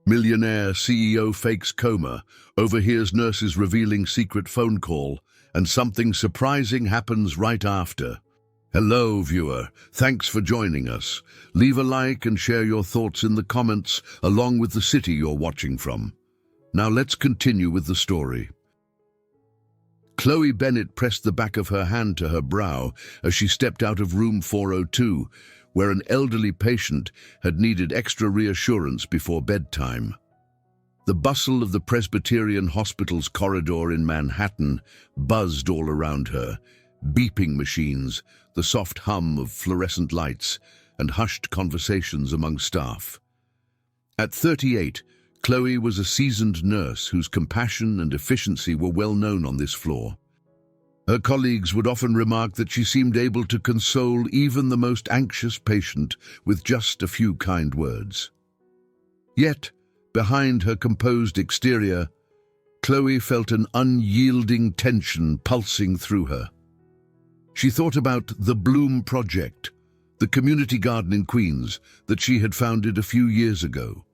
Millionaire CEO fakes coma, overhears nurses revealing secret phone call, and something surprising happens right after. Hello, viewer. Thanks for joining us. Leave a like and share your thoughts in the comments, along with the city you're watching from. Now let's continue with the story. Chloe Bennett pressed the back of her hand to her brow as she stepped out of room 402, where an elderly patient had needed extra reassurance before bedtime. The bustle of the Presbyterian Hospital's corridor in Manhattan buzzed all around her, beeping machines, the soft hum of fluorescent lights, and hushed conversations among staff. At 38, Chloe was a seasoned nurse whose compassion and efficiency were well known on this floor. Her colleagues would often remark that she seemed able to console even the most anxious patient with just a few kind words. Yet, behind her composed exterior, Chloe felt an unyielding tension pulsing through her. She thought about the Bloom Project, the community garden in Queens that she had founded a few years ago.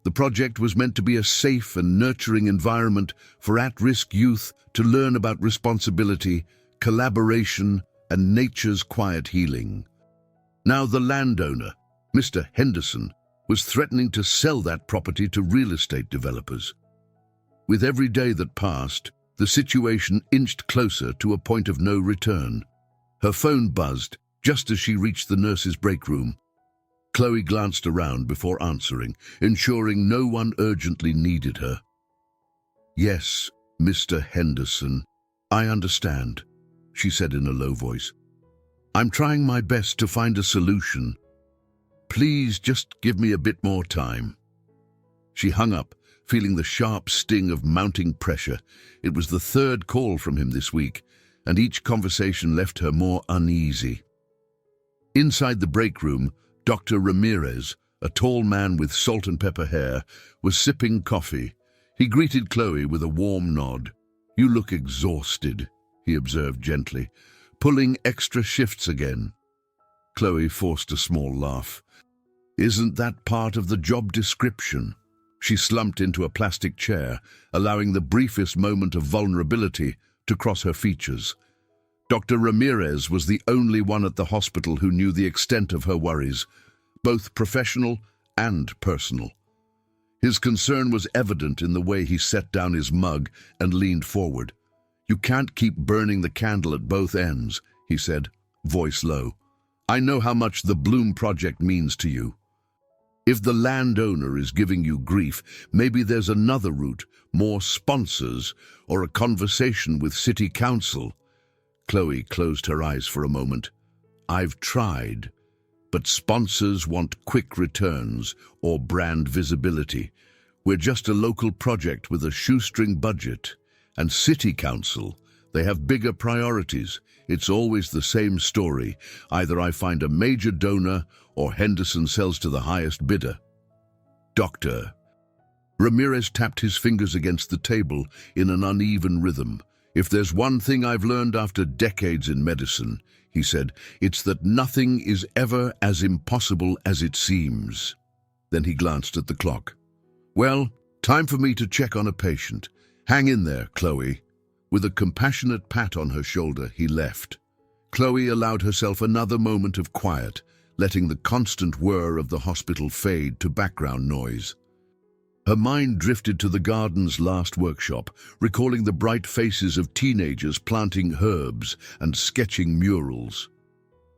The project was meant to be a safe and nurturing environment for at-risk youth to learn about responsibility, collaboration, and nature's quiet healing. Now the landowner, Mr. Henderson, was threatening to sell that property to real estate developers. With every day that passed, the situation inched closer to a point of no return. Her phone buzzed just as she reached the nurse's break room. Chloe glanced around before answering, ensuring no one urgently needed her. "Yes, Mr. Henderson, I understand," she said in a low voice. "I'm trying my best to find a solution. Please just give me a bit more time." She hung up, feeling the sharp sting of mounting pressure. It was the third call from him this week, and each conversation left her more uneasy. Inside the break room, Dr. Ramirez, a tall man with salt and pepper hair, was sipping coffee. He greeted Chloe with a warm nod. "You look exhausted," he observed gently. "Pulling extra shifts again?" Chloe forced a small laugh. "Isn't that part of the job description?" She slumped into a plastic chair, allowing the briefest moment of vulnerability to cross her features. Dr. Ramirez was the only one at the hospital who knew the extent of her worries, both professional and personal. His concern was evident in the way he set down his mug and leaned forward. "You can't keep burning the candle at both ends," he said, voice low. "I know how much the Bloom Project means to you. If the landowner is giving you grief, maybe there's another route, more sponsors, or a conversation with City Council." Chloe closed her eyes for a moment. "I've tried, but sponsors want quick returns or brand visibility. We're just a local project with a shoestring budget. And City Council, they have bigger priorities. It's always the same story. Either I find a major donor or Henderson sells to the highest bidder." "Doctor." Ramirez tapped his fingers against the table in an uneven rhythm. "If there's one thing I've learned after decades in medicine," he said, "it's that nothing is ever as impossible as it seems." Then he glanced at the clock. "Well, time for me to check on a patient. Hang in there, Chloe." With a compassionate pat on her shoulder, he left. Chloe allowed herself another moment of quiet, letting the constant whir of the hospital fade to background noise. Her mind drifted to the garden's last workshop, recalling the bright faces of teenagers planting herbs and sketching murals.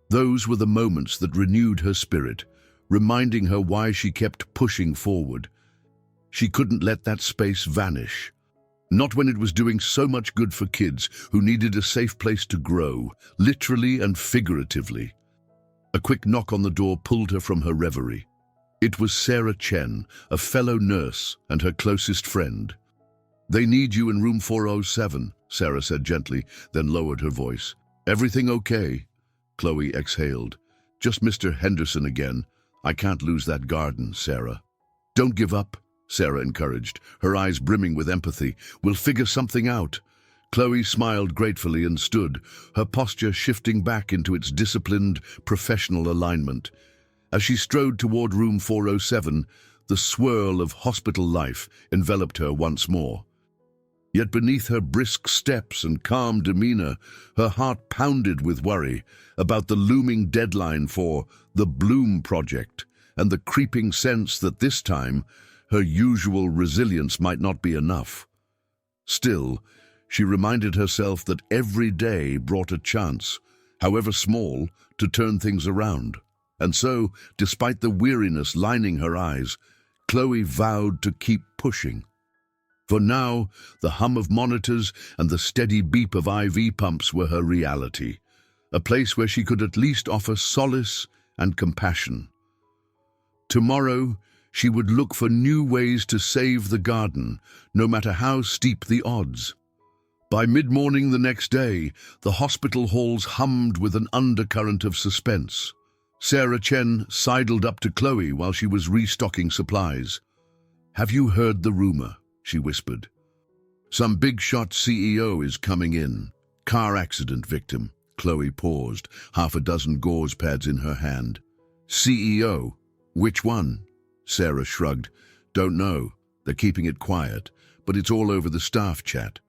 Those were the moments that renewed her spirit, reminding her why she kept pushing forward. She couldn't let that space vanish. Not when it was doing so much good for kids who needed a safe place to grow, literally and figuratively. A quick knock on the door pulled her from her reverie. It was Sarah Chen, a fellow nurse and her closest friend. "They need you in room 407, Sarah said gently, then lowered her voice. "Everything okay?" Chloe exhaled. "Just Mr. Henderson again. I can't lose that garden, Sarah." "Don't give up," Sarah encouraged, her eyes brimming with empathy. "We'll figure something out." Chloe smiled gratefully and stood, her posture shifting back into its disciplined, professional alignment. As she strode toward room 407, The swirl of hospital life enveloped her once more. Yet beneath her brisk steps and calm demeanor, her heart pounded with worry about the looming deadline for the Bloom project and the creeping sense that this time her usual resilience might not be enough. Still, she reminded herself that every day brought a chance, however small, to turn things around. And so, despite the weariness lining her eyes, Chloe vowed to keep pushing. For now, the hum of monitors and the steady beep of IV pumps were her reality, a place where she could at least offer solace and compassion. Tomorrow, she would look for new ways to save the garden, no matter how steep the odds. By mid-morning the next day, the hospital halls hummed with an undercurrent of suspense. Sarah Chen sidled up to Chloe while she was restocking supplies. "Have you heard the rumor?" she whispered. "Some big-shot CEO is coming in. Car accident victim." Chloe paused, half a dozen gauze pads in her hand. "CEO? Which one?" Sarah shrugged. "Don't know. They're keeping it quiet, but it's all over the staff chat.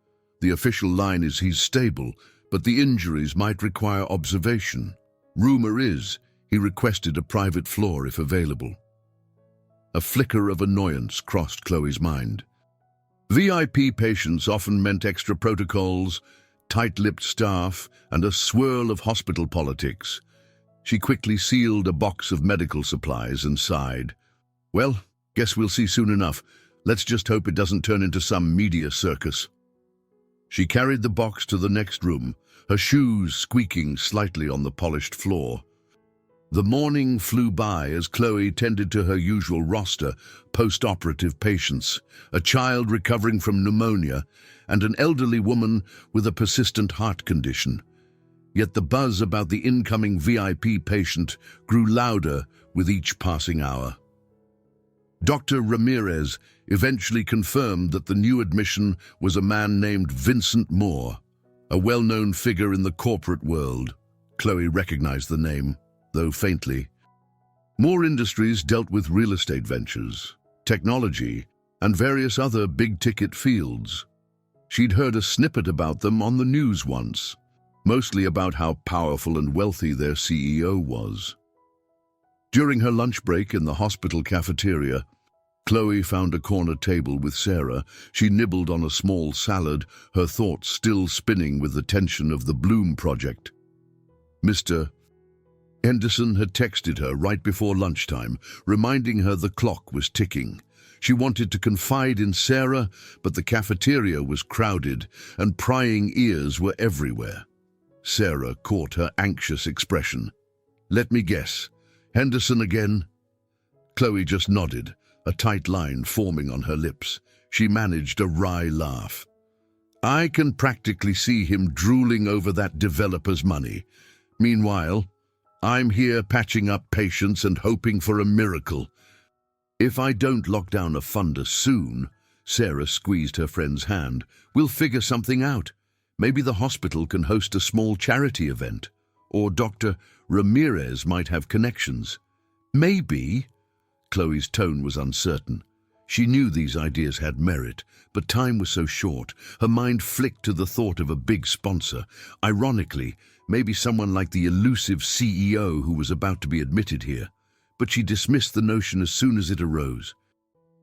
The official line is he's stable, but the injuries might require observation. Rumor is he requested a private floor if available." A flicker of annoyance crossed Chloe's mind. VIP patients often meant extra protocols, tight-lipped staff, and a swirl of hospital politics. She quickly sealed a box of medical supplies and sighed. "Well, guess we'll see soon enough. Let's just hope it doesn't turn into some media circus." She carried the box to the next room, her shoes squeaking slightly on the polished floor. The morning flew by as Chloe tended to her usual roster: post-operative patients, a child recovering from pneumonia, and an elderly woman with a persistent heart condition. Yet the buzz about the incoming VIP patient grew louder with each passing hour. Dr. Ramirez eventually confirmed that the new admission was a man named Vincent Moore, a well-known figure in the corporate world. Chloe recognized the name, though faintly. Moore Industries dealt with real estate ventures, technology, and various other big-ticket fields. She'd heard a snippet about them on the news once, mostly about how powerful and wealthy their CEO was. During her lunch break in the hospital cafeteria, Chloe found a corner table with Sarah. She nibbled on a small salad, her thoughts still spinning with the tension of the Bloom project. Mr. Henderson had texted her right before lunchtime, reminding her the clock was ticking. She wanted to confide in Sarah, but the cafeteria was crowded and prying ears were everywhere. Sarah caught her anxious expression. "Let me guess. Henderson again?" Chloe just nodded, a tight line forming on her lips. She managed a wry laugh. "I can practically see him drooling over that developer's money. Meanwhile, I'm here patching up patients and hoping for a miracle. If I don't lock down a funder soon," Sarah squeezed her friend's hand, "we'll figure something out. Maybe the hospital can host a small charity event, or Dr. Ramirez might have connections." "Maybe?" Chloe's tone was uncertain. She knew these ideas had merit, but time was so short. Her mind flicked to the thought of a big sponsor. Ironically, maybe someone like the elusive CEO who was about to be admitted here. But she dismissed the notion as soon as it arose.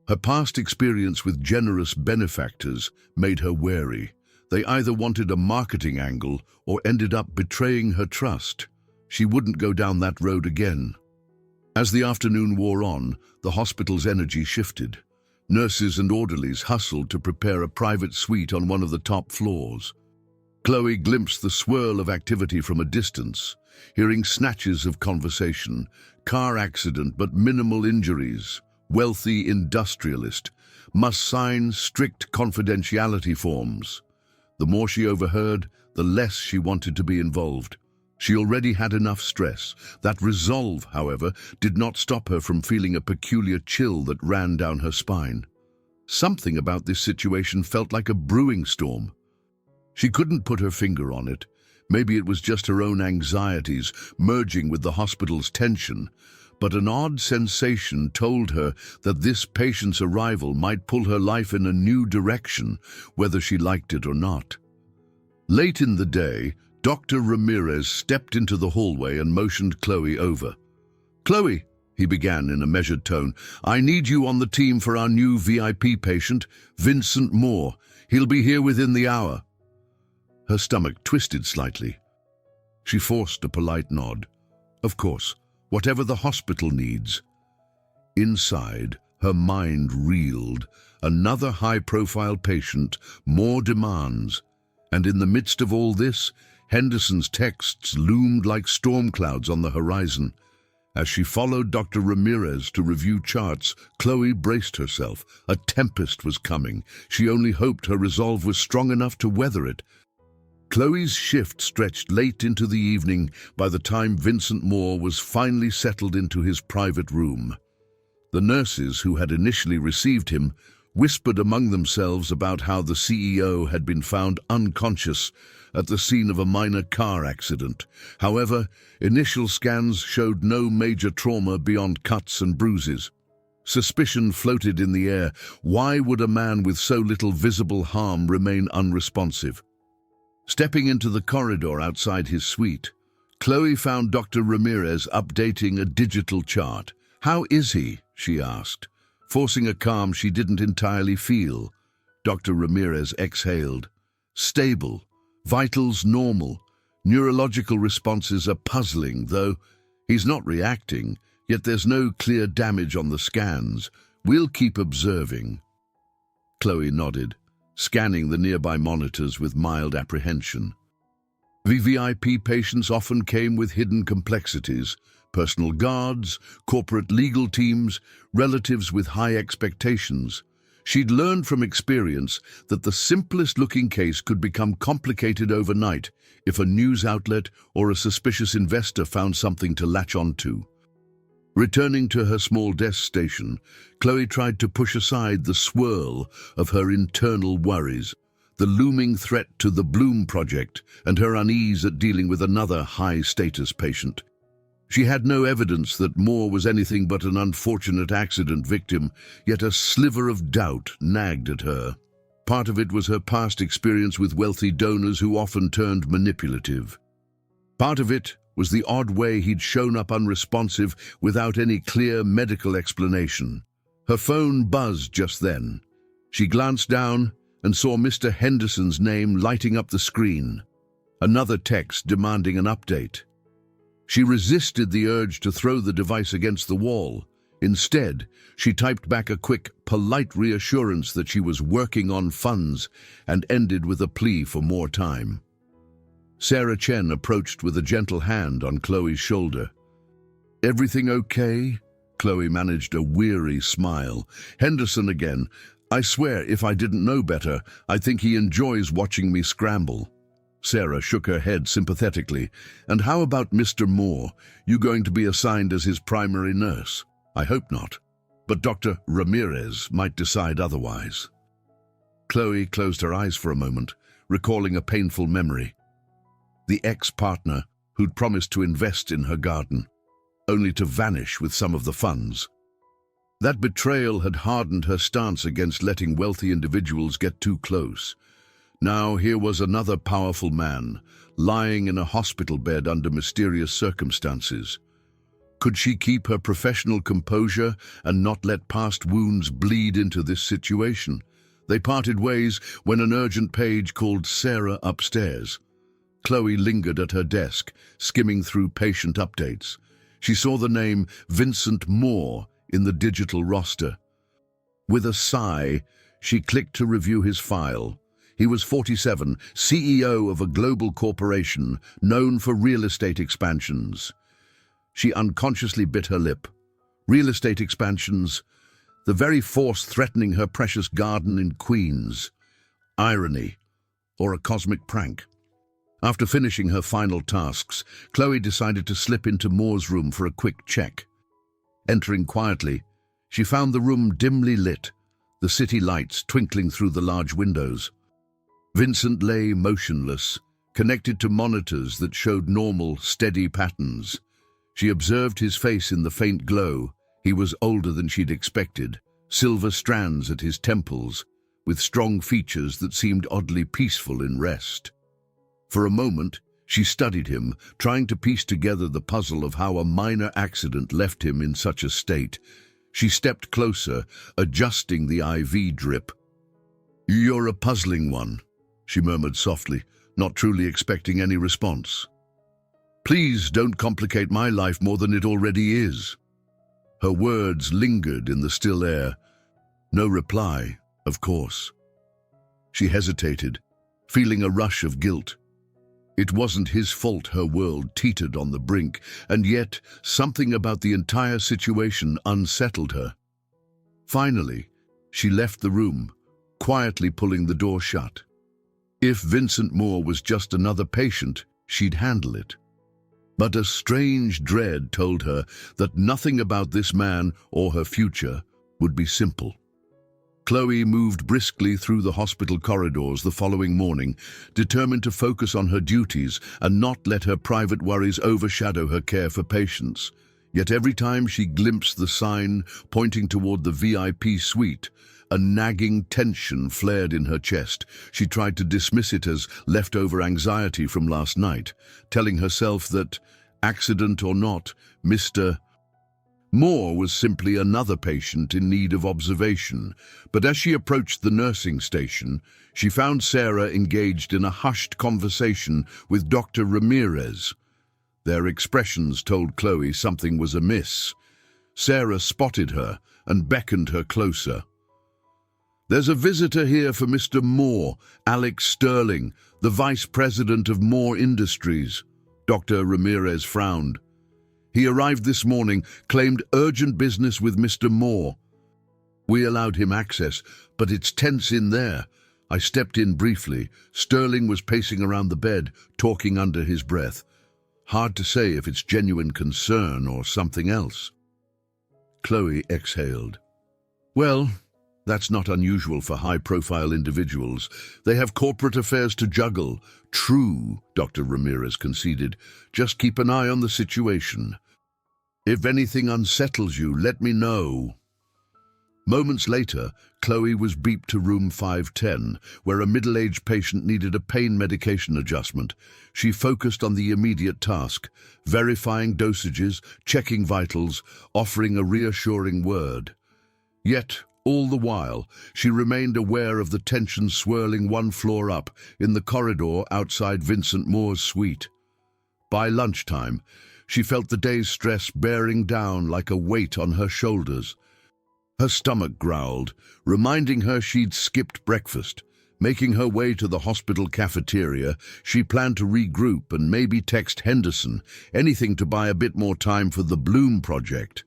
Her past experience with generous benefactors made her wary. They either wanted a marketing angle or ended up betraying her trust. She wouldn't go down that road again. As the afternoon wore on, the hospital's energy shifted. Nurses and orderlies hustled to prepare a private suite on one of the top floors. Chloe glimpsed the swirl of activity from a distance, hearing snatches of conversation. Car accident but minimal injuries. Wealthy industrialist. Must sign strict confidentiality forms. The more she overheard, the less she wanted to be involved. She already had enough stress. That resolve, however, did not stop her from feeling a peculiar chill that ran down her spine. Something about this situation felt like a brewing storm. She couldn't put her finger on it. Maybe it was just her own anxieties merging with the hospital's tension. but an odd sensation told her that this patient's arrival might pull her life in a new direction, whether she liked it or not. Late in the day, Dr. Ramirez stepped into the hallway and motioned Chloe over. "Chloe," he began in a measured tone, "I need you on the team for our new VIP patient, Vincent Moore. He'll be here within the hour." Her stomach twisted slightly. She forced a polite nod. Of course, whatever the hospital needs. Inside, her mind reeled. Another high-profile patient, more demands. And in the midst of all this, Henderson's texts loomed like storm clouds on the horizon. As she followed Dr. Ramirez to review charts, Chloe braced herself. A tempest was coming. She only hoped her resolve was strong enough to weather it. Chloe's shift stretched late into the evening by the time Vincent Moore was finally settled into his private room. The nurses who had initially received him whispered among themselves about how the CEO had been found unconscious at the scene of a minor car accident. However, initial scans showed no major trauma beyond cuts and bruises. Suspicion floated in the air. Why would a man with so little visible harm remain unresponsive? Stepping into the corridor outside his suite, Chloe found Dr. Ramirez updating a digital chart. "How is he?" she asked, forcing a calm she didn't entirely feel. Dr. Ramirez exhaled. "Stable. Vitals normal. Neurological responses are puzzling, though. He's not reacting, yet there's no clear damage on the scans. We'll keep observing." Chloe nodded, scanning the nearby monitors with mild apprehension. VVIP patients often came with hidden complexities: personal guards, corporate legal teams, relatives with high expectations. She'd learned from experience that the simplest-looking case could become complicated overnight if a news outlet or a suspicious investor found something to latch onto. Returning to her small desk station, Chloe tried to push aside the swirl of her internal worries, the looming threat to the Bloom project and her unease at dealing with another high-status patient. She had no evidence that Moore was anything but an unfortunate accident victim, yet a sliver of doubt nagged at her. Part of it was her past experience with wealthy donors who often turned manipulative. Part of it was the odd way he'd shown up unresponsive without any clear medical explanation. Her phone buzzed just then. She glanced down and saw Mr. Henderson's name lighting up the screen. Another text demanding an update. She resisted the urge to throw the device against the wall. Instead, she typed back a quick, polite reassurance that she was working on funds and ended with a plea for more time. Sarah Chen approached with a gentle hand on Chloe's shoulder. "Everything okay?" Chloe managed a weary smile. "Henderson again. I swear, if I didn't know better, I think he enjoys watching me scramble." Sarah shook her head sympathetically. "And how about Mr. Moore? You going to be assigned as his primary nurse?" "I hope not, but Dr. Ramirez might decide otherwise." Chloe closed her eyes for a moment, recalling a painful memory. The ex-partner who'd promised to invest in her garden, only to vanish with some of the funds. That betrayal had hardened her stance against letting wealthy individuals get too close. Now here was another powerful man, lying in a hospital bed under mysterious circumstances. Could she keep her professional composure and not let past wounds bleed into this situation? They parted ways when an urgent page called Sarah upstairs. Chloe lingered at her desk, skimming through patient updates. She saw the name Vincent Moore in the digital roster. With a sigh, she clicked to review his file. He was 47, CEO of a global corporation known for real estate expansions. She unconsciously bit her lip. Real estate expansions, the very force threatening her precious garden in Queens. Irony, or a cosmic prank? After finishing her final tasks, Chloe decided to slip into Moore's room for a quick check. Entering quietly, she found the room dimly lit, the city lights twinkling through the large windows. Vincent lay motionless, connected to monitors that showed normal, steady patterns. She observed his face in the faint glow. He was older than she'd expected, silver strands at his temples, with strong features that seemed oddly peaceful in rest. For a moment, she studied him, trying to piece together the puzzle of how a minor accident left him in such a state. She stepped closer, adjusting the IV drip. "You're a puzzling one," she murmured softly, not truly expecting any response. "Please don't complicate my life more than it already is." Her words lingered in the still air. No reply, of course. She hesitated, feeling a rush of guilt. It wasn't his fault her world teetered on the brink, and yet something about the entire situation unsettled her. Finally, she left the room, quietly pulling the door shut. If Vincent Moore was just another patient, she'd handle it. But a strange dread told her that nothing about this man or her future would be simple. Chloe moved briskly through the hospital corridors the following morning, determined to focus on her duties and not let her private worries overshadow her care for patients. Yet every time she glimpsed the sign pointing toward the VIP suite, a nagging tension flared in her chest. She tried to dismiss it as leftover anxiety from last night, telling herself that, accident or not, Mr. Moore was simply another patient in need of observation. But as she approached the nursing station, she found Sarah engaged in a hushed conversation with Dr. Ramirez. Their expressions told Chloe something was amiss. Sarah spotted her and beckoned her closer. "There's a visitor here for Mr. Moore, Alex Sterling, the Vice President of Moore Industries." Dr. Ramirez frowned. "He arrived this morning, claimed urgent business with Mr. Moore. We allowed him access, but it's tense in there." I stepped in briefly. Sterling was pacing around the bed, talking under his breath. Hard to say if it's genuine concern or something else. Chloe exhaled. "Well, that's not unusual for high-profile individuals. They have corporate affairs to juggle." "True," Dr. Ramirez conceded. "Just keep an eye on the situation. If anything unsettles you, let me know." Moments later, Chloe was beeped to room 510, where a middle-aged patient needed a pain medication adjustment. She focused on the immediate task, verifying dosages, checking vitals, offering a reassuring word. Yet, all the while, she remained aware of the tension swirling one floor up in the corridor outside Vincent Moore's suite. By lunchtime, she felt the day's stress bearing down like a weight on her shoulders. Her stomach growled, reminding her she'd skipped breakfast. Making her way to the hospital cafeteria, she planned to regroup and maybe text Henderson, anything to buy a bit more time for the Bloom project.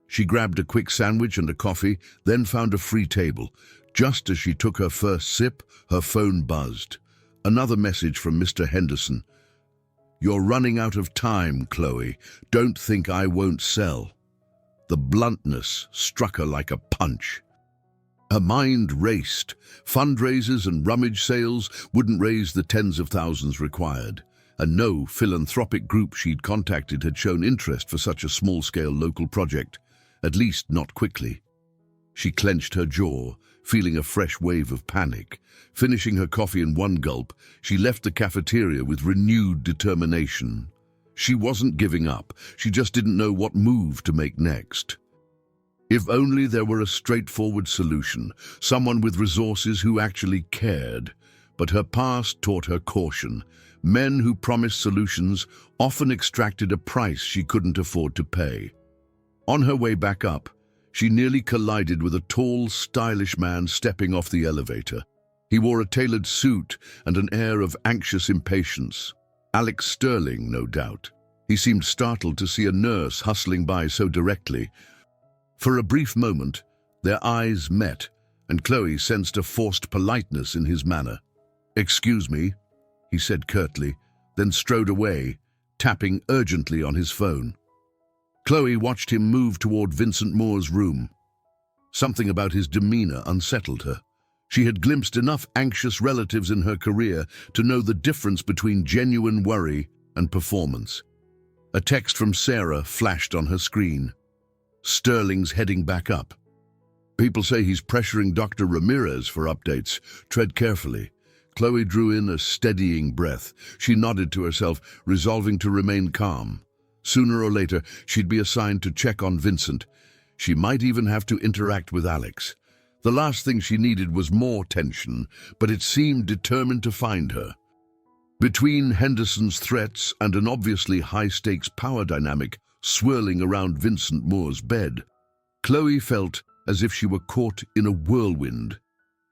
She grabbed a quick sandwich and a coffee, then found a free table. Just as she took her first sip, her phone buzzed. Another message from Mr. Henderson. "You're running out of time, Chloe. Don't think I won't sell." The bluntness struck her like a punch. Her mind raced. Fundraisers and rummage sales wouldn't raise the tens of thousands required, and no philanthropic group she'd contacted had shown interest for such a small-scale local project, at least not quickly. She clenched her jaw, feeling a fresh wave of panic. Finishing her coffee in one gulp, she left the cafeteria with renewed determination. She wasn't giving up, she just didn't know what move to make next. If only there were a straightforward solution, someone with resources who actually cared. But her past taught her caution. Men who promised solutions often extracted a price she couldn't afford to pay. On her way back up, she nearly collided with a tall, stylish man stepping off the elevator. He wore a tailored suit and an air of anxious impatience. Alex Sterling, no doubt. He seemed startled to see a nurse hustling by so directly. For a brief moment, their eyes met, and Chloe sensed a forced politeness in his manner. "Excuse me," he said curtly, then strode away, tapping urgently on his phone. Chloe watched him move toward Vincent Moore's room. Something about his demeanor unsettled her. She had glimpsed enough anxious relatives in her career to know the difference between genuine worry and performance. A text from Sarah flashed on her screen. Sterling's heading back up. People say he's pressuring Dr. Ramirez for updates. Tread carefully. Chloe drew in a steadying breath. She nodded to herself, resolving to remain calm. Sooner or later, she'd be assigned to check on Vincent. She might even have to interact with Alex. The last thing she needed was more tension, but it seemed determined to find her. Between Henderson's threats and an obviously high-stakes power dynamic swirling around Vincent Moore's bed, Chloe felt as if she were caught in a whirlwind.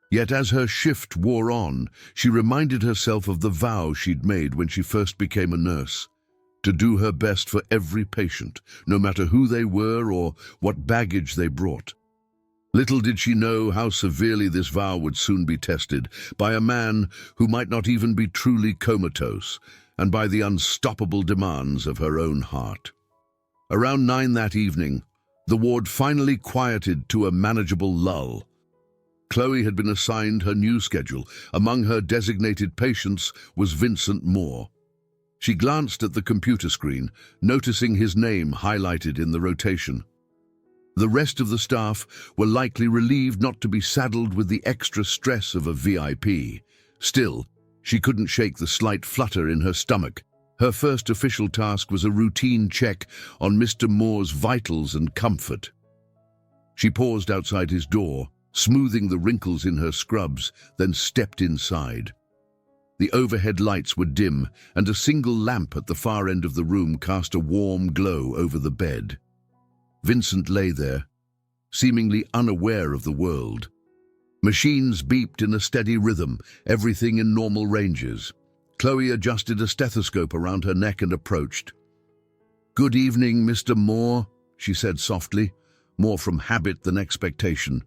Yet as her shift wore on, she reminded herself of the vow she'd made when she first became a nurse, to do her best for every patient, no matter who they were or what baggage they brought. Little did she know how severely this vow would soon be tested by a man who might not even be truly comatose, and by the unstoppable demands of her own heart. Around 9 that evening, the ward finally quieted to a manageable lull. Chloe had been assigned her new schedule. Among her designated patients was Vincent Moore. She glanced at the computer screen, noticing his name highlighted in the rotation. The rest of the staff were likely relieved not to be saddled with the extra stress of a VIP. Still, she couldn't shake the slight flutter in her stomach. Her first official task was a routine check on Mr. Moore's vitals and comfort. She paused outside his door, smoothing the wrinkles in her scrubs, then stepped inside. The overhead lights were dim, and a single lamp at the far end of the room cast a warm glow over the bed. Vincent lay there, seemingly unaware of the world. Machines beeped in a steady rhythm, everything in normal ranges. Chloe adjusted a stethoscope around her neck and approached. "Good evening, Mr. Moore," she said softly, more from habit than expectation.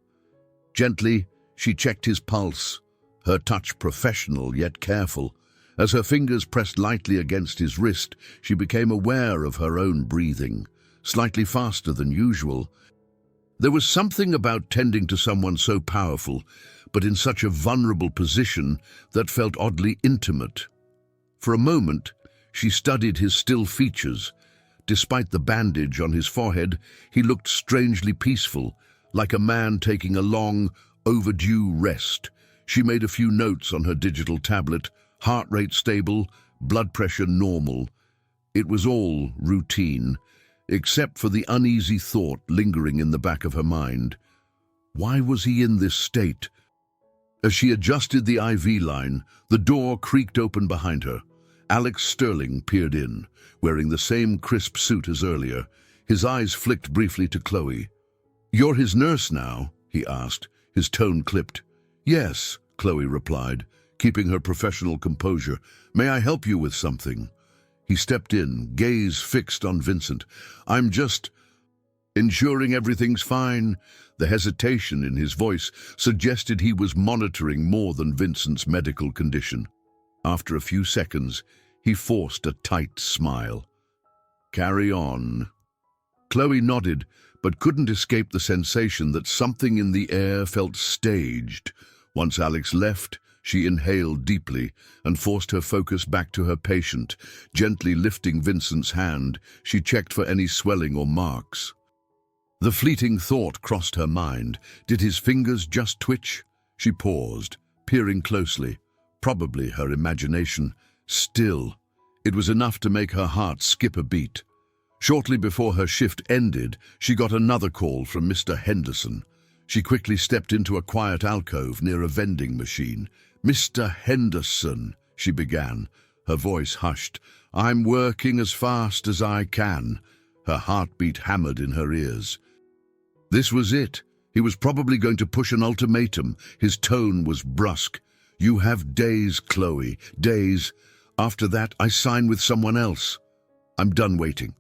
Gently, she checked his pulse, her touch professional yet careful. As her fingers pressed lightly against his wrist, she became aware of her own breathing, slightly faster than usual. There was something about tending to someone so powerful, but in such a vulnerable position, that felt oddly intimate. For a moment, she studied his still features. Despite the bandage on his forehead, he looked strangely peaceful, like a man taking a long, overdue rest. She made a few notes on her digital tablet, heart rate stable, blood pressure normal. It was all routine, except for the uneasy thought lingering in the back of her mind. Why was he in this state? As she adjusted the IV line, the door creaked open behind her. Alex Sterling peered in, wearing the same crisp suit as earlier. His eyes flicked briefly to Chloe. "You're his nurse now?" he asked, his tone clipped. "Yes," Chloe replied, keeping her professional composure. "May I help you with something?" He stepped in, gaze fixed on Vincent. "I'm just ensuring everything's fine." The hesitation in his voice suggested he was monitoring more than Vincent's medical condition. After a few seconds, he forced a tight smile. "Carry on." Chloe nodded, but couldn't escape the sensation that something in the air felt staged. Once Alex left, she inhaled deeply and forced her focus back to her patient. Gently lifting Vincent's hand, she checked for any swelling or marks. The fleeting thought crossed her mind. Did his fingers just twitch? She paused, peering closely. Probably her imagination. Still, it was enough to make her heart skip a beat. Shortly before her shift ended, she got another call from Mr. Henderson. She quickly stepped into a quiet alcove near a vending machine. "Mr. Henderson," she began, her voice hushed. "I'm working as fast as I can." Her heartbeat hammered in her ears. This was it. He was probably going to push an ultimatum. His tone was brusque. "You have days, Chloe, days. After that, I sign with someone else. I'm done waiting."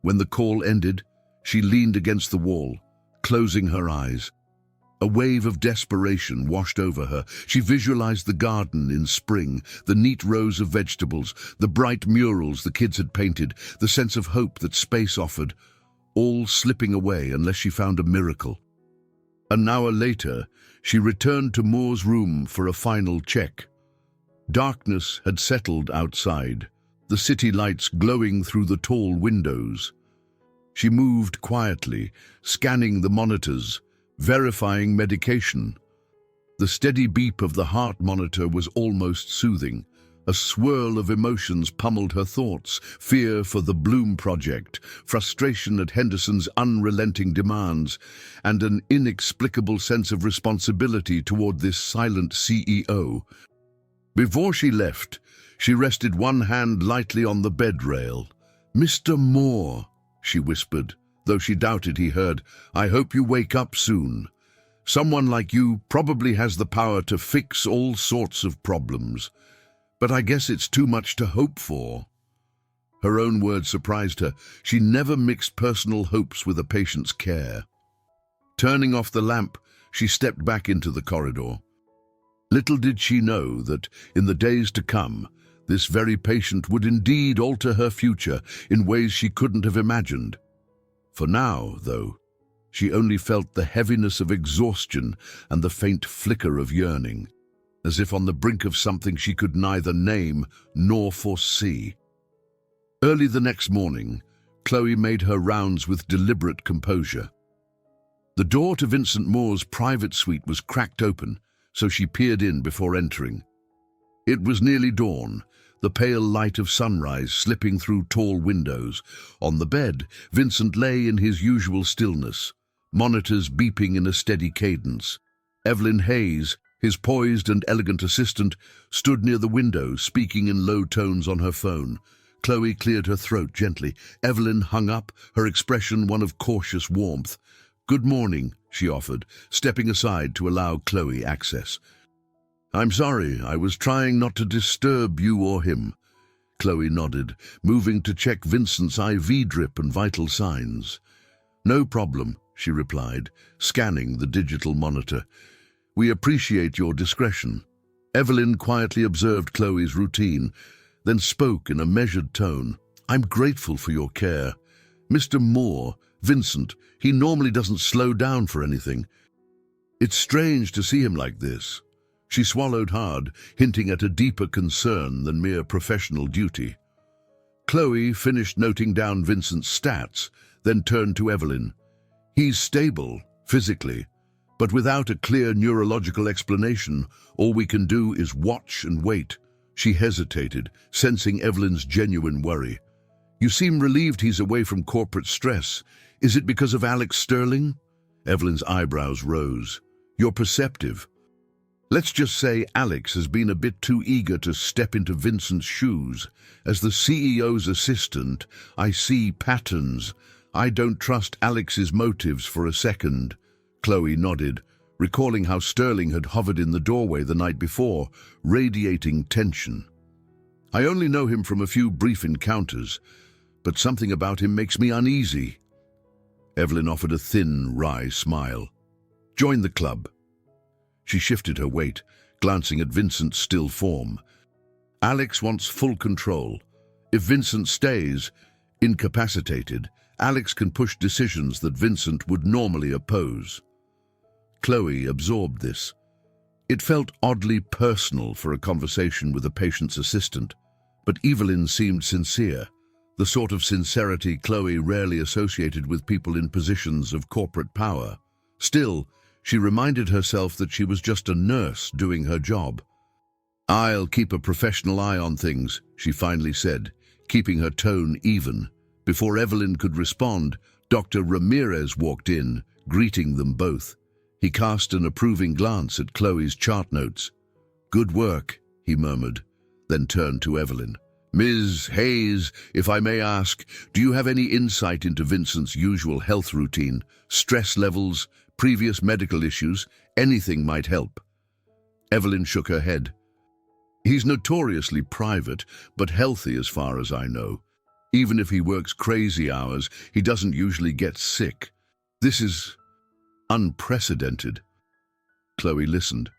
When the call ended, she leaned against the wall, closing her eyes. A wave of desperation washed over her. She visualized the garden in spring, the neat rows of vegetables, the bright murals the kids had painted, the sense of hope that space offered, all slipping away unless she found a miracle. An hour later, she returned to Moore's room for a final check. Darkness had settled outside. the city lights glowing through the tall windows. She moved quietly, scanning the monitors, verifying medication. The steady beep of the heart monitor was almost soothing. A swirl of emotions pummeled her thoughts: fear for the Bloom project, frustration at Henderson's unrelenting demands, and an inexplicable sense of responsibility toward this silent CEO. Before she left, she rested one hand lightly on the bed rail. "Mr. Moore," she whispered, though she doubted he heard, "I hope you wake up soon. Someone like you probably has the power to fix all sorts of problems. But I guess it's too much to hope for." Her own words surprised her. She never mixed personal hopes with a patient's care. Turning off the lamp, she stepped back into the corridor. Little did she know that, in the days to come, this very patient would indeed alter her future in ways she couldn't have imagined. For now, though, she only felt the heaviness of exhaustion and the faint flicker of yearning, as if on the brink of something she could neither name nor foresee. Early the next morning, Chloe made her rounds with deliberate composure. The door to Vincent Moore's private suite was cracked open, so she peered in before entering. It was nearly dawn, the pale light of sunrise slipping through tall windows. On the bed, Vincent lay in his usual stillness, monitors beeping in a steady cadence. Evelyn Hayes, his poised and elegant assistant, stood near the window, speaking in low tones on her phone. Chloe cleared her throat gently. Evelyn hung up, her expression one of cautious warmth. "Good morning," she offered, stepping aside to allow Chloe access. "I'm sorry, I was trying not to disturb you or him." Chloe nodded, moving to check Vincent's IV drip and vital signs. "No problem," she replied, scanning the digital monitor. "We appreciate your discretion." Evelyn quietly observed Chloe's routine, then spoke in a measured tone. "I'm grateful for your care. Mr. Moore, Vincent, he normally doesn't slow down for anything. It's strange to see him like this." She swallowed hard, hinting at a deeper concern than mere professional duty. Chloe finished noting down Vincent's stats, then turned to Evelyn. "He's stable, physically, but without a clear neurological explanation, all we can do is watch and wait." She hesitated, sensing Evelyn's genuine worry. "You seem relieved he's away from corporate stress. Is it because of Alex Sterling?" Evelyn's eyebrows rose. "You're perceptive. Let's just say Alex has been a bit too eager to step into Vincent's shoes. As the CEO's assistant, I see patterns. I don't trust Alex's motives for a second." Chloe nodded, recalling how Sterling had hovered in the doorway the night before, radiating tension. "I only know him from a few brief encounters, but something about him makes me uneasy." Evelyn offered a thin, wry smile. "Join the club." She shifted her weight, glancing at Vincent's still form. "Alex wants full control. If Vincent stays incapacitated, Alex can push decisions that Vincent would normally oppose." Chloe absorbed this. It felt oddly personal for a conversation with a patient's assistant, but Evelyn seemed sincere, the sort of sincerity Chloe rarely associated with people in positions of corporate power. Still, she reminded herself that she was just a nurse doing her job. "I'll keep a professional eye on things," she finally said, keeping her tone even. Before Evelyn could respond, Dr. Ramirez walked in, greeting them both. He cast an approving glance at Chloe's chart notes. "Good work," he murmured, then turned to Evelyn. "Ms. Hayes, if I may ask, do you have any insight into Vincent's usual health routine? Stress levels, previous medical issues? Anything might help." Evelyn shook her head. "He's notoriously private, but healthy as far as I know. Even if he works crazy hours, he doesn't usually get sick. This is unprecedented." Chloe listened,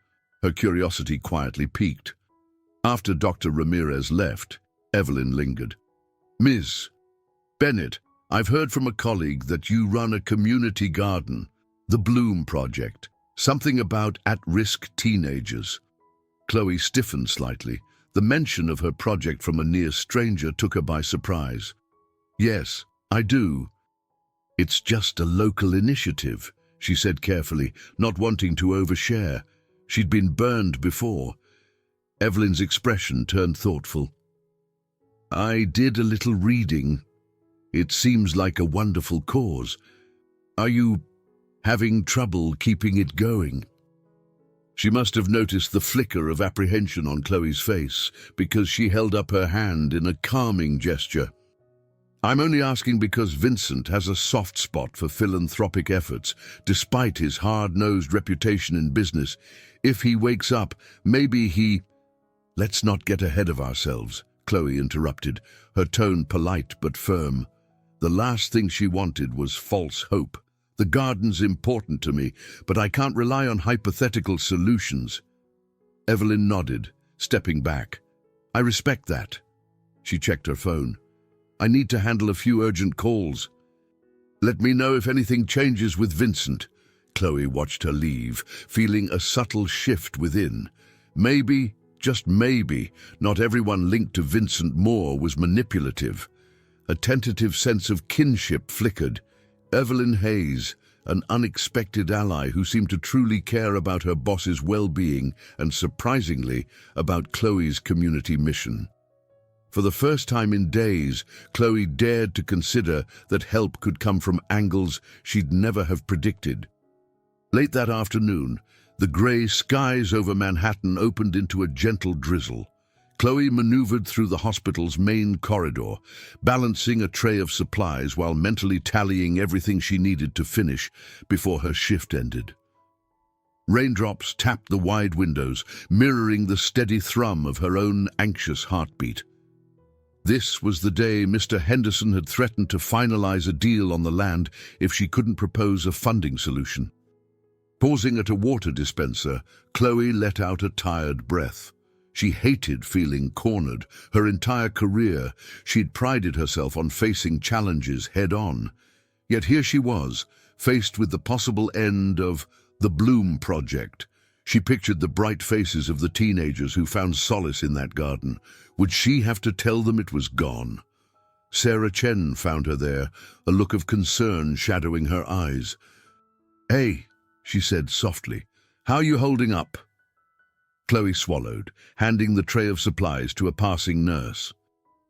her curiosity quietly piqued. After Dr. Ramirez left, Evelyn lingered. "Ms. Bennett, I've heard from a colleague that you run a community garden, the Bloom Project, something about at-risk teenagers." Chloe stiffened slightly, The mention of her project from a near stranger took her by surprise. "Yes, I do. It's just a local initiative," she said carefully, not wanting to overshare. She'd been burned before. Evelyn's expression turned thoughtful. "I did a little reading. It seems like a wonderful cause. Are you having trouble keeping it going?" She must have noticed the flicker of apprehension on Chloe's face, because she held up her hand in a calming gesture. "I'm only asking because Vincent has a soft spot for philanthropic efforts, despite his hard-nosed reputation in business. If he wakes up, maybe he—" "Let's not get ahead of ourselves," Chloe interrupted, her tone polite but firm. The last thing she wanted was false hope. "The garden's important to me, but I can't rely on hypothetical solutions." Evelyn nodded, stepping back. "I respect that." She checked her phone. "I need to handle a few urgent calls." "Let me know if anything changes with Vincent." Chloe watched her leave, feeling a subtle shift within. Maybe, just maybe, not everyone linked to Vincent Moore was manipulative. A tentative sense of kinship flickered. Evelyn Hayes, an unexpected ally who seemed to truly care about her boss's well-being and, surprisingly, about Chloe's community mission. For the first time in days, Chloe dared to consider that help could come from angles she'd never have predicted. Late that afternoon, the grey skies over Manhattan opened into a gentle drizzle. Chloe maneuvered through the hospital's main corridor, balancing a tray of supplies while mentally tallying everything she needed to finish before her shift ended. Raindrops tapped the wide windows, mirroring the steady thrum of her own anxious heartbeat. This was the day Mr. Henderson had threatened to finalize a deal on the land if she couldn't propose a funding solution. Pausing at a water dispenser, Chloe let out a tired breath. She hated feeling cornered. Her entire career, she'd prided herself on facing challenges head-on. Yet here she was, faced with the possible end of the Bloom Project. She pictured the bright faces of the teenagers who found solace in that garden. Would she have to tell them it was gone? Sarah Chen found her there, a look of concern shadowing her eyes. "Hey," she said softly, "how are you holding up?" Chloe swallowed, handing the tray of supplies to a passing nurse.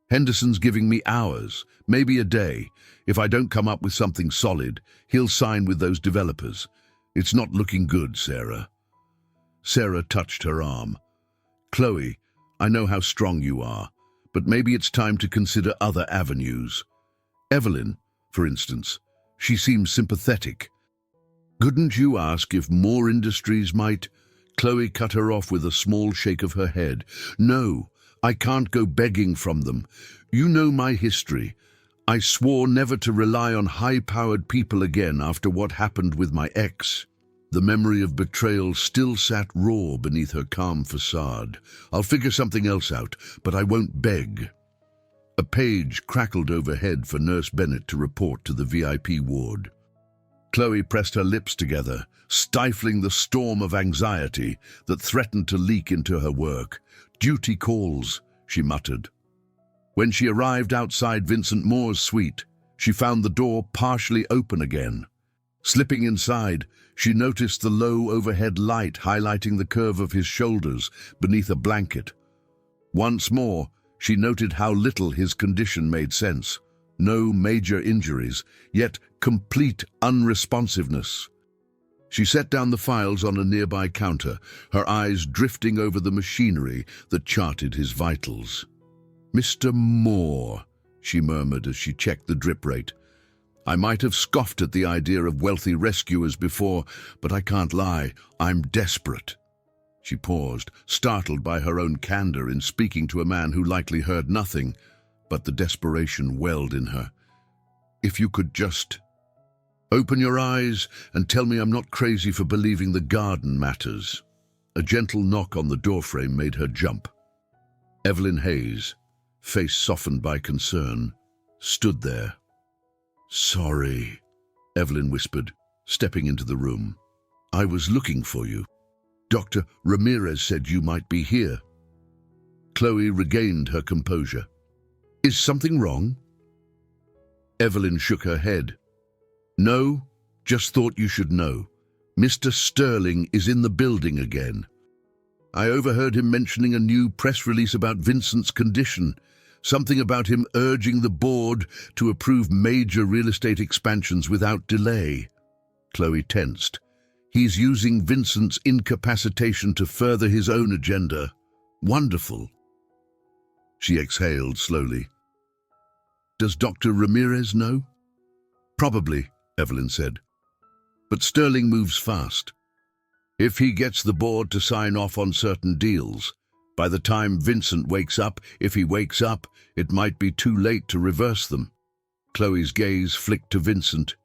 "Henderson's giving me hours, maybe a day. If I don't come up with something solid, he'll sign with those developers. It's not looking good, Sarah." Sarah touched her arm. "Chloe, I know how strong you are, but maybe it's time to consider other avenues. Evelyn, for instance, she seems sympathetic. Couldn't you ask if more industries might—" Chloe cut her off with a small shake of her head. "No, I can't go begging from them. You know my history. I swore never to rely on high-powered people again after what happened with my ex." The memory of betrayal still sat raw beneath her calm facade. "I'll figure something else out, but I won't beg." A page crackled overhead for Nurse Bennett to report to the VIP ward. Chloe pressed her lips together, stifling the storm of anxiety that threatened to leak into her work. "Duty calls," she muttered. When she arrived outside Vincent Moore's suite, she found the door partially open again. Slipping inside, she noticed the low overhead light highlighting the curve of his shoulders beneath a blanket. Once more, she noted how little his condition made sense. No major injuries, yet complete unresponsiveness. She set down the files on a nearby counter, her eyes drifting over the machinery that charted his vitals. "Mr. Moore," she murmured as she checked the drip rate. "I might have scoffed at the idea of wealthy rescuers before, but I can't lie, I'm desperate." She paused, startled by her own candor in speaking to a man who likely heard nothing, but the desperation welled in her. "If you could just open your eyes and tell me I'm not crazy for believing the garden matters." A gentle knock on the doorframe made her jump. Evelyn Hayes, face softened by concern, stood there. "Sorry," Evelyn whispered, stepping into the room. "I was looking for you. Dr. Ramirez said you might be here." Chloe regained her composure. "Is something wrong?" Evelyn shook her head. "No, just thought you should know. Mr. Sterling is in the building again. I overheard him mentioning a new press release about Vincent's condition, something about him urging the board to approve major real estate expansions without delay." Chloe tensed. "He's using Vincent's incapacitation to further his own agenda. Wonderful." She exhaled slowly. "Does Dr. Ramirez know?" "Probably," Evelyn said. "But Sterling moves fast. If he gets the board to sign off on certain deals, by the time Vincent wakes up, if he wakes up, it might be too late to reverse them." Chloe's gaze flicked to Vincent,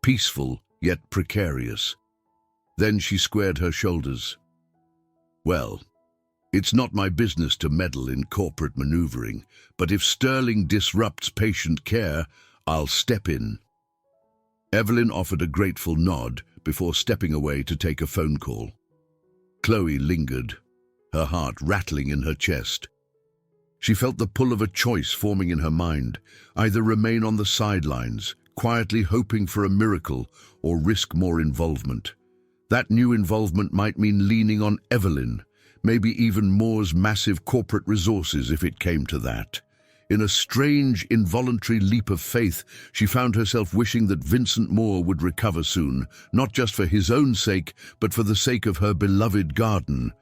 peaceful yet precarious. Then she squared her shoulders. "Well, it's not my business to meddle in corporate maneuvering, but if Sterling disrupts patient care, I'll step in." Evelyn offered a grateful nod before stepping away to take a phone call. Chloe lingered, her heart rattling in her chest. She felt the pull of a choice forming in her mind, either remain on the sidelines, quietly hoping for a miracle, or risk more involvement. That new involvement might mean leaning on Evelyn, maybe even Moore's massive corporate resources if it came to that. In a strange, involuntary leap of faith, she found herself wishing that Vincent Moore would recover soon, not just for his own sake, but for the sake of her beloved garden.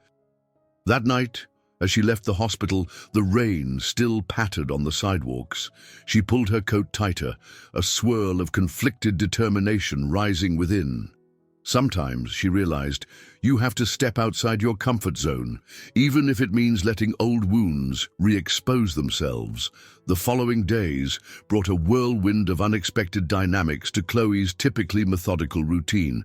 That night, as she left the hospital, the rain still pattered on the sidewalks. She pulled her coat tighter, a swirl of conflicted determination rising within. Sometimes, she realized, you have to step outside your comfort zone, even if it means letting old wounds re-expose themselves. The following days brought a whirlwind of unexpected dynamics to Chloe's typically methodical routine.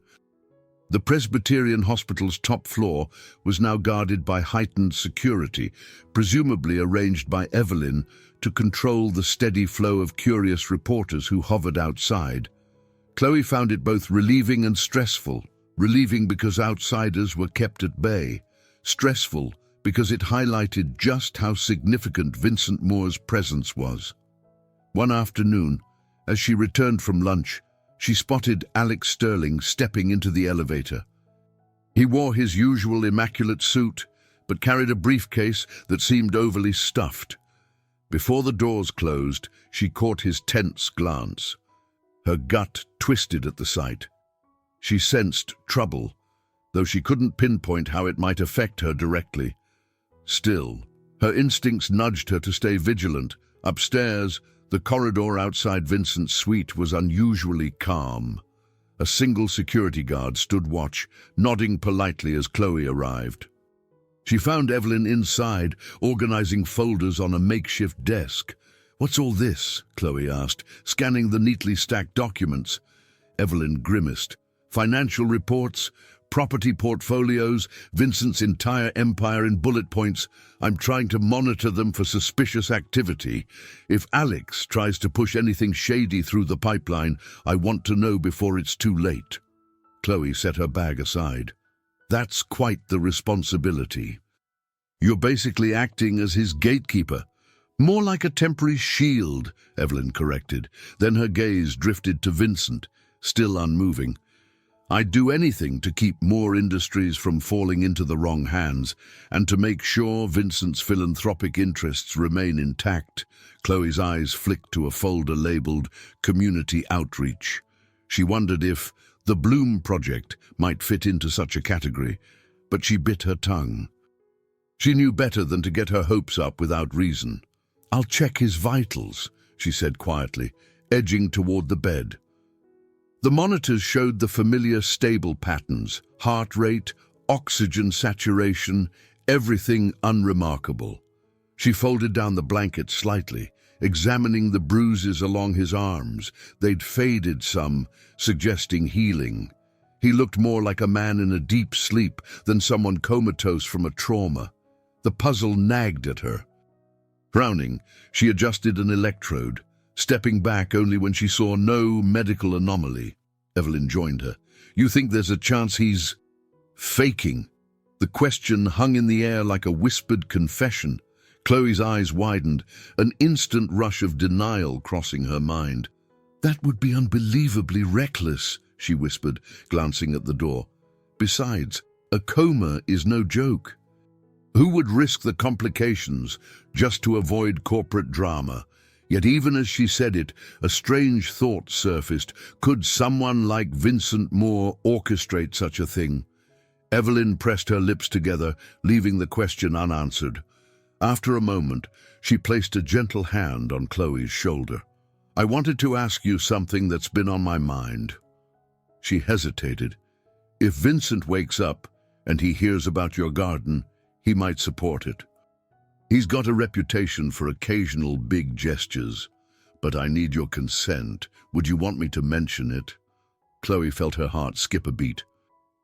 The Presbyterian Hospital's top floor was now guarded by heightened security, presumably arranged by Evelyn to control the steady flow of curious reporters who hovered outside. Chloe found it both relieving and stressful. Relieving because outsiders were kept at bay. Stressful because it highlighted just how significant Vincent Moore's presence was. One afternoon, as she returned from lunch, she spotted Alex Sterling stepping into the elevator. He wore his usual immaculate suit, but carried a briefcase that seemed overly stuffed. Before the doors closed, she caught his tense glance. Her gut twisted at the sight. She sensed trouble, though she couldn't pinpoint how it might affect her directly. Still, her instincts nudged her to stay vigilant. Upstairs, the corridor outside Vincent's suite was unusually calm. A single security guard stood watch, nodding politely as Chloe arrived. She found Evelyn inside, organizing folders on a makeshift desk. "What's all this?" Chloe asked, scanning the neatly stacked documents. Evelyn grimaced. "Financial reports, property portfolios, Vincent's entire empire in bullet points. I'm trying to monitor them for suspicious activity. If Alex tries to push anything shady through the pipeline, I want to know before it's too late." Chloe set her bag aside. "That's quite the responsibility. You're basically acting as his gatekeeper." "More like a temporary shield," Evelyn corrected. Then her gaze drifted to Vincent, still unmoving. "I'd do anything to keep Moore Industries from falling into the wrong hands, and to make sure Vincent's philanthropic interests remain intact." Chloe's eyes flicked to a folder labeled Community Outreach. She wondered if the Bloom Project might fit into such a category, but she bit her tongue. She knew better than to get her hopes up without reason. "I'll check his vitals," she said quietly, edging toward the bed. The monitors showed the familiar stable patterns, heart rate, oxygen saturation, everything unremarkable. She folded down the blanket slightly, examining the bruises along his arms. They'd faded some, suggesting healing. He looked more like a man in a deep sleep than someone comatose from a trauma. The puzzle nagged at her. Frowning, she adjusted an electrode, stepping back only when she saw no medical anomaly. Evelyn joined her. "You think there's a chance he's faking?" The question hung in the air like a whispered confession. Chloe's eyes widened, an instant rush of denial crossing her mind. "That would be unbelievably reckless," she whispered, glancing at the door. "Besides, a coma is no joke. Who would risk the complications just to avoid corporate drama?" Yet even as she said it, a strange thought surfaced. Could someone like Vincent Moore orchestrate such a thing? Evelyn pressed her lips together, leaving the question unanswered. After a moment, she placed a gentle hand on Chloe's shoulder. "I wanted to ask you something that's been on my mind." She hesitated. "If Vincent wakes up and he hears about your garden, he might support it. He's got a reputation for occasional big gestures, but I need your consent. Would you want me to mention it?" Chloe felt her heart skip a beat.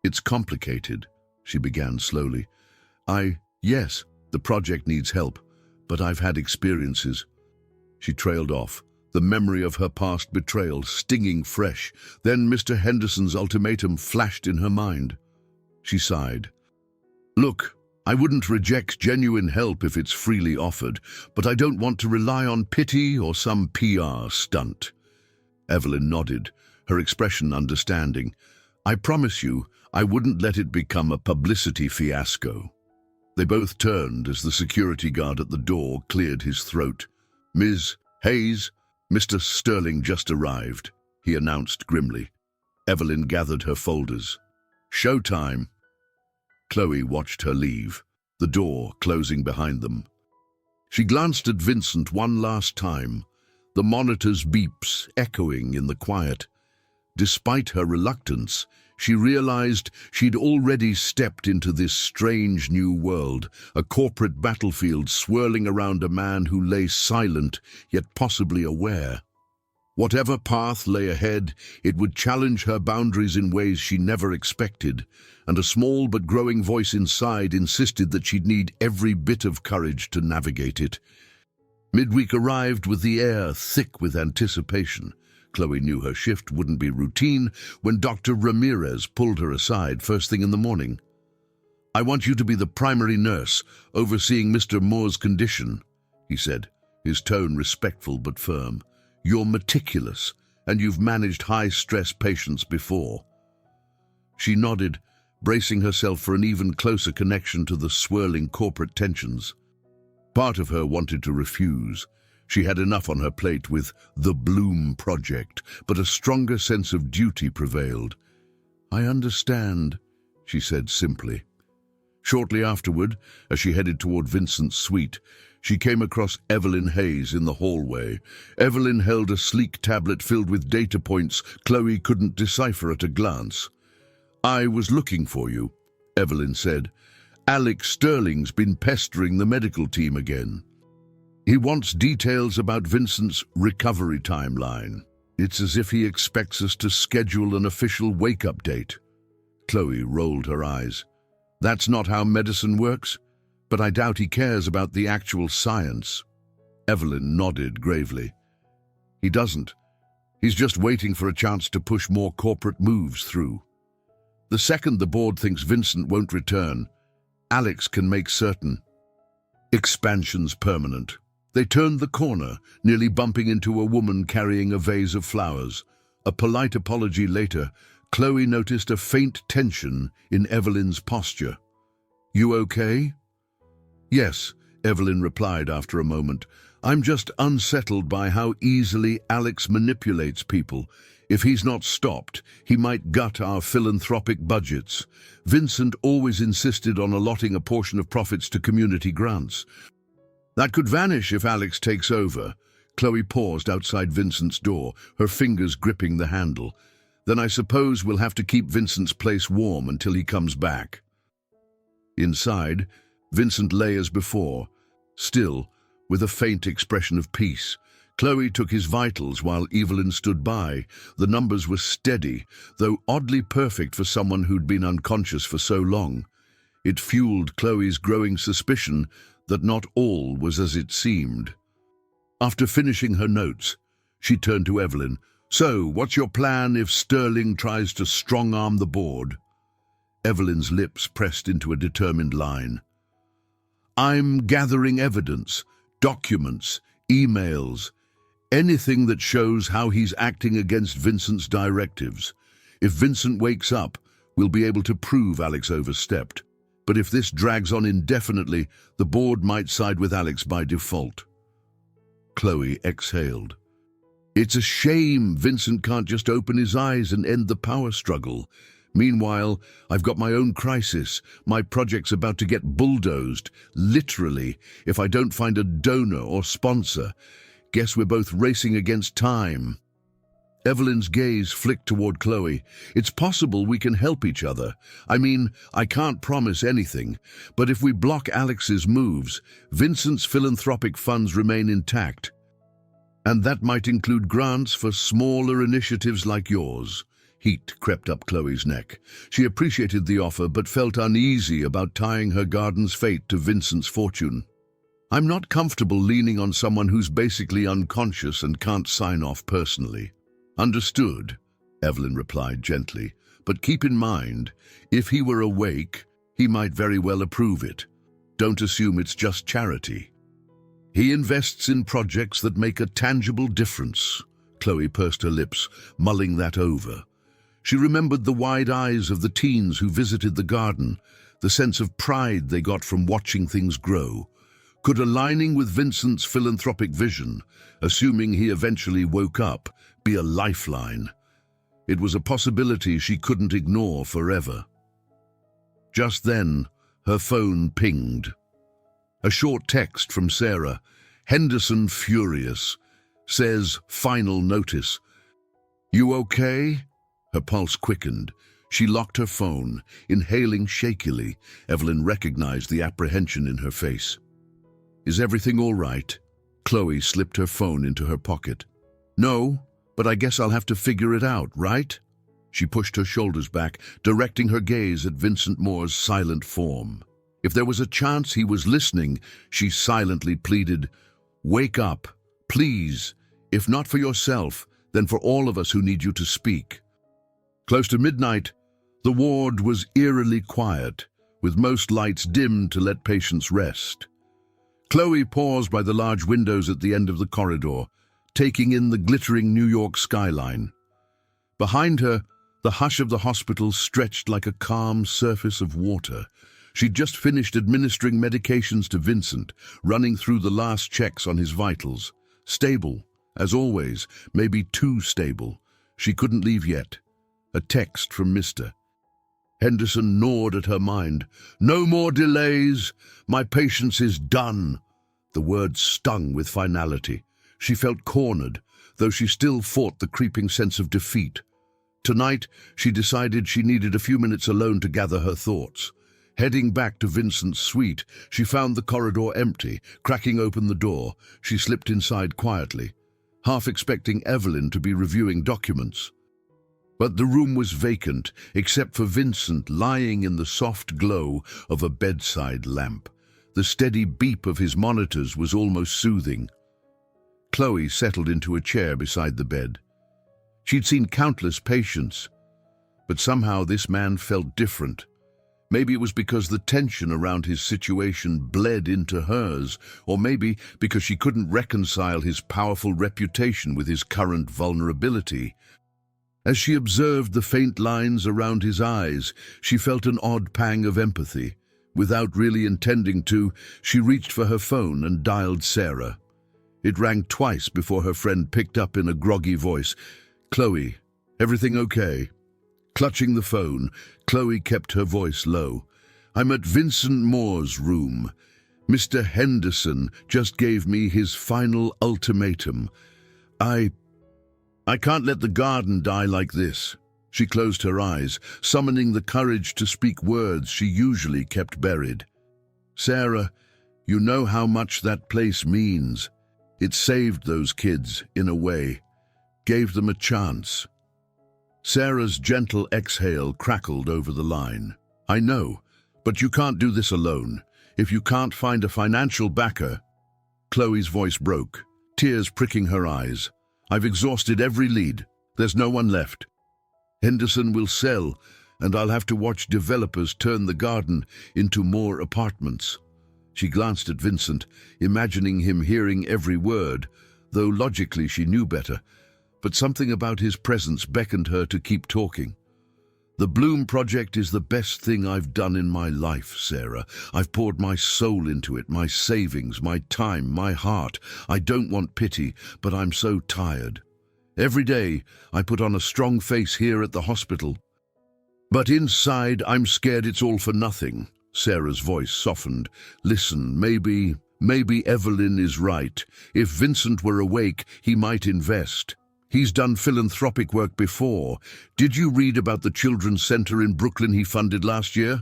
"It's complicated," she began slowly. Yes, the project needs help, but I've had experiences." She trailed off, the memory of her past betrayal stinging fresh. Then Mr. Henderson's ultimatum flashed in her mind. She sighed. "Look, I wouldn't reject genuine help if it's freely offered, but I don't want to rely on pity or some PR stunt." Evelyn nodded, her expression understanding. "I promise you, I wouldn't let it become a publicity fiasco." They both turned as the security guard at the door cleared his throat. "Ms. Hayes, Mr. Sterling just arrived," he announced grimly. Evelyn gathered her folders. "Showtime." Chloe watched her leave, the door closing behind them. She glanced at Vincent one last time, the monitor's beeps echoing in the quiet. Despite her reluctance, she realized she'd already stepped into this strange new world, a corporate battlefield swirling around a man who lay silent yet possibly aware. Whatever path lay ahead, it would challenge her boundaries in ways she never expected, and a small but growing voice inside insisted that she'd need every bit of courage to navigate it. Midweek arrived with the air thick with anticipation. Chloe knew her shift wouldn't be routine when Dr. Ramirez pulled her aside first thing in the morning. "I want you to be the primary nurse, overseeing Mr. Moore's condition," he said, his tone respectful but firm. "You're meticulous, and you've managed high-stress patients before." She nodded, bracing herself for an even closer connection to the swirling corporate tensions. Part of her wanted to refuse. She had enough on her plate with the Bloom project, but a stronger sense of duty prevailed. "I understand," she said simply. Shortly afterward, as she headed toward Vincent's suite, she came across Evelyn Hayes in the hallway. Evelyn held a sleek tablet filled with data points Chloe couldn't decipher at a glance. "I was looking for you," Evelyn said. "Alex Sterling's been pestering the medical team again. He wants details about Vincent's recovery timeline. It's as if he expects us to schedule an official wake-up date." Chloe rolled her eyes. "That's not how medicine works, but I doubt he cares about the actual science." Evelyn nodded gravely. "He doesn't. He's just waiting for a chance to push more corporate moves through. The second the board thinks Vincent won't return, Alex can make certain expansion's permanent." They turned the corner, nearly bumping into a woman carrying a vase of flowers. A polite apology later, Chloe noticed a faint tension in Evelyn's posture. "You okay?" "Yes," Evelyn replied after a moment. "I'm just unsettled by how easily Alex manipulates people. If he's not stopped, he might gut our philanthropic budgets. Vincent always insisted on allotting a portion of profits to community grants. That could vanish if Alex takes over." Chloe paused outside Vincent's door, her fingers gripping the handle. "Then I suppose we'll have to keep Vincent's place warm until he comes back." Inside, Vincent lay as before, still, with a faint expression of peace. Chloe took his vitals while Evelyn stood by. The numbers were steady, though oddly perfect for someone who'd been unconscious for so long. It fueled Chloe's growing suspicion that not all was as it seemed. After finishing her notes, she turned to Evelyn. "So, what's your plan if Sterling tries to strong-arm the board?" Evelyn's lips pressed into a determined line. I'm gathering evidence, documents, emails, anything that shows how he's acting against Vincent's directives. If Vincent wakes up, we'll be able to prove Alex overstepped. But if this drags on indefinitely, the board might side with Alex by default. Chloe exhaled. It's a shame Vincent can't just open his eyes and end the power struggle. Meanwhile, I've got my own crisis. My project's about to get bulldozed, literally, if I don't find a donor or sponsor. Guess we're both racing against time. Evelyn's gaze flicked toward Chloe. It's possible we can help each other. I mean, I can't promise anything, but if we block Alex's moves, Vincent's philanthropic funds remain intact. And that might include grants for smaller initiatives like yours. Heat crept up Chloe's neck. She appreciated the offer but felt uneasy about tying her garden's fate to Vincent's fortune. I'm not comfortable leaning on someone who's basically unconscious and can't sign off personally. Understood, Evelyn replied gently, but keep in mind, if he were awake, he might very well approve it. Don't assume it's just charity. He invests in projects that make a tangible difference. Chloe pursed her lips, mulling that over. She remembered the wide eyes of the teens who visited the garden, the sense of pride they got from watching things grow. Could aligning with Vincent's philanthropic vision, assuming he eventually woke up, be a lifeline? It was a possibility she couldn't ignore forever. Just then, her phone pinged. A short text from Sarah. Henderson furious. Says, final notice. You okay? Her pulse quickened. She locked her phone, inhaling shakily. Evelyn recognized the apprehension in her face. Is everything all right? Chloe slipped her phone into her pocket. No, but I guess I'll have to figure it out, right? She pushed her shoulders back, directing her gaze at Vincent Moore's silent form. If there was a chance he was listening, she silently pleaded, wake up, please. If not for yourself, then for all of us who need you to speak. Close to midnight, the ward was eerily quiet, with most lights dimmed to let patients rest. Chloe paused by the large windows at the end of the corridor, taking in the glittering New York skyline. Behind her, the hush of the hospital stretched like a calm surface of water. She'd just finished administering medications to Vincent, running through the last checks on his vitals. Stable, as always, maybe too stable. She couldn't leave yet. A text from Mr. Henderson gnawed at her mind. No more delays. My patience is done. The words stung with finality. She felt cornered, though she still fought the creeping sense of defeat. Tonight, she decided she needed a few minutes alone to gather her thoughts. Heading back to Vincent's suite, she found the corridor empty. Cracking open the door, she slipped inside quietly, half expecting Evelyn to be reviewing documents. But the room was vacant, except for Vincent lying in the soft glow of a bedside lamp. The steady beep of his monitors was almost soothing. Chloe settled into a chair beside the bed. She'd seen countless patients, but somehow this man felt different. Maybe it was because the tension around his situation bled into hers, or maybe because she couldn't reconcile his powerful reputation with his current vulnerability. As she observed the faint lines around his eyes, she felt an odd pang of empathy. Without really intending to, she reached for her phone and dialed Sarah. It rang twice before her friend picked up in a groggy voice. Chloe, everything okay? Clutching the phone, Chloe kept her voice low. I'm at Vincent Moore's room. Mr. Henderson just gave me his final ultimatum. I can't let the garden die like this. She closed her eyes, summoning the courage to speak words she usually kept buried. Sarah, you know how much that place means. It saved those kids, in a way, gave them a chance. Sarah's gentle exhale crackled over the line. I know, but you can't do this alone. If you can't find a financial backer... Chloe's voice broke, tears pricking her eyes. I've exhausted every lead. There's no one left. Henderson will sell, and I'll have to watch developers turn the garden into more apartments. She glanced at Vincent, imagining him hearing every word, though logically she knew better. But something about his presence beckoned her to keep talking. "The Bloom Project is the best thing I've done in my life, Sarah. I've poured my soul into it, my savings, my time, my heart. I don't want pity, but I'm so tired. Every day, I put on a strong face here at the hospital. But inside, I'm scared it's all for nothing." Sarah's voice softened. "Listen, maybe Evelyn is right. If Vincent were awake, he might invest. He's done philanthropic work before. Did you read about the children's center in Brooklyn he funded last year?"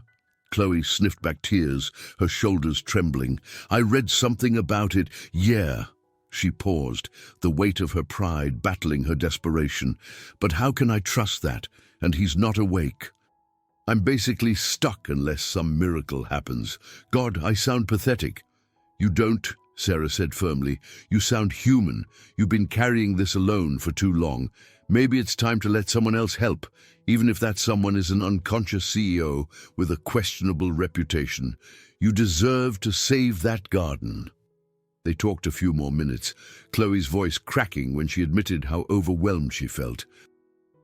Chloe sniffed back tears, her shoulders trembling. "I read something about it. Yeah." She paused, the weight of her pride battling her desperation. "But how can I trust that? And he's not awake. I'm basically stuck unless some miracle happens. God, I sound pathetic." "You don't," Sarah said firmly. "You sound human. You've been carrying this alone for too long. Maybe it's time to let someone else help, even if that someone is an unconscious CEO with a questionable reputation. You deserve to save that garden." They talked a few more minutes, Chloe's voice cracking when she admitted how overwhelmed she felt.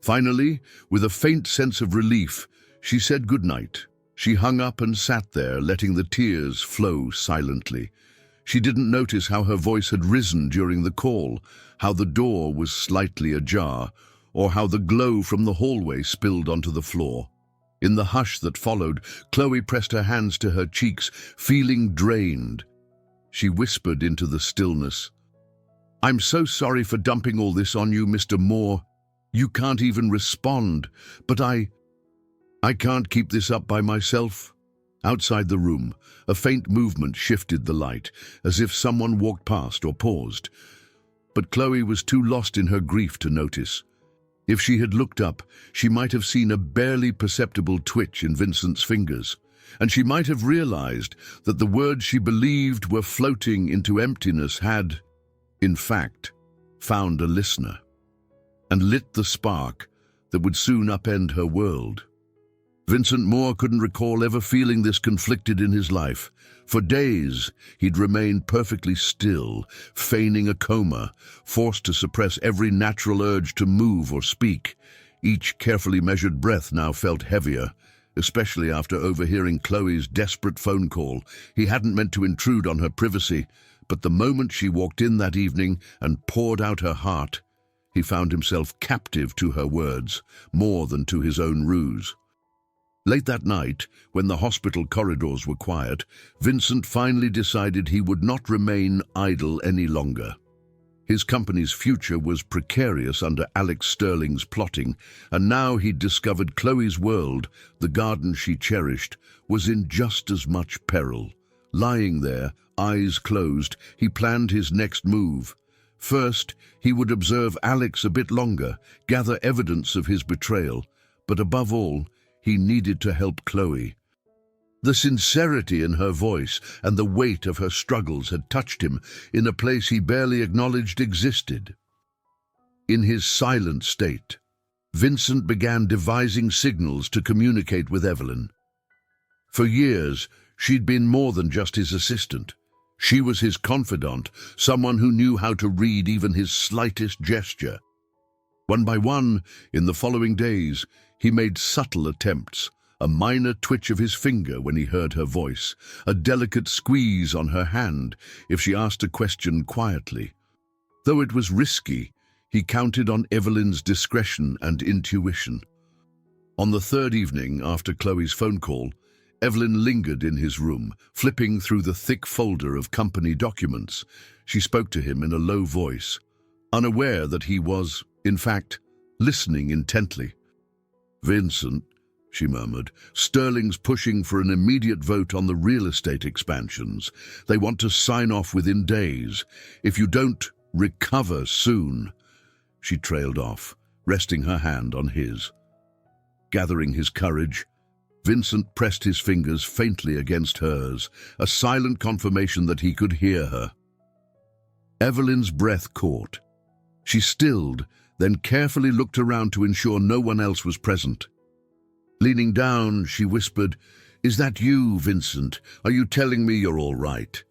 Finally, with a faint sense of relief, she said goodnight. She hung up and sat there, letting the tears flow silently. She didn't notice how her voice had risen during the call, how the door was slightly ajar, or how the glow from the hallway spilled onto the floor. In the hush that followed, Chloe pressed her hands to her cheeks, feeling drained. She whispered into the stillness, "I'm so sorry for dumping all this on you, Mr. Moore. You can't even respond, but I can't keep this up by myself." Outside the room, a faint movement shifted the light, as if someone walked past or paused. But Chloe was too lost in her grief to notice. If she had looked up, she might have seen a barely perceptible twitch in Vincent's fingers, and she might have realized that the words she believed were floating into emptiness had, in fact, found a listener, and lit the spark that would soon upend her world. Vincent Moore couldn't recall ever feeling this conflicted in his life. For days, he'd remained perfectly still, feigning a coma, forced to suppress every natural urge to move or speak. Each carefully measured breath now felt heavier, especially after overhearing Chloe's desperate phone call. He hadn't meant to intrude on her privacy, but the moment she walked in that evening and poured out her heart, he found himself captive to her words, more than to his own ruse. Late that night, when the hospital corridors were quiet, Vincent finally decided he would not remain idle any longer. His company's future was precarious under Alex Sterling's plotting, and now he'd discovered Chloe's world, the garden she cherished, was in just as much peril. Lying there, eyes closed, he planned his next move. First, he would observe Alex a bit longer, gather evidence of his betrayal, but above all, he needed to help Chloe. The sincerity in her voice and the weight of her struggles had touched him in a place he barely acknowledged existed. In his silent state, Vincent began devising signals to communicate with Evelyn. For years, she'd been more than just his assistant. She was his confidant, someone who knew how to read even his slightest gesture. One by one, in the following days, he made subtle attempts, a minor twitch of his finger when he heard her voice, a delicate squeeze on her hand if she asked a question quietly. Though it was risky, he counted on Evelyn's discretion and intuition. On the third evening after Chloe's phone call, Evelyn lingered in his room, flipping through the thick folder of company documents. She spoke to him in a low voice, unaware that he was, in fact, listening intently. "Vincent," she murmured, "Sterling's pushing for an immediate vote on the real estate expansions. They want to sign off within days. If you don't recover soon—" She trailed off, resting her hand on his. Gathering his courage, Vincent pressed his fingers faintly against hers, a silent confirmation that he could hear her. Evelyn's breath caught. She stilled, then carefully looked around to ensure no one else was present. Leaning down, she whispered, "Is that you, Vincent? Are you telling me you're all right?"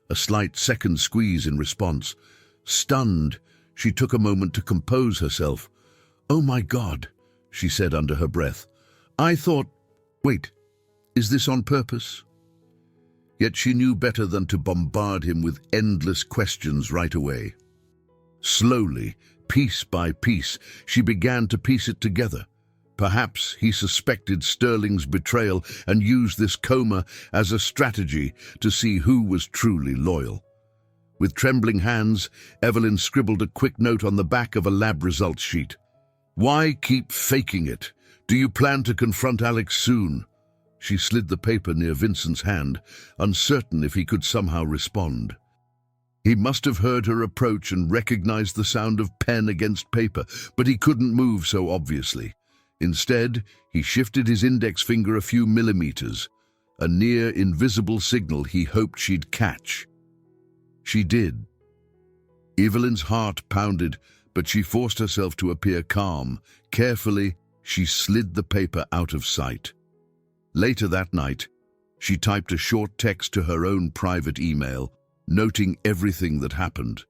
A slight second squeeze in response. Stunned, she took a moment to compose herself. "Oh my God," she said under her breath. "I thought... Wait, is this on purpose?" Yet she knew better than to bombard him with endless questions right away. Slowly, piece by piece, she began to piece it together. Perhaps he suspected Sterling's betrayal and used this coma as a strategy to see who was truly loyal. With trembling hands, Evelyn scribbled a quick note on the back of a lab results sheet. "Why keep faking it? Do you plan to confront Alex soon?" She slid the paper near Vincent's hand, uncertain if he could somehow respond. He must have heard her approach and recognized the sound of pen against paper, but he couldn't move so obviously. Instead, he shifted his index finger a few millimeters, a near-invisible signal he hoped she'd catch. She did. Evelyn's heart pounded, but she forced herself to appear calm. Carefully, she slid the paper out of sight. Later that night, she typed a short text to her own private email, noting everything that happened.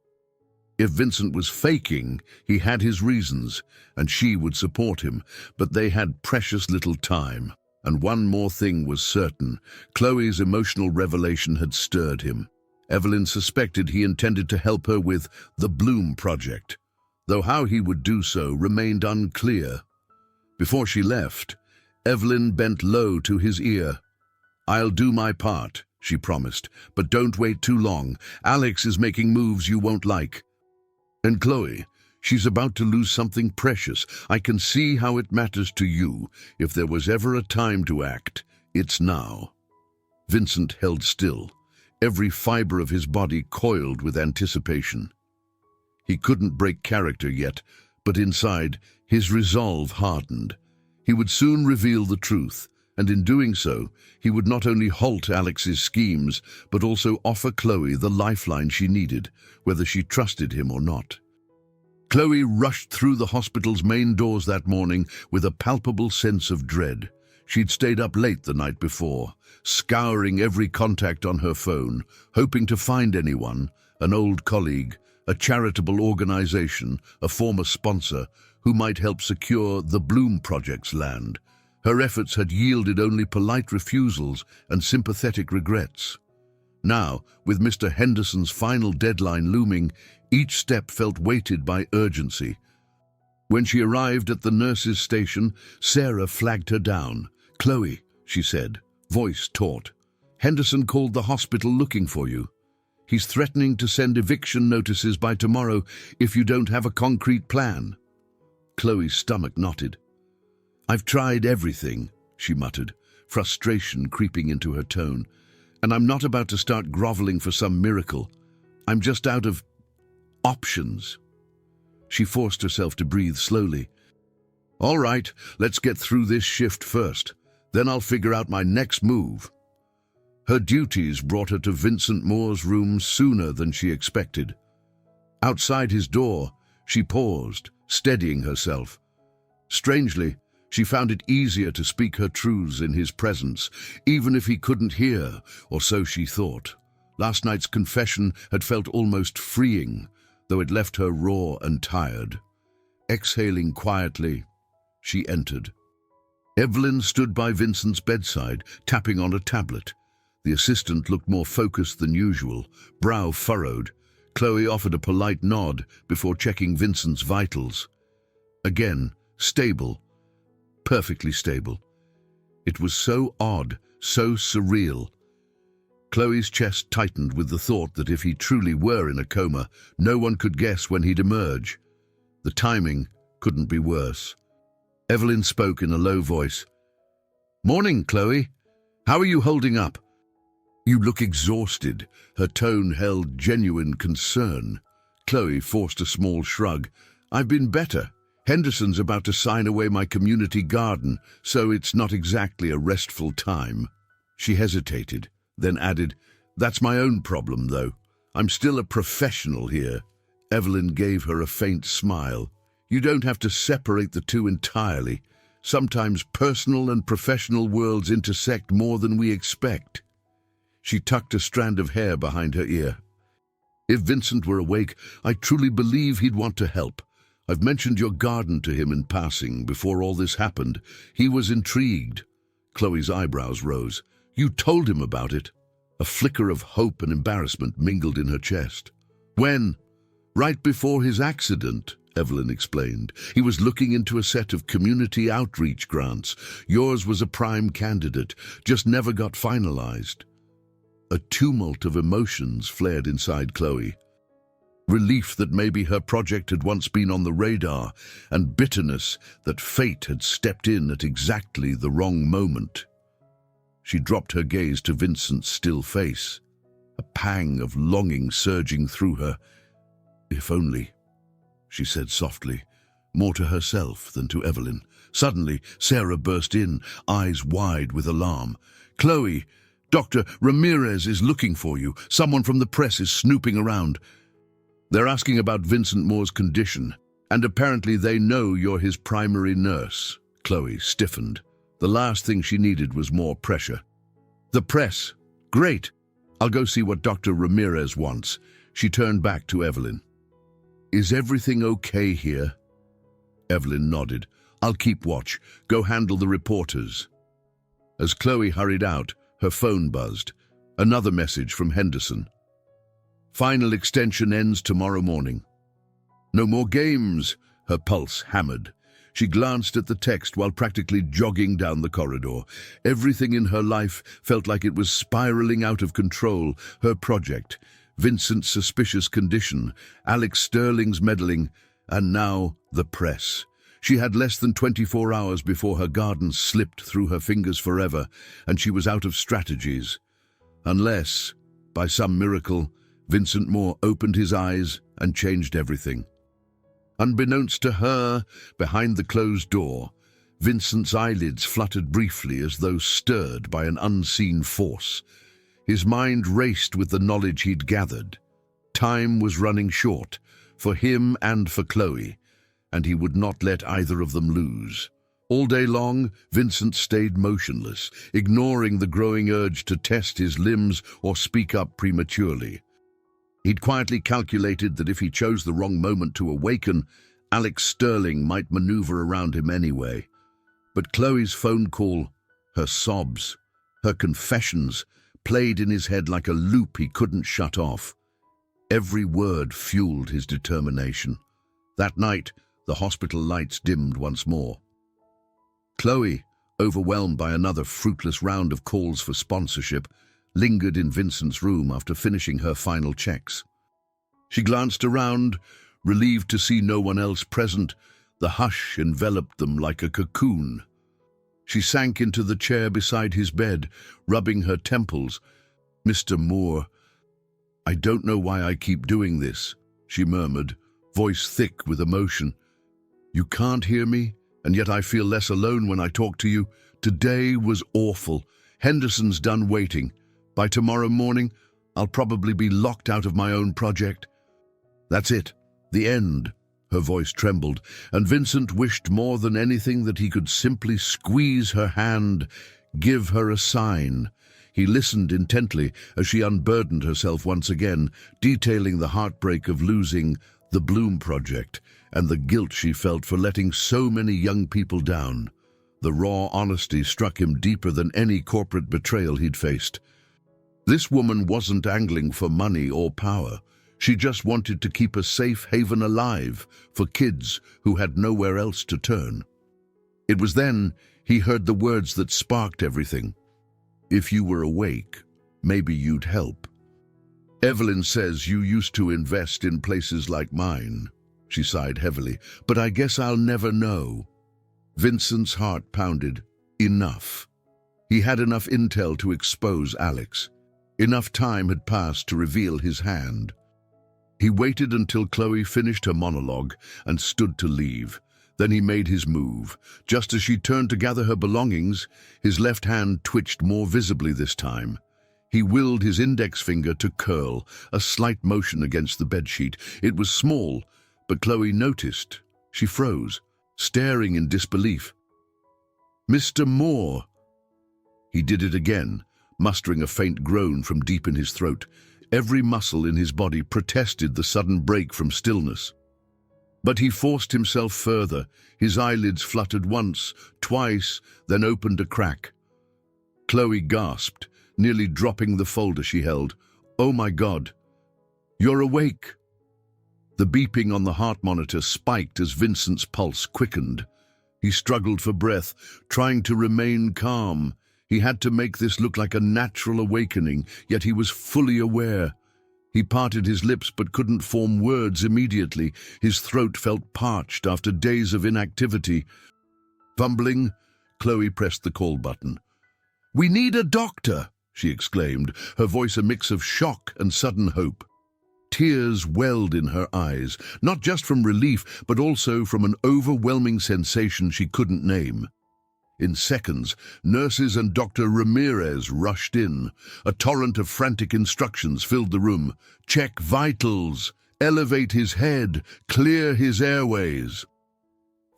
If Vincent was faking, he had his reasons, and she would support him, but they had precious little time. And one more thing was certain: Chloe's emotional revelation had stirred him. Evelyn suspected he intended to help her with the Bloom project, though how he would do so remained unclear. Before she left, Evelyn bent low to his ear. "I'll do my part," she promised, "but don't wait too long. Alex is making moves you won't like. And Chloe, she's about to lose something precious. I can see how it matters to you. If there was ever a time to act, it's now." Vincent held still, every fiber of his body coiled with anticipation. He couldn't break character yet, but inside, his resolve hardened. He would soon reveal the truth, and in doing so, he would not only halt Alex's schemes, but also offer Chloe the lifeline she needed, whether she trusted him or not. Chloe rushed through the hospital's main doors that morning with a palpable sense of dread. She'd stayed up late the night before, scouring every contact on her phone, hoping to find anyone, an old colleague, a charitable organization, a former sponsor, who might help secure the Bloom project's land. Her efforts had yielded only polite refusals and sympathetic regrets. Now, with Mr. Henderson's final deadline looming, each step felt weighted by urgency. When she arrived at the nurse's station, Sarah flagged her down. "Chloe," she said, voice taut, "Henderson called the hospital looking for you. He's threatening to send eviction notices by tomorrow if you don't have a concrete plan." Chloe's stomach knotted. "I've tried everything," she muttered, frustration creeping into her tone. "And I'm not about to start groveling for some miracle. I'm just out of options." She forced herself to breathe slowly. "All right, let's get through this shift first. Then I'll figure out my next move." Her duties brought her to Vincent Moore's room sooner than she expected. Outside his door, she paused, steadying herself. Strangely, she found it easier to speak her truths in his presence, even if he couldn't hear, or so she thought. Last night's confession had felt almost freeing, though it left her raw and tired. Exhaling quietly, she entered. Evelyn stood by Vincent's bedside, tapping on a tablet. The assistant looked more focused than usual, brow furrowed. Chloe offered a polite nod before checking Vincent's vitals. Again, stable. Perfectly stable. It was so odd, so surreal. Chloe's chest tightened with the thought that if he truly were in a coma, no one could guess when he'd emerge. The timing couldn't be worse. Evelyn spoke in a low voice. "Morning, Chloe. How are you holding up?" "You look exhausted." Her tone held genuine concern. Chloe forced a small shrug. "I've been better. Henderson's about to sign away my community garden, so it's not exactly a restful time." She hesitated, then added, "That's my own problem, though. I'm still a professional here." Evelyn gave her a faint smile. "You don't have to separate the two entirely. Sometimes personal and professional worlds intersect more than we expect. She tucked a strand of hair behind her ear. If Vincent were awake, I truly believe he'd want to help. I've mentioned your garden to him in passing before all this happened. He was intrigued. Chloe's eyebrows rose. You told him about it? A flicker of hope and embarrassment mingled in her chest. When? Right before his accident, Evelyn explained. He was looking into a set of community outreach grants. Yours was a prime candidate, just never got finalized. A tumult of emotions flared inside Chloe. Relief that maybe her project had once been on the radar, and bitterness that fate had stepped in at exactly the wrong moment. She dropped her gaze to Vincent's still face, a pang of longing surging through her. If only, she said softly, more to herself than to Evelyn. Suddenly, Sarah burst in, eyes wide with alarm. Chloe, Dr. Ramirez is looking for you. Someone from the press is snooping around. They're asking about Vincent Moore's condition, and apparently they know you're his primary nurse. Chloe stiffened. The last thing she needed was more pressure. The press. Great. I'll go see what Dr. Ramirez wants. She turned back to Evelyn. Is everything okay here? Evelyn nodded. I'll keep watch. Go handle the reporters. As Chloe hurried out, her phone buzzed. Another message from Henderson. Final extension ends tomorrow morning. No more games, her pulse hammered. She glanced at the text while practically jogging down the corridor. Everything in her life felt like it was spiraling out of control. Her project, Vincent's suspicious condition, Alex Sterling's meddling, and now the press. She had less than 24 hours before her garden slipped through her fingers forever, and she was out of strategies. Unless, by some miracle, Vincent Moore opened his eyes and changed everything. Unbeknownst to her, behind the closed door, Vincent's eyelids fluttered briefly as though stirred by an unseen force. His mind raced with the knowledge he'd gathered. Time was running short, for him and for Chloe, and he would not let either of them lose. All day long, Vincent stayed motionless, ignoring the growing urge to test his limbs or speak up prematurely. He'd quietly calculated that if he chose the wrong moment to awaken, Alex Sterling might maneuver around him anyway. But Chloe's phone call, her sobs, her confessions, played in his head like a loop he couldn't shut off. Every word fueled his determination. That night, the hospital lights dimmed once more. Chloe, overwhelmed by another fruitless round of calls for sponsorship, lingered in Vincent's room after finishing her final checks. She glanced around, relieved to see no one else present. The hush enveloped them like a cocoon. She sank into the chair beside his bed, rubbing her temples. Mr. Moore, I don't know why I keep doing this, she murmured, voice thick with emotion. You can't hear me, and yet I feel less alone when I talk to you. Today was awful. Henderson's done waiting. By tomorrow morning, I'll probably be locked out of my own project. That's it. The end. Her voice trembled, and Vincent wished more than anything that he could simply squeeze her hand, give her a sign. He listened intently as she unburdened herself once again, detailing the heartbreak of losing the Bloom project and the guilt she felt for letting so many young people down. The raw honesty struck him deeper than any corporate betrayal he'd faced. This woman wasn't angling for money or power. She just wanted to keep a safe haven alive for kids who had nowhere else to turn. It was then he heard the words that sparked everything. If you were awake, maybe you'd help. Evelyn says you used to invest in places like mine. She sighed heavily, but I guess I'll never know. Vincent's heart pounded. Enough. He had enough intel to expose Alex. Enough time had passed to reveal his hand. He waited until Chloe finished her monologue and stood to leave. Then he made his move. Just as she turned to gather her belongings, his left hand twitched more visibly this time. He willed his index finger to curl, a slight motion against the bedsheet. It was small, but Chloe noticed. She froze, staring in disbelief. Mr. Moore! He did it again, mustering a faint groan from deep in his throat. Every muscle in his body protested the sudden break from stillness. But he forced himself further. His eyelids fluttered once, twice, then opened a crack. Chloe gasped, nearly dropping the folder she held. "Oh my God! You're awake!" The beeping on the heart monitor spiked as Vincent's pulse quickened. He struggled for breath, trying to remain calm. He had to make this look like a natural awakening, yet he was fully aware. He parted his lips but couldn't form words immediately. His throat felt parched after days of inactivity. Fumbling, Chloe pressed the call button. "We need a doctor!" she exclaimed, her voice a mix of shock and sudden hope. Tears welled in her eyes, not just from relief, but also from an overwhelming sensation she couldn't name. In seconds, nurses and Dr. Ramirez rushed in. A torrent of frantic instructions filled the room. Check vitals, elevate his head, clear his airways.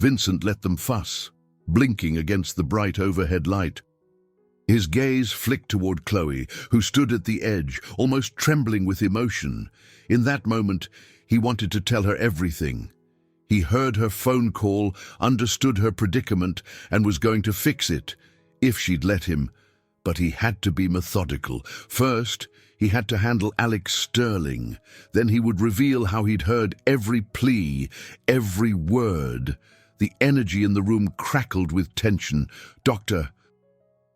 Vincent let them fuss, blinking against the bright overhead light. His gaze flicked toward Chloe, who stood at the edge, almost trembling with emotion. In that moment, he wanted to tell her everything. He heard her phone call, understood her predicament, and was going to fix it, if she'd let him. But he had to be methodical. First, he had to handle Alex Sterling. Then he would reveal how he'd heard every plea, every word. The energy in the room crackled with tension. "Doctor..."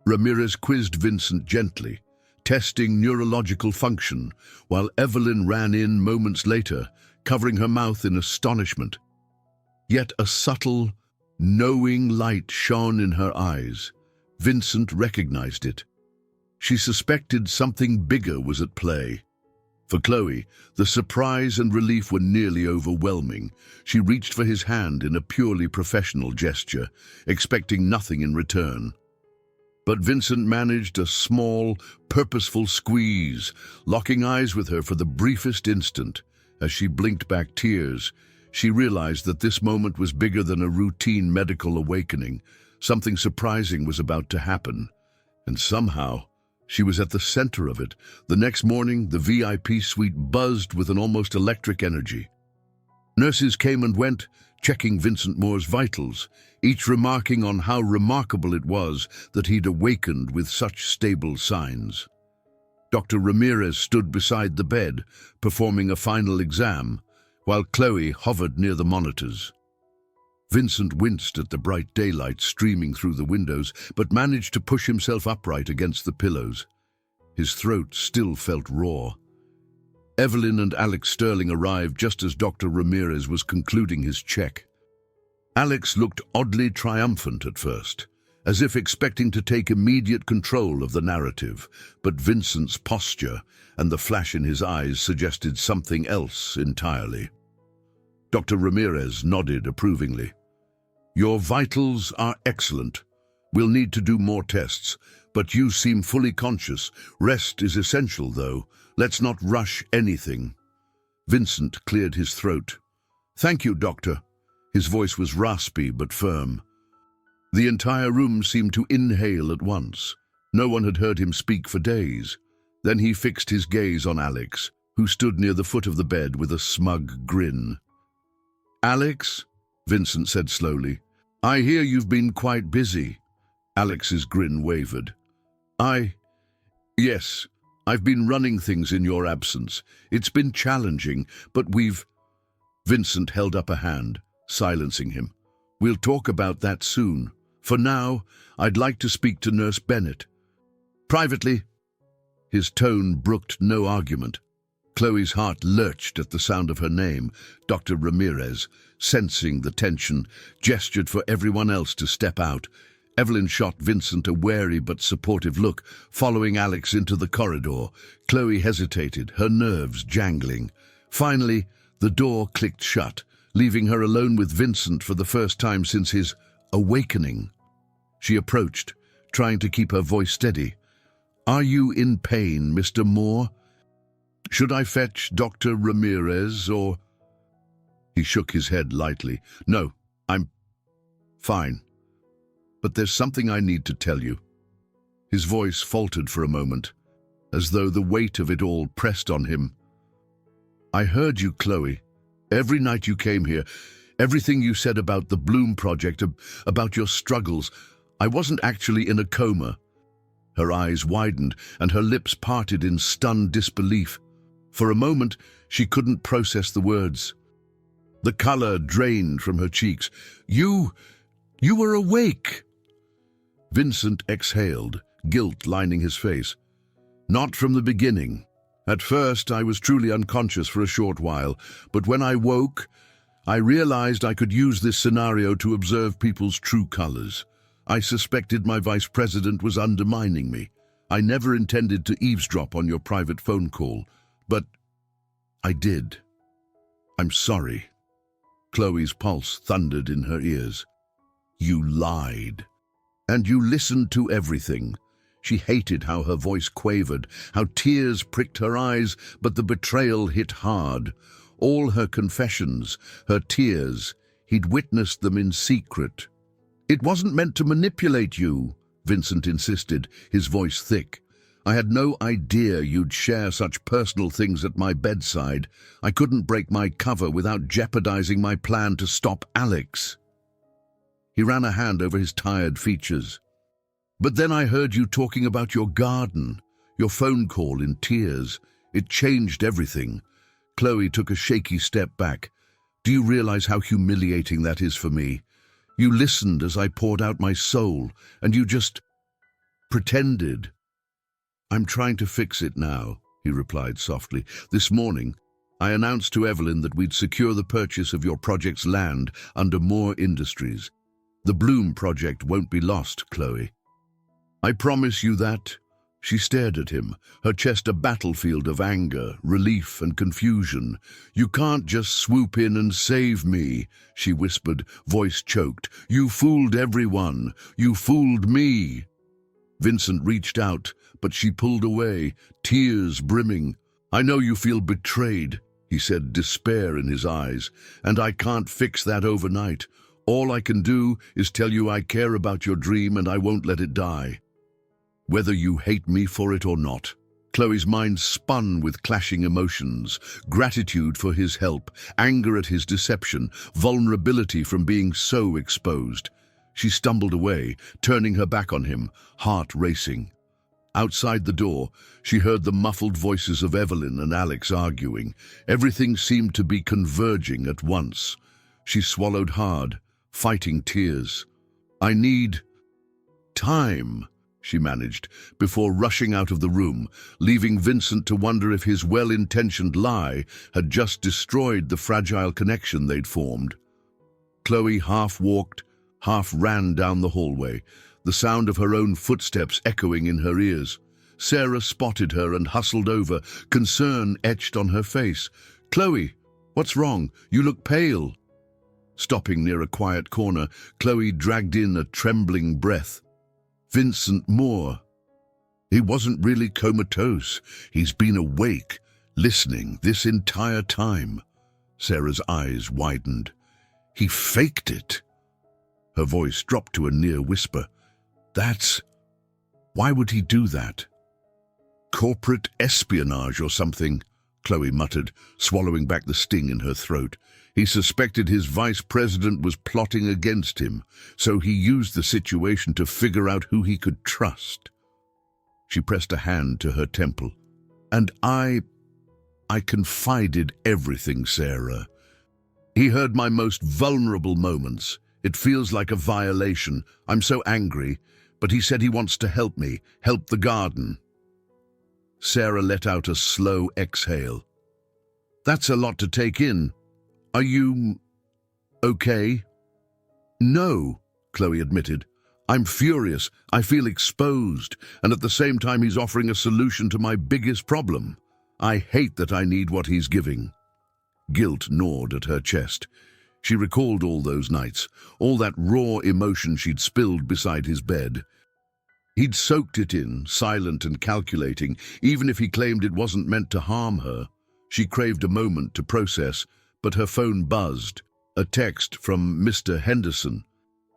Ramirez quizzed Vincent gently, testing neurological function, while Evelyn ran in moments later, covering her mouth in astonishment. Yet a subtle, knowing light shone in her eyes. Vincent recognized it. She suspected something bigger was at play. For Chloe, the surprise and relief were nearly overwhelming. She reached for his hand in a purely professional gesture, expecting nothing in return. But Vincent managed a small, purposeful squeeze, locking eyes with her for the briefest instant. As she blinked back tears, she realized that this moment was bigger than a routine medical awakening. Something surprising was about to happen. And somehow, she was at the center of it. The next morning, the VIP suite buzzed with an almost electric energy. Nurses came and went, checking Vincent Moore's vitals, each remarking on how remarkable it was that he'd awakened with such stable signs. Dr. Ramirez stood beside the bed, performing a final exam, while Chloe hovered near the monitors. Vincent winced at the bright daylight streaming through the windows, but managed to push himself upright against the pillows. His throat still felt raw. Evelyn and Alex Sterling arrived just as Dr. Ramirez was concluding his check. Alex looked oddly triumphant at first, as if expecting to take immediate control of the narrative, but Vincent's posture and the flash in his eyes suggested something else entirely. Dr. Ramirez nodded approvingly. "Your vitals are excellent. We'll need to do more tests, but you seem fully conscious. Rest is essential, though. Let's not rush anything." Vincent cleared his throat. "Thank you, Doctor." His voice was raspy but firm. The entire room seemed to inhale at once. No one had heard him speak for days. Then he fixed his gaze on Alex, who stood near the foot of the bed with a smug grin. "Alex," Vincent said slowly, "I hear you've been quite busy." Alex's grin wavered. Yes, I've been running things in your absence. It's been challenging, but we've..." Vincent held up a hand, silencing him. "We'll talk about that soon. For now, I'd like to speak to Nurse Bennett. Privately." His tone brooked no argument. Chloe's heart lurched at the sound of her name. Dr. Ramirez, sensing the tension, gestured for everyone else to step out. Evelyn shot Vincent a wary but supportive look, following Alex into the corridor. Chloe hesitated, her nerves jangling. Finally, the door clicked shut, leaving her alone with Vincent for the first time since his awakening. She approached, trying to keep her voice steady. "Are you in pain, Mr. Moore? Should I fetch Dr. Ramirez, or..." He shook his head lightly. "No, I'm fine." but there's something I need to tell you." His voice faltered for a moment, as though the weight of it all pressed on him. "I heard you, Chloe. Every night you came here, everything you said about the Bloom project, about your struggles. I wasn't actually in a coma." Her eyes widened and her lips parted in stunned disbelief. For a moment, she couldn't process the words. The color drained from her cheeks. You were awake." Vincent exhaled, guilt lining his face. "Not from the beginning. At first, I was truly unconscious for a short while, but when I woke, I realized I could use this scenario to observe people's true colors. I suspected my vice president was undermining me. I never intended to eavesdrop on your private phone call, but I did. I'm sorry." Chloe's pulse thundered in her ears. "You lied. And you listened to everything." She hated how her voice quavered, how tears pricked her eyes, but the betrayal hit hard. All her confessions, her tears, he'd witnessed them in secret. "It wasn't meant to manipulate you," Vincent insisted, his voice thick. "I had no idea you'd share such personal things at my bedside. I couldn't break my cover without jeopardizing my plan to stop Alex." He ran a hand over his tired features. "But then I heard you talking about your garden, your phone call in tears. It changed everything." Chloe took a shaky step back. "Do you realize how humiliating that is for me? You listened as I poured out my soul, and you just pretended." "I'm trying to fix it now," he replied softly. "This morning, I announced to Evelyn that we'd secure the purchase of your project's land under Moore Industries. The Bloom project won't be lost, Chloe. I promise you that." She stared at him, her chest a battlefield of anger, relief, and confusion. "You can't just swoop in and save me," she whispered, voice choked. "You fooled everyone. You fooled me." Vincent reached out, but she pulled away, tears brimming. "I know you feel betrayed," he said, despair in his eyes, "and I can't fix that overnight. All I can do is tell you I care about your dream and I won't let it die. Whether you hate me for it or not." Chloe's mind spun with clashing emotions, gratitude for his help, anger at his deception, vulnerability from being so exposed. She stumbled away, turning her back on him, heart racing. Outside the door, she heard the muffled voices of Evelyn and Alex arguing. Everything seemed to be converging at once. She swallowed hard, fighting tears. "I need time," she managed, before rushing out of the room, leaving Vincent to wonder if his well-intentioned lie had just destroyed the fragile connection they'd formed. Chloe half walked, half ran down the hallway, the sound of her own footsteps echoing in her ears. Sarah spotted her and hustled over, concern etched on her face. "Chloe, what's wrong? You look pale." Stopping near a quiet corner, Chloe dragged in a trembling breath. "Vincent Moore. He wasn't really comatose. He's been awake, listening this entire time." Sarah's eyes widened. "He faked it." Her voice dropped to a near whisper. Why would he do that? "Corporate espionage or something," Chloe muttered, swallowing back the sting in her throat. "He suspected his vice president was plotting against him, so he used the situation to figure out who he could trust." She pressed a hand to her temple. "And I confided everything, Sarah. He heard my most vulnerable moments. It feels like a violation. I'm so angry, but he said he wants to help me, help the garden." Sarah let out a slow exhale. "That's a lot to take in. Are you okay?" "No," Chloe admitted. "I'm furious. I feel exposed, and at the same time he's offering a solution to my biggest problem. I hate that I need what he's giving." Guilt gnawed at her chest. She recalled all those nights, all that raw emotion she'd spilled beside his bed. He'd soaked it in, silent and calculating, even if he claimed it wasn't meant to harm her. She craved a moment to process, but her phone buzzed. A text from Mr. Henderson.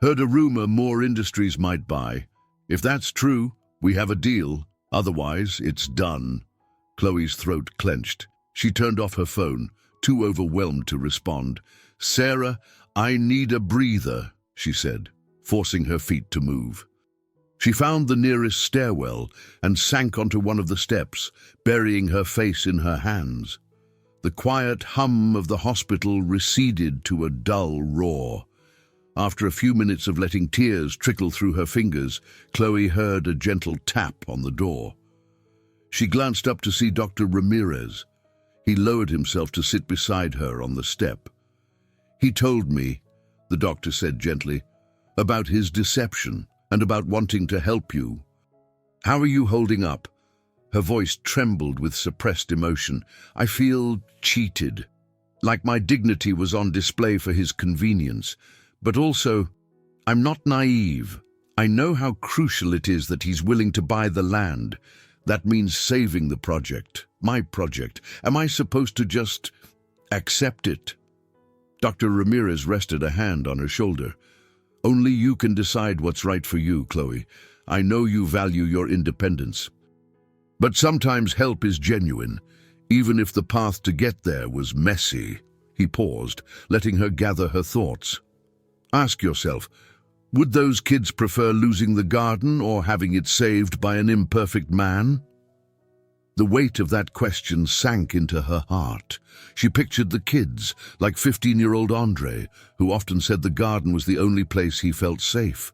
Heard a rumor Moore Industries might buy. If that's true, we have a deal. Otherwise, it's done. Chloe's throat clenched. She turned off her phone, too overwhelmed to respond. "Sarah, I need a breather," she said, forcing her feet to move. She found the nearest stairwell and sank onto one of the steps, burying her face in her hands. The quiet hum of the hospital receded to a dull roar. After a few minutes of letting tears trickle through her fingers, Chloe heard a gentle tap on the door. She glanced up to see Dr. Ramirez. He lowered himself to sit beside her on the step. "He told me," the doctor said gently, "about his deception and about wanting to help you. How are you holding up?" Her voice trembled with suppressed emotion. "I feel cheated, like my dignity was on display for his convenience. But also, I'm not naive. I know how crucial it is that he's willing to buy the land. That means saving the project, my project. Am I supposed to just accept it?" Dr. Ramirez rested a hand on her shoulder. "Only you can decide what's right for you, Chloe. I know you value your independence. But sometimes help is genuine, even if the path to get there was messy." He paused, letting her gather her thoughts. "Ask yourself, would those kids prefer losing the garden or having it saved by an imperfect man?" The weight of that question sank into her heart. She pictured the kids, like 15-year-old Andre, who often said the garden was the only place he felt safe.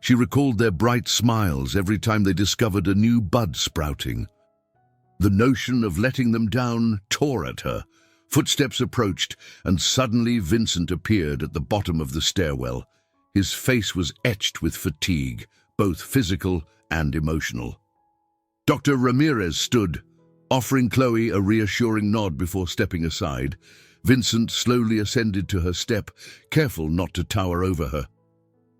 She recalled their bright smiles every time they discovered a new bud sprouting. The notion of letting them down tore at her. Footsteps approached, and suddenly Vincent appeared at the bottom of the stairwell. His face was etched with fatigue, both physical and emotional. Dr. Ramirez stood, offering Chloe a reassuring nod before stepping aside. Vincent slowly ascended to her step, careful not to tower over her.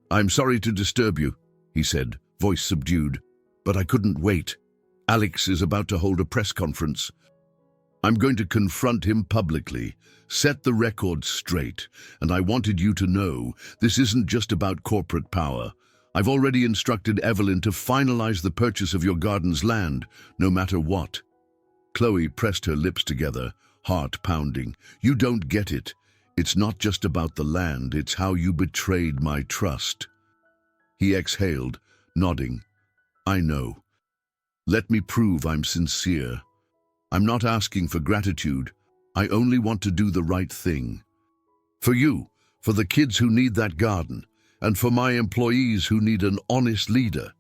"I'm sorry to disturb you," he said, voice subdued, "but I couldn't wait. Alex is about to hold a press conference. I'm going to confront him publicly, set the record straight, and I wanted you to know this isn't just about corporate power. I've already instructed Evelyn to finalize the purchase of your garden's land, no matter what." Chloe pressed her lips together, heart pounding. "You don't get it. It's not just about the land, it's how you betrayed my trust." He exhaled, nodding. "I know. Let me prove I'm sincere. I'm not asking for gratitude. I only want to do the right thing. For you, for the kids who need that garden, and for my employees who need an honest leader."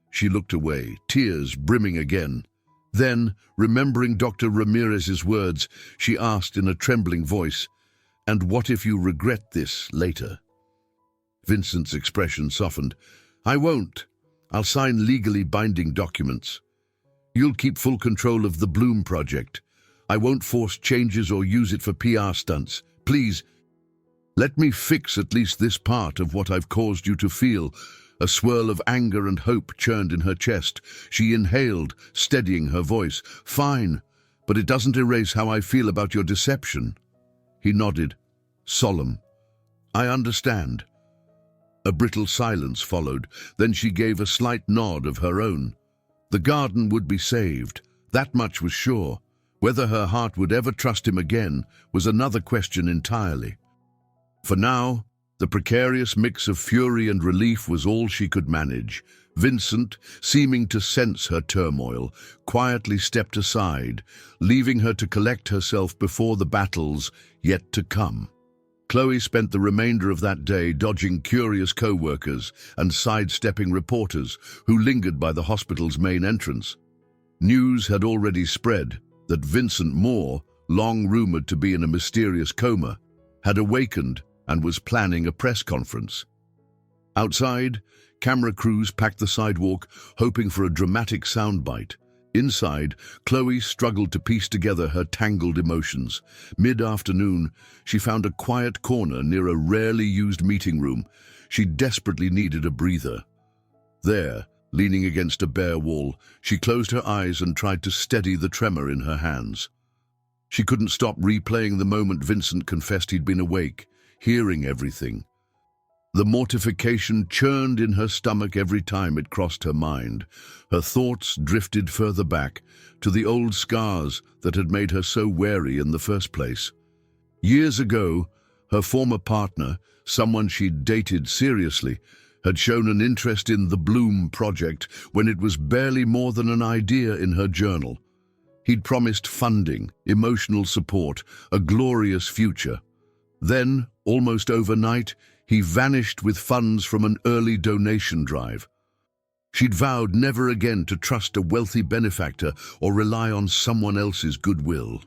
She looked away, tears brimming again. Then, remembering Dr. Ramirez's words, she asked in a trembling voice, "And what if you regret this later?" Vincent's expression softened. "I won't. I'll sign legally binding documents. You'll keep full control of the Bloom project. I won't force changes or use it for PR stunts. Please, let me fix at least this part of what I've caused you to feel." A swirl of anger and hope churned in her chest. She inhaled, steadying her voice. "Fine, but it doesn't erase how I feel about your deception." He nodded, solemn. "I understand." A brittle silence followed, then she gave a slight nod of her own. The garden would be saved, that much was sure. Whether her heart would ever trust him again was another question entirely. For now, the precarious mix of fury and relief was all she could manage. Vincent, seeming to sense her turmoil, quietly stepped aside, leaving her to collect herself before the battles yet to come. Chloe spent the remainder of that day dodging curious co-workers and sidestepping reporters who lingered by the hospital's main entrance. News had already spread that Vincent Moore, long rumored to be in a mysterious coma, had awakened and was planning a press conference. Outside, camera crews packed the sidewalk, hoping for a dramatic soundbite. Inside, Chloe struggled to piece together her tangled emotions. Mid-afternoon, she found a quiet corner near a rarely used meeting room. She desperately needed a breather. There, leaning against a bare wall, she closed her eyes and tried to steady the tremor in her hands. She couldn't stop replaying the moment Vincent confessed he'd been awake, hearing everything. The mortification churned in her stomach every time it crossed her mind. Her thoughts drifted further back to the old scars that had made her so wary in the first place. Years ago, her former partner, someone she'd dated seriously, had shown an interest in the Bloom project when it was barely more than an idea in her journal. He'd promised funding, emotional support, a glorious future. Then, almost overnight, he vanished with funds from an early donation drive. She'd vowed never again to trust a wealthy benefactor or rely on someone else's goodwill.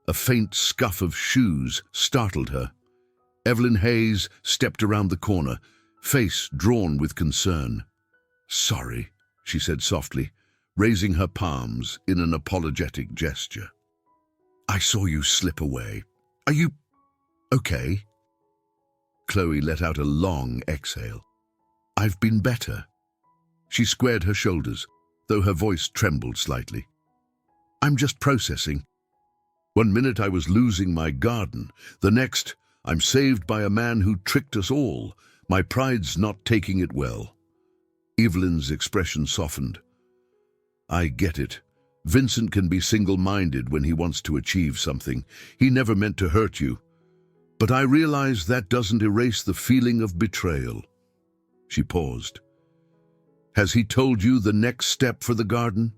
A faint scuff of shoes startled her. Evelyn Hayes stepped around the corner, face drawn with concern. "Sorry," she said softly, raising her palms in an apologetic gesture. "I saw you slip away. Are you okay?" Chloe let out a long exhale. "I've been better." She squared her shoulders, though her voice trembled slightly. "I'm just processing. One minute I was losing my garden, the next I'm saved by a man who tricked us all. My pride's not taking it well." Evelyn's expression softened. "I get it. Vincent can be single-minded when he wants to achieve something. He never meant to hurt you. But I realize that doesn't erase the feeling of betrayal." She paused. "Has he told you the next step for the garden?"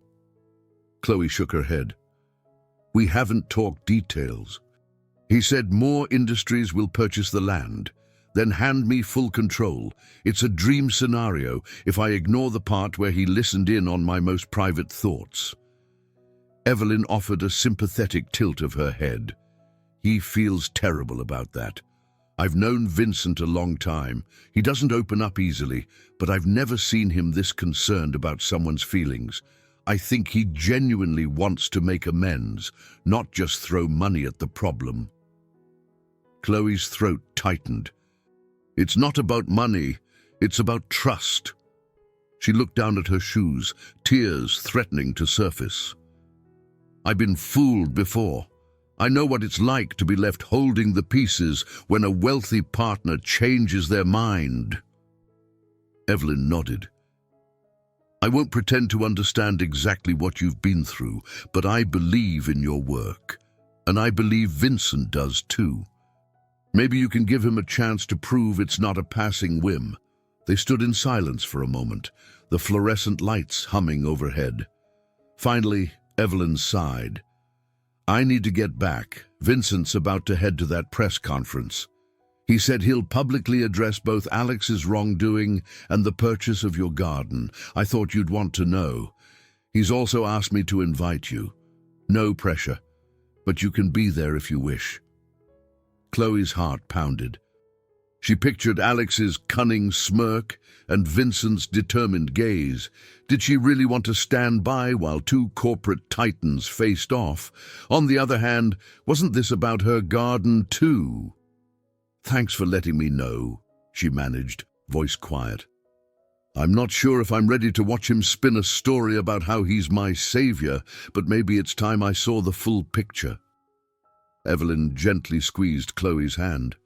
Chloe shook her head. "We haven't talked details. He said more industries will purchase the land, then hand me full control. It's a dream scenario if I ignore the part where he listened in on my most private thoughts." Evelyn offered a sympathetic tilt of her head. "He feels terrible about that. I've known Vincent a long time. He doesn't open up easily, but I've never seen him this concerned about someone's feelings. I think he genuinely wants to make amends, not just throw money at the problem." Chloe's throat tightened. "It's not about money, it's about trust." She looked down at her shoes, tears threatening to surface. "I've been fooled before. I know what it's like to be left holding the pieces when a wealthy partner changes their mind." Evelyn nodded. "I won't pretend to understand exactly what you've been through, but I believe in your work. And I believe Vincent does too. Maybe you can give him a chance to prove it's not a passing whim." They stood in silence for a moment, the fluorescent lights humming overhead. Finally, Evelyn sighed. "I need to get back. Vincent's about to head to that press conference. He said he'll publicly address both Alex's wrongdoing and the purchase of your garden. I thought you'd want to know. He's also asked me to invite you. No pressure, but you can be there if you wish." Chloe's heart pounded. She pictured Alex's cunning smirk and Vincent's determined gaze. Did she really want to stand by while two corporate titans faced off? On the other hand, wasn't this about her garden too? "Thanks for letting me know," she managed, voice quiet. "I'm not sure if I'm ready to watch him spin a story about how he's my savior, but maybe it's time I saw the full picture." Evelyn gently squeezed Chloe's hand.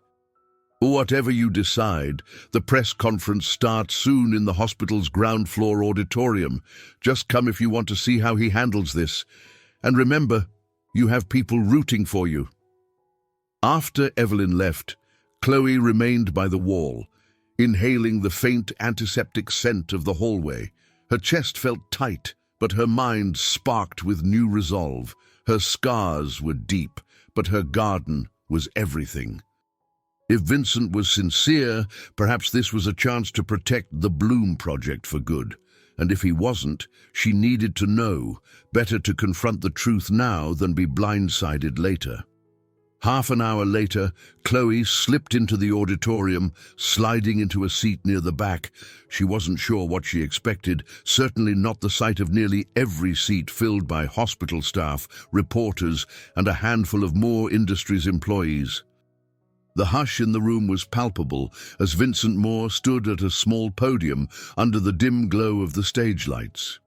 "Whatever you decide, the press conference starts soon in the hospital's ground floor auditorium. Just come if you want to see how he handles this. And remember, you have people rooting for you." After Evelyn left, Chloe remained by the wall, inhaling the faint antiseptic scent of the hallway. Her chest felt tight, but her mind sparked with new resolve. Her scars were deep, but her garden was everything. If Vincent was sincere, perhaps this was a chance to protect the Bloom project for good. And if he wasn't, she needed to know. Better to confront the truth now than be blindsided later. Half an hour later, Chloe slipped into the auditorium, sliding into a seat near the back. She wasn't sure what she expected, certainly not the sight of nearly every seat filled by hospital staff, reporters, and a handful of Moore Industries employees. The hush in the room was palpable as Vincent Moore stood at a small podium under the dim glow of the stage lights.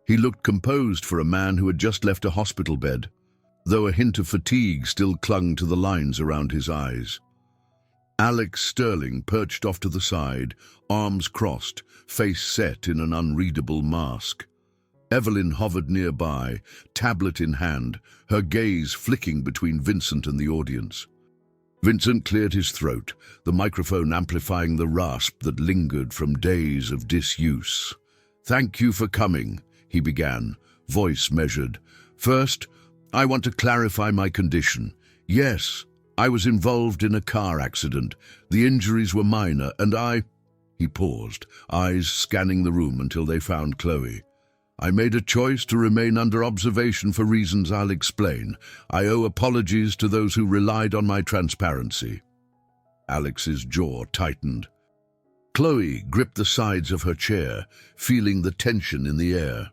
He looked composed for a man who had just left a hospital bed, though a hint of fatigue still clung to the lines around his eyes. Alex Sterling perched off to the side, arms crossed, face set in an unreadable mask. Evelyn hovered nearby, tablet in hand, her gaze flicking between Vincent and the audience. Vincent cleared his throat, the microphone amplifying the rasp that lingered from days of disuse. "Thank you for coming," he began, voice measured. "First, I want to clarify my condition. Yes, I was involved in a car accident. The injuries were minor, and I—" He paused, eyes scanning the room until they found Chloe. "I made a choice to remain under observation for reasons I'll explain. I owe apologies to those who relied on my transparency." Alex's jaw tightened. Chloe gripped the sides of her chair, feeling the tension in the air.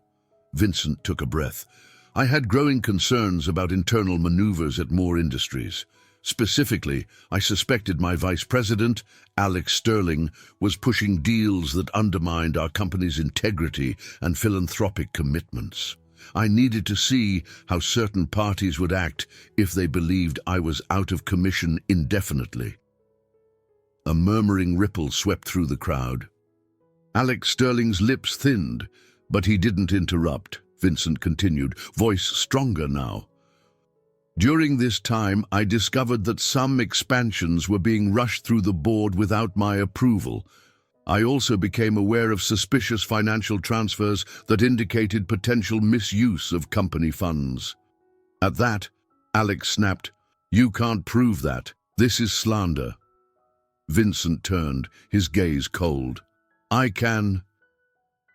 Vincent took a breath. "I had growing concerns about internal maneuvers at Moore Industries. Specifically, I suspected my vice president, Alex Sterling, was pushing deals that undermined our company's integrity and philanthropic commitments. I needed to see how certain parties would act if they believed I was out of commission indefinitely." A murmuring ripple swept through the crowd. Alex Sterling's lips thinned, but he didn't interrupt. Vincent continued, voice stronger now. "During this time, I discovered that some expansions were being rushed through the board without my approval. I also became aware of suspicious financial transfers that indicated potential misuse of company funds." At that, Alex snapped, "You can't prove that. This is slander." Vincent turned, his gaze cold. "I can.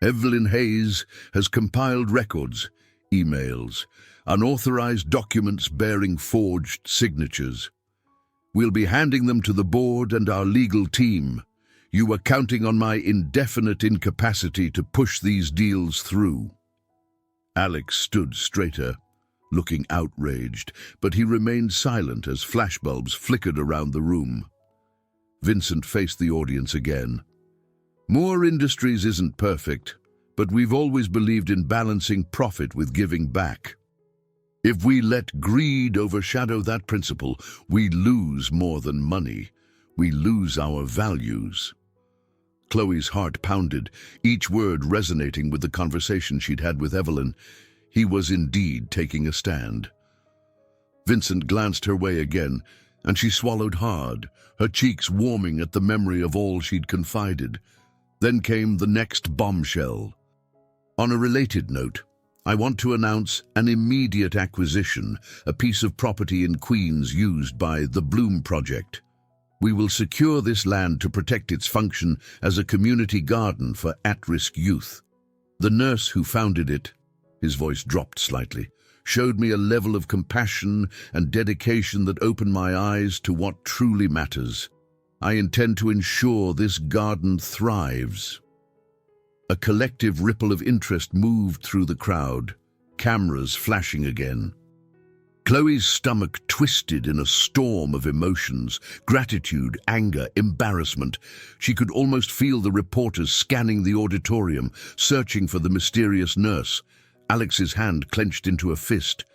Evelyn Hayes has compiled records, emails, unauthorized documents bearing forged signatures. We'll be handing them to the board and our legal team. You were counting on my indefinite incapacity to push these deals through." Alex stood straighter, looking outraged, but he remained silent as flashbulbs flickered around the room. Vincent faced the audience again. "Moore Industries isn't perfect, but we've always believed in balancing profit with giving back. If we let greed overshadow that principle, we lose more than money. We lose our values." Chloe's heart pounded, each word resonating with the conversation she'd had with Evelyn. He was indeed taking a stand. Vincent glanced her way again, and she swallowed hard, her cheeks warming at the memory of all she'd confided. Then came the next bombshell. "On a related note, I want to announce an immediate acquisition, a piece of property in Queens used by the Bloom Project. We will secure this land to protect its function as a community garden for at-risk youth. The nurse who founded it," his voice dropped slightly, "showed me a level of compassion and dedication that opened my eyes to what truly matters. I intend to ensure this garden thrives." A collective ripple of interest moved through the crowd, cameras flashing again. Chloe's stomach twisted in a storm of emotions, gratitude, anger, embarrassment. She could almost feel the reporters scanning the auditorium, searching for the mysterious nurse. Alex's hand clenched into a fist.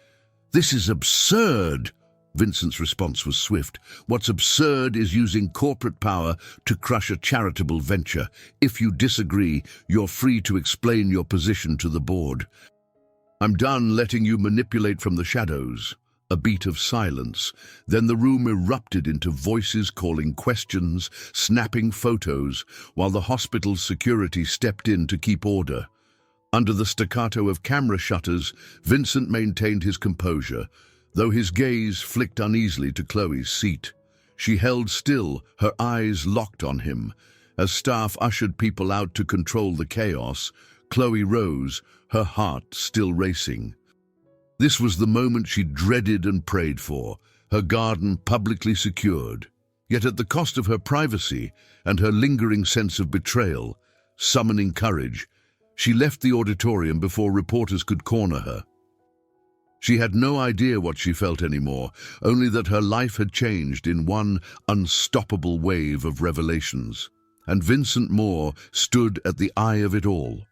"This is absurd!" Vincent's response was swift. "What's absurd is using corporate power to crush a charitable venture. If you disagree, you're free to explain your position to the board. I'm done letting you manipulate from the shadows." A beat of silence. Then the room erupted into voices calling questions, snapping photos, while the hospital's security stepped in to keep order. Under the staccato of camera shutters, Vincent maintained his composure, though his gaze flicked uneasily to Chloe's seat. She held still, her eyes locked on him. As staff ushered people out to control the chaos, Chloe rose, her heart still racing. This was the moment she dreaded and prayed for, her garden publicly secured. Yet at the cost of her privacy and her lingering sense of betrayal, summoning courage, she left the auditorium before reporters could corner her. She had no idea what she felt anymore, only that her life had changed in one unstoppable wave of revelations. And Vincent Moore stood at the eye of it all.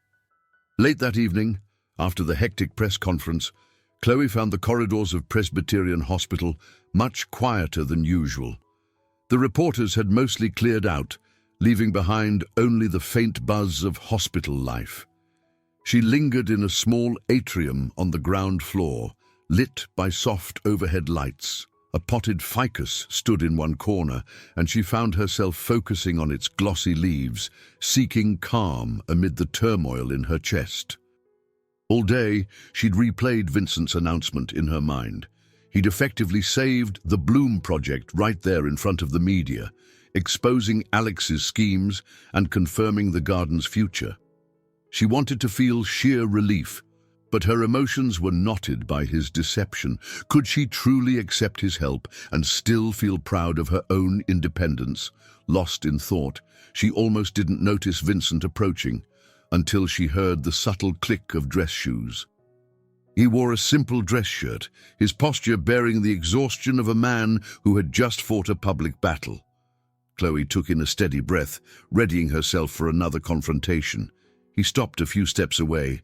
Late that evening, after the hectic press conference, Chloe found the corridors of Presbyterian Hospital much quieter than usual. The reporters had mostly cleared out, leaving behind only the faint buzz of hospital life. She lingered in a small atrium on the ground floor, lit by soft overhead lights. A potted ficus stood in one corner, and she found herself focusing on its glossy leaves, seeking calm amid the turmoil in her chest. All day, she'd replayed Vincent's announcement in her mind. He'd effectively saved the Bloom project right there in front of the media, exposing Alex's schemes and confirming the garden's future. She wanted to feel sheer relief, but her emotions were knotted by his deception. Could she truly accept his help and still feel proud of her own independence? Lost in thought, she almost didn't notice Vincent approaching until she heard the subtle click of dress shoes. He wore a simple dress shirt, his posture bearing the exhaustion of a man who had just fought a public battle. Chloe took in a steady breath, readying herself for another confrontation. He stopped a few steps away.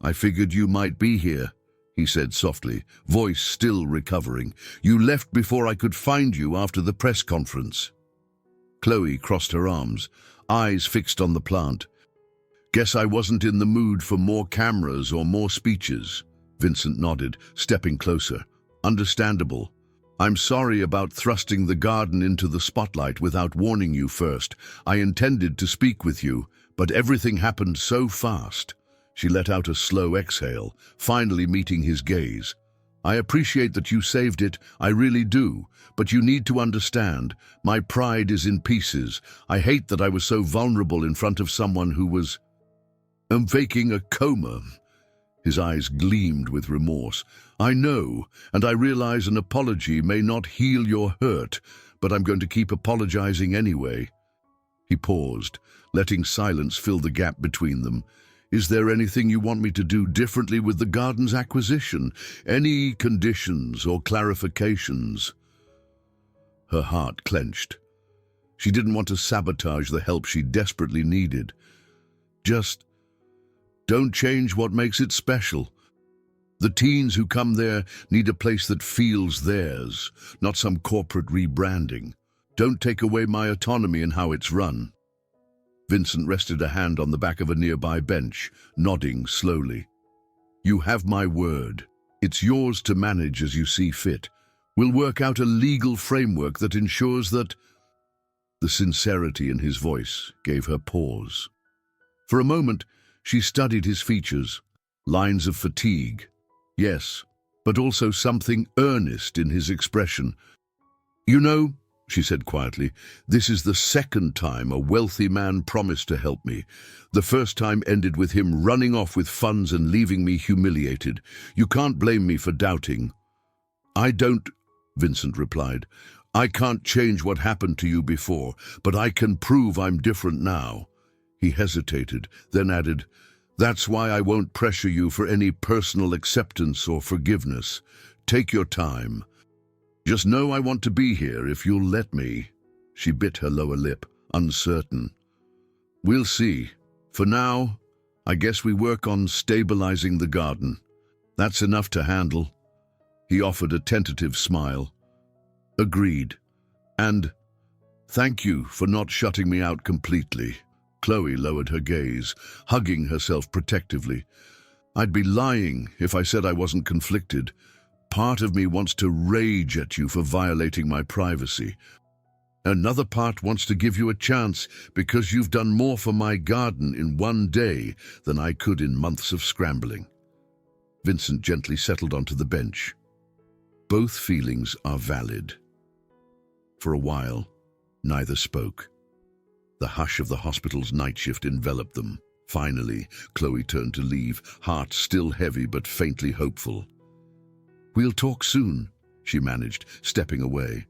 "I figured you might be here," he said softly, voice still recovering. "You left before I could find you after the press conference." Chloe crossed her arms, eyes fixed on the plant. "Guess I wasn't in the mood for more cameras or more speeches." Vincent nodded, stepping closer. "Understandable. I'm sorry about thrusting the garden into the spotlight without warning you first. I intended to speak with you, but everything happened so fast." She let out a slow exhale, finally meeting his gaze. "I appreciate that you saved it, I really do, but you need to understand, my pride is in pieces. I hate that I was so vulnerable in front of someone who was faking a coma." His eyes gleamed with remorse. "I know, and I realize an apology may not heal your hurt, but I'm going to keep apologizing anyway." He paused, letting silence fill the gap between them. "Is there anything you want me to do differently with the garden's acquisition? Any conditions or clarifications?" Her heart clenched. She didn't want to sabotage the help she desperately needed. "Just don't change what makes it special. The teens who come there need a place that feels theirs, not some corporate rebranding. Don't take away my autonomy in how it's run." Vincent rested a hand on the back of a nearby bench, nodding slowly. "You have my word. It's yours to manage as you see fit. We'll work out a legal framework that ensures that—" The sincerity in his voice gave her pause. For a moment, she studied his features, lines of fatigue. Yes, but also something earnest in his expression. "You know," she said quietly, "this is the second time a wealthy man promised to help me. The first time ended with him running off with funds and leaving me humiliated. You can't blame me for doubting." "I don't," Vincent replied. "I can't change what happened to you before, but I can prove I'm different now." He hesitated, then added, "That's why I won't pressure you for any personal acceptance or forgiveness. Take your time. Just know I want to be here if you'll let me." She bit her lower lip, uncertain. "We'll see. For now, I guess we work on stabilizing the garden. That's enough to handle." He offered a tentative smile. "Agreed. And thank you for not shutting me out completely." Chloe lowered her gaze, hugging herself protectively. "I'd be lying if I said I wasn't conflicted. Part of me wants to rage at you for violating my privacy. Another part wants to give you a chance because you've done more for my garden in one day than I could in months of scrambling." Vincent gently settled onto the bench. "Both feelings are valid." For a while, neither spoke. The hush of the hospital's night shift enveloped them. Finally, Chloe turned to leave, heart still heavy but faintly hopeful. "We'll talk soon," she managed, stepping away.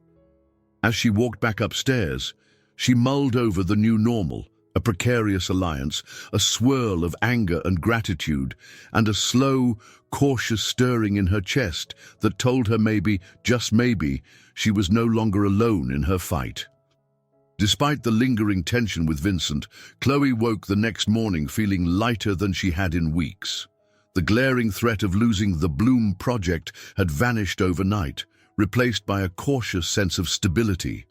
As she walked back upstairs, she mulled over the new normal, a precarious alliance, a swirl of anger and gratitude, and a slow, cautious stirring in her chest that told her maybe, just maybe, she was no longer alone in her fight. Despite the lingering tension with Vincent, Chloe woke the next morning feeling lighter than she had in weeks. The glaring threat of losing the Bloom project had vanished overnight, replaced by a cautious sense of stability.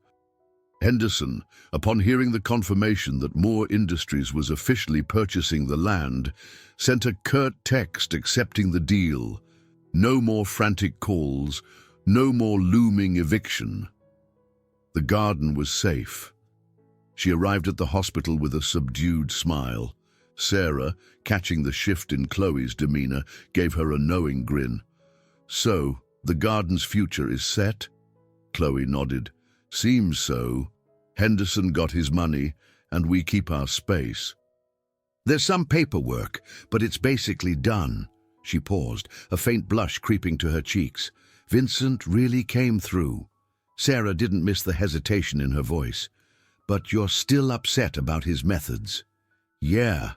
Henderson, upon hearing the confirmation that Moore Industries was officially purchasing the land, sent a curt text accepting the deal. No more frantic calls, no more looming eviction. The garden was safe. She arrived at the hospital with a subdued smile. Sarah, catching the shift in Chloe's demeanor, gave her a knowing grin. "So, the garden's future is set?" Chloe nodded. "Seems so. Henderson got his money, and we keep our space. There's some paperwork, but it's basically done." She paused, a faint blush creeping to her cheeks. Vincent really came through. Sarah didn't miss the hesitation in her voice. "But you're still upset about his methods." "Yeah,"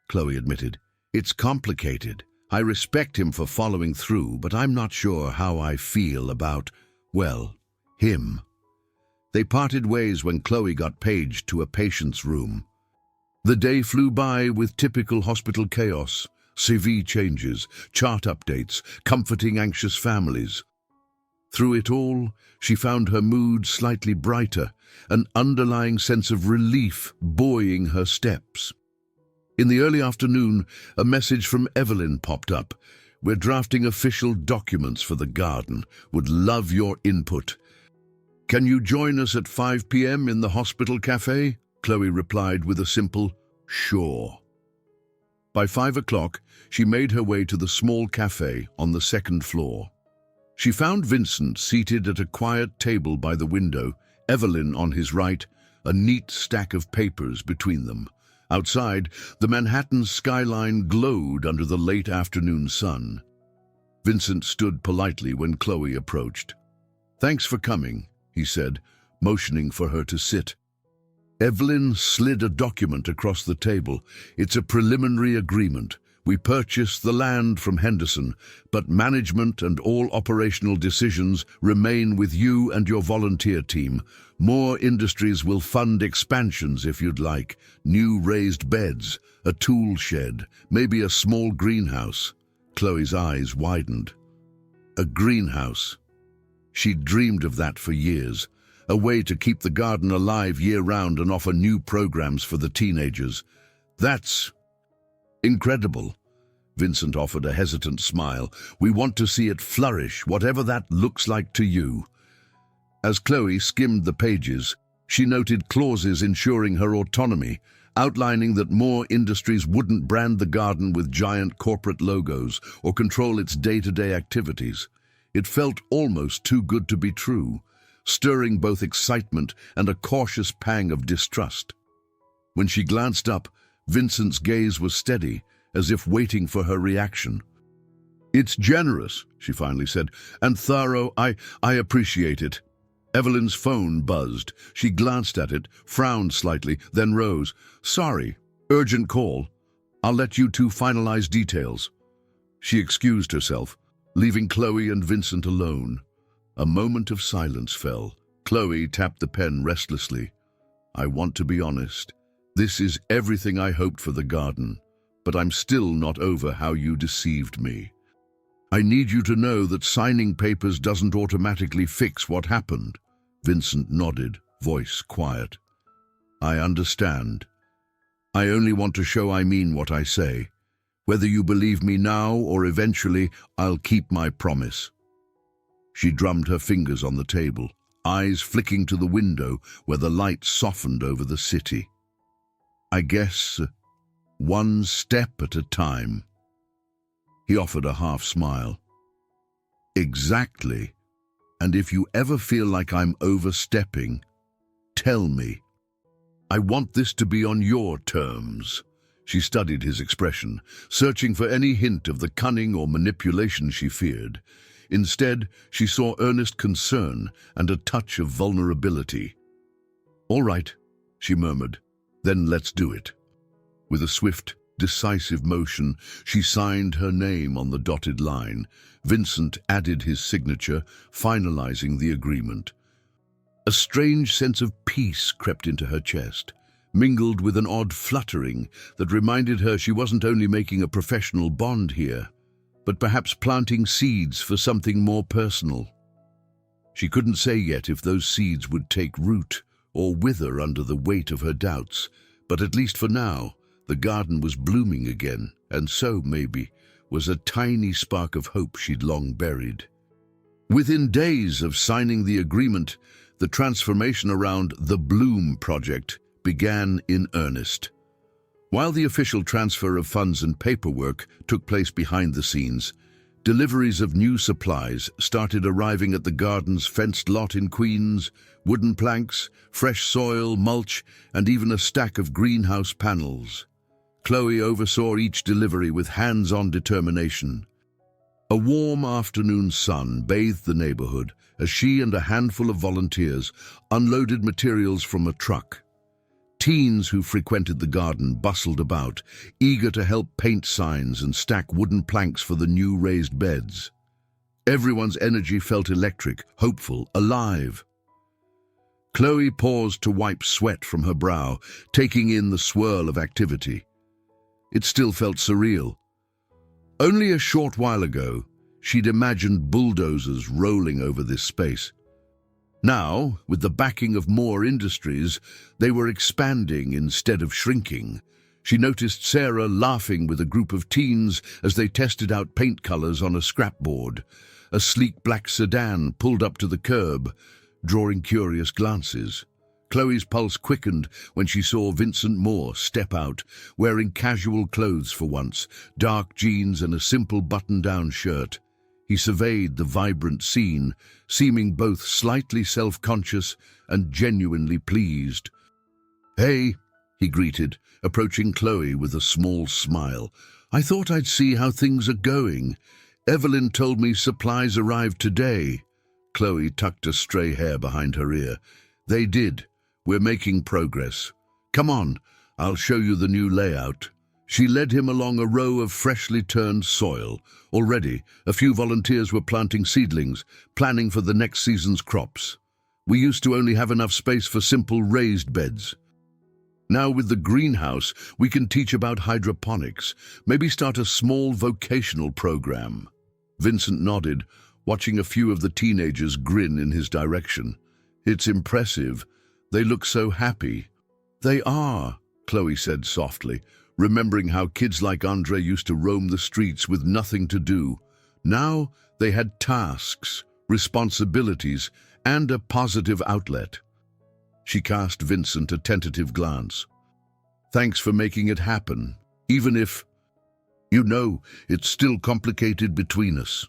Chloe admitted. "It's complicated. I respect him for following through, but I'm not sure how I feel about, well, him." They parted ways when Chloe got paged to a patient's room. The day flew by with typical hospital chaos, CV changes, chart updates, comforting anxious families. Through it all, she found her mood slightly brighter, an underlying sense of relief buoying her steps. In the early afternoon, a message from Evelyn popped up. "We're drafting official documents for the garden. Would love your input. Can you join us at 5 p.m. in the hospital cafe?" Chloe replied with a simple, "Sure." By 5 o'clock, she made her way to the small cafe on the second floor. She found Vincent seated at a quiet table by the window, Evelyn on his right, a neat stack of papers between them. Outside, the Manhattan skyline glowed under the late afternoon sun. Vincent stood politely when Chloe approached. "Thanks for coming," he said, motioning for her to sit. Evelyn slid a document across the table. "It's a preliminary agreement. We purchased the land from Henderson, but management and all operational decisions remain with you and your volunteer team. Moore Industries will fund expansions if you'd like. New raised beds, a tool shed, maybe a small greenhouse." Chloe's eyes widened. A greenhouse. She'd dreamed of that for years. A way to keep the garden alive year-round and offer new programs for the teenagers. "That's incredible." Vincent offered a hesitant smile. "We want to see it flourish, whatever that looks like to you." As Chloe skimmed the pages, she noted clauses ensuring her autonomy, outlining that Moore Industries wouldn't brand the garden with giant corporate logos or control its day-to-day activities. It felt almost too good to be true, stirring both excitement and a cautious pang of distrust. When she glanced up, Vincent's gaze was steady, as if waiting for her reaction. "It's generous," she finally said, "and thorough. I appreciate it." Evelyn's phone buzzed. She glanced at it, frowned slightly, then rose. "Sorry, urgent call. I'll let you two finalize details." She excused herself, leaving Chloe and Vincent alone. A moment of silence fell. Chloe tapped the pen restlessly. "I want to be honest. This is everything I hoped for the garden, but I'm still not over how you deceived me. I need you to know that signing papers doesn't automatically fix what happened." Vincent nodded, voice quiet. "I understand. I only want to show I mean what I say. Whether you believe me now or eventually, I'll keep my promise." She drummed her fingers on the table, eyes flicking to the window where the light softened over the city. "I guess one step at a time." He offered a half smile. "Exactly. And if you ever feel like I'm overstepping, tell me. I want this to be on your terms." She studied his expression, searching for any hint of the cunning or manipulation she feared. Instead, she saw earnest concern and a touch of vulnerability. "All right," she murmured, "then let's do it." With a swift, decisive motion, she signed her name on the dotted line. Vincent added his signature, finalizing the agreement. A strange sense of peace crept into her chest, mingled with an odd fluttering that reminded her she wasn't only making a professional bond here, but perhaps planting seeds for something more personal. She couldn't say yet if those seeds would take root or wither under the weight of her doubts, but at least for now, the garden was blooming again, and so, maybe, was a tiny spark of hope she'd long buried. Within days of signing the agreement, the transformation around the Bloom project began in earnest. While the official transfer of funds and paperwork took place behind the scenes, deliveries of new supplies started arriving at the garden's fenced lot in Queens: wooden planks, fresh soil, mulch, and even a stack of greenhouse panels. Chloe oversaw each delivery with hands-on determination. A warm afternoon sun bathed the neighborhood as she and a handful of volunteers unloaded materials from a truck. Teens who frequented the garden bustled about, eager to help paint signs and stack wooden planks for the new raised beds. Everyone's energy felt electric, hopeful, alive. Chloe paused to wipe sweat from her brow, taking in the swirl of activity. It still felt surreal. Only a short while ago, she'd imagined bulldozers rolling over this space. Now, with the backing of Moore Industries, they were expanding instead of shrinking. She noticed Sarah laughing with a group of teens as they tested out paint colors on a scrapboard. A sleek black sedan pulled up to the curb, drawing curious glances. Chloe's pulse quickened when she saw Vincent Moore step out, wearing casual clothes for once, dark jeans and a simple button-down shirt. He surveyed the vibrant scene, seeming both slightly self-conscious and genuinely pleased. "Hey," he greeted, approaching Chloe with a small smile. "I thought I'd see how things are going. Evelyn told me supplies arrived today." Chloe tucked a stray hair behind her ear. "They did. We're making progress. Come on, I'll show you the new layout." She led him along a row of freshly turned soil. Already, a few volunteers were planting seedlings, planning for the next season's crops. "We used to only have enough space for simple raised beds. Now with the greenhouse, we can teach about hydroponics, maybe start a small vocational program." Vincent nodded, watching a few of the teenagers grin in his direction. "It's impressive. They look so happy." "They are," Chloe said softly, remembering how kids like Andre used to roam the streets with nothing to do. Now they had tasks, responsibilities, and a positive outlet. She cast Vincent a tentative glance. "Thanks for making it happen, even if, you know, it's still complicated between us."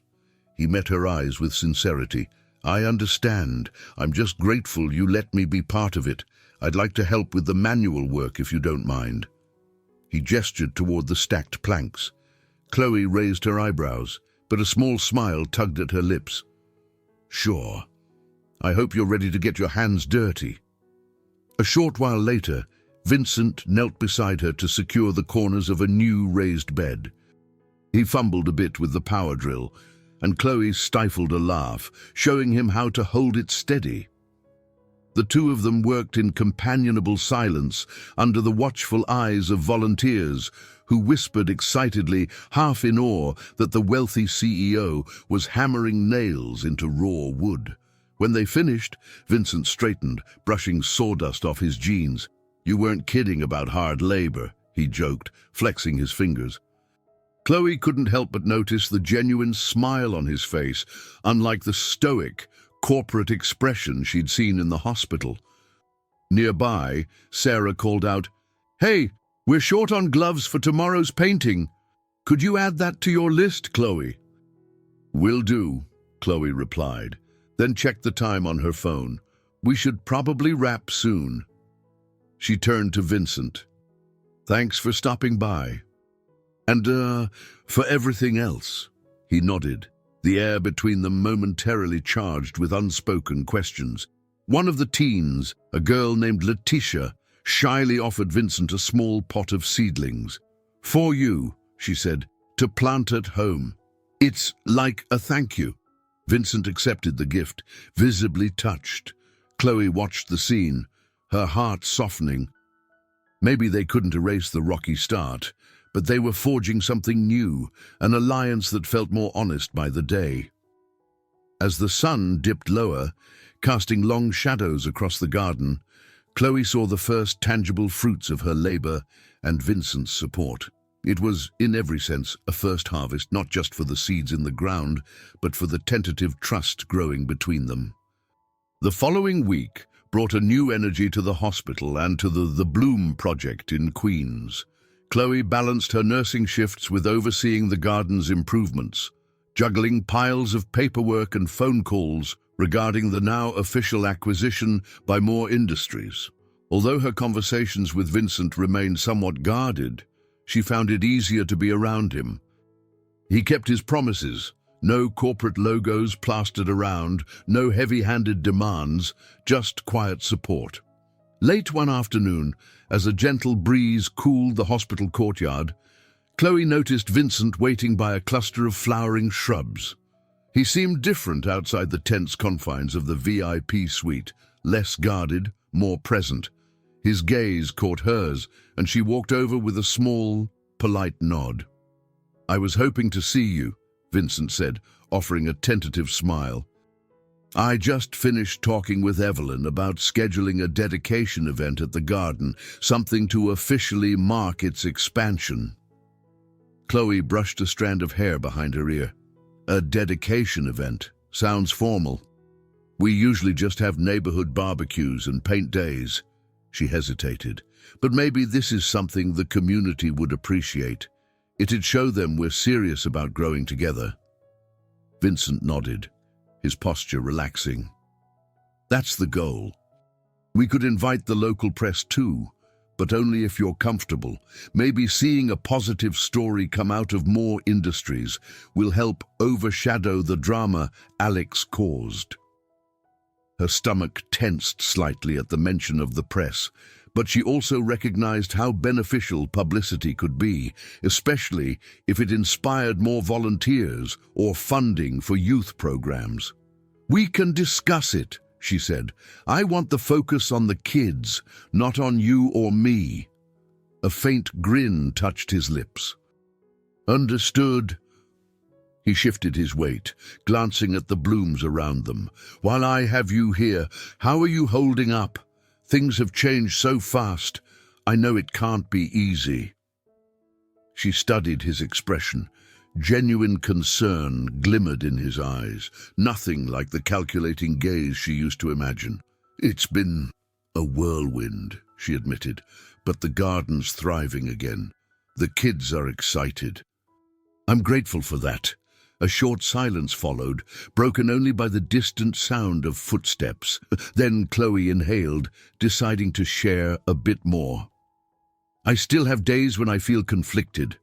He met her eyes with sincerity. "I understand. I'm just grateful you let me be part of it. I'd like to help with the manual work if you don't mind." He gestured toward the stacked planks. Chloe raised her eyebrows, but a small smile tugged at her lips. "Sure. I hope you're ready to get your hands dirty." A short while later, Vincent knelt beside her to secure the corners of a new raised bed. He fumbled a bit with the power drill, and Chloe stifled a laugh, showing him how to hold it steady. The two of them worked in companionable silence under the watchful eyes of volunteers who whispered excitedly, half in awe, that the wealthy CEO was hammering nails into raw wood. When they finished, Vincent straightened, brushing sawdust off his jeans. "You weren't kidding about hard labor," he joked, flexing his fingers. Chloe couldn't help but notice the genuine smile on his face, unlike the stoic, corporate expression she'd seen in the hospital. Nearby, Sarah called out, "Hey, we're short on gloves for tomorrow's painting. Could you add that to your list, Chloe?" "Will do," Chloe replied, then checked the time on her phone. "We should probably wrap soon." She turned to Vincent. "Thanks for stopping by. And, for everything else." He nodded, the air between them momentarily charged with unspoken questions. One of the teens, a girl named Letitia, shyly offered Vincent a small pot of seedlings. "For you," she said, "to plant at home. It's like a thank you." Vincent accepted the gift, visibly touched. Chloe watched the scene, her heart softening. Maybe they couldn't erase the rocky start, but they were forging something new, an alliance that felt more honest by the day. As the sun dipped lower, casting long shadows across the garden, Chloe saw the first tangible fruits of her labor and Vincent's support. It was, in every sense, a first harvest, not just for the seeds in the ground, but for the tentative trust growing between them. The following week brought a new energy to the hospital and to the Bloom project in Queens. Chloe balanced her nursing shifts with overseeing the garden's improvements, juggling piles of paperwork and phone calls regarding the now official acquisition by Moore Industries. Although her conversations with Vincent remained somewhat guarded, she found it easier to be around him. He kept his promises. No corporate logos plastered around, no heavy-handed demands, just quiet support. Late one afternoon, as a gentle breeze cooled the hospital courtyard, Chloe noticed Vincent waiting by a cluster of flowering shrubs. He seemed different outside the tense confines of the VIP suite, less guarded, more present. His gaze caught hers, and she walked over with a small, polite nod. "I was hoping to see you," Vincent said, offering a tentative smile. "I just finished talking with Evelyn about scheduling a dedication event at the garden, something to officially mark its expansion." Chloe brushed a strand of hair behind her ear. "A dedication event? Sounds formal. We usually just have neighborhood barbecues and paint days." She hesitated. "But maybe this is something the community would appreciate. It'd show them we're serious about growing together." Vincent nodded, his posture relaxing. "That's the goal. We could invite the local press too, but only if you're comfortable. Maybe seeing a positive story come out of Moore Industries will help overshadow the drama Alex caused." Her stomach tensed slightly at the mention of the press, but she also recognized how beneficial publicity could be, especially if it inspired more volunteers or funding for youth programs. "We can discuss it," she said. "I want the focus on the kids, not on you or me." A faint grin touched his lips. "Understood." He shifted his weight, glancing at the blooms around them. "While I have you here, how are you holding up? Things have changed so fast. I know it can't be easy." She studied his expression. Genuine concern glimmered in his eyes, nothing like the calculating gaze she used to imagine. "It's been a whirlwind," she admitted, "but the garden's thriving again. The kids are excited." "I'm grateful for that." A short silence followed, broken only by the distant sound of footsteps. Then Chloe inhaled, deciding to share a bit more. "I still have days when I feel conflicted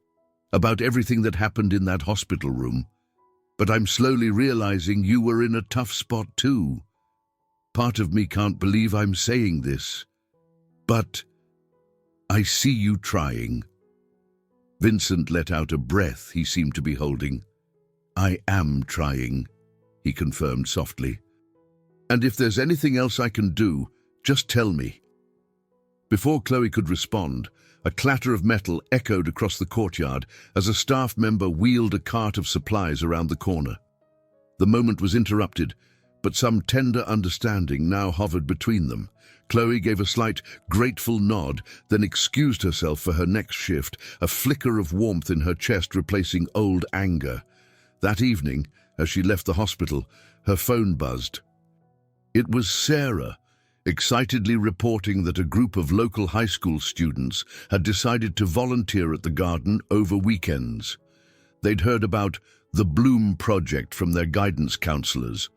about everything that happened in that hospital room. But I'm slowly realizing you were in a tough spot too. Part of me can't believe I'm saying this, but I see you trying." Vincent let out a breath he seemed to be holding. "I am trying," he confirmed softly. "And if there's anything else I can do, just tell me." Before Chloe could respond, a clatter of metal echoed across the courtyard as a staff member wheeled a cart of supplies around the corner. The moment was interrupted, but some tender understanding now hovered between them. Chloe gave a slight, grateful nod, then excused herself for her next shift, a flicker of warmth in her chest replacing old anger. That evening, as she left the hospital, her phone buzzed. It was Sarah, excitedly reporting that a group of local high school students had decided to volunteer at the garden over weekends. They'd heard about the Bloom project from their guidance counselors,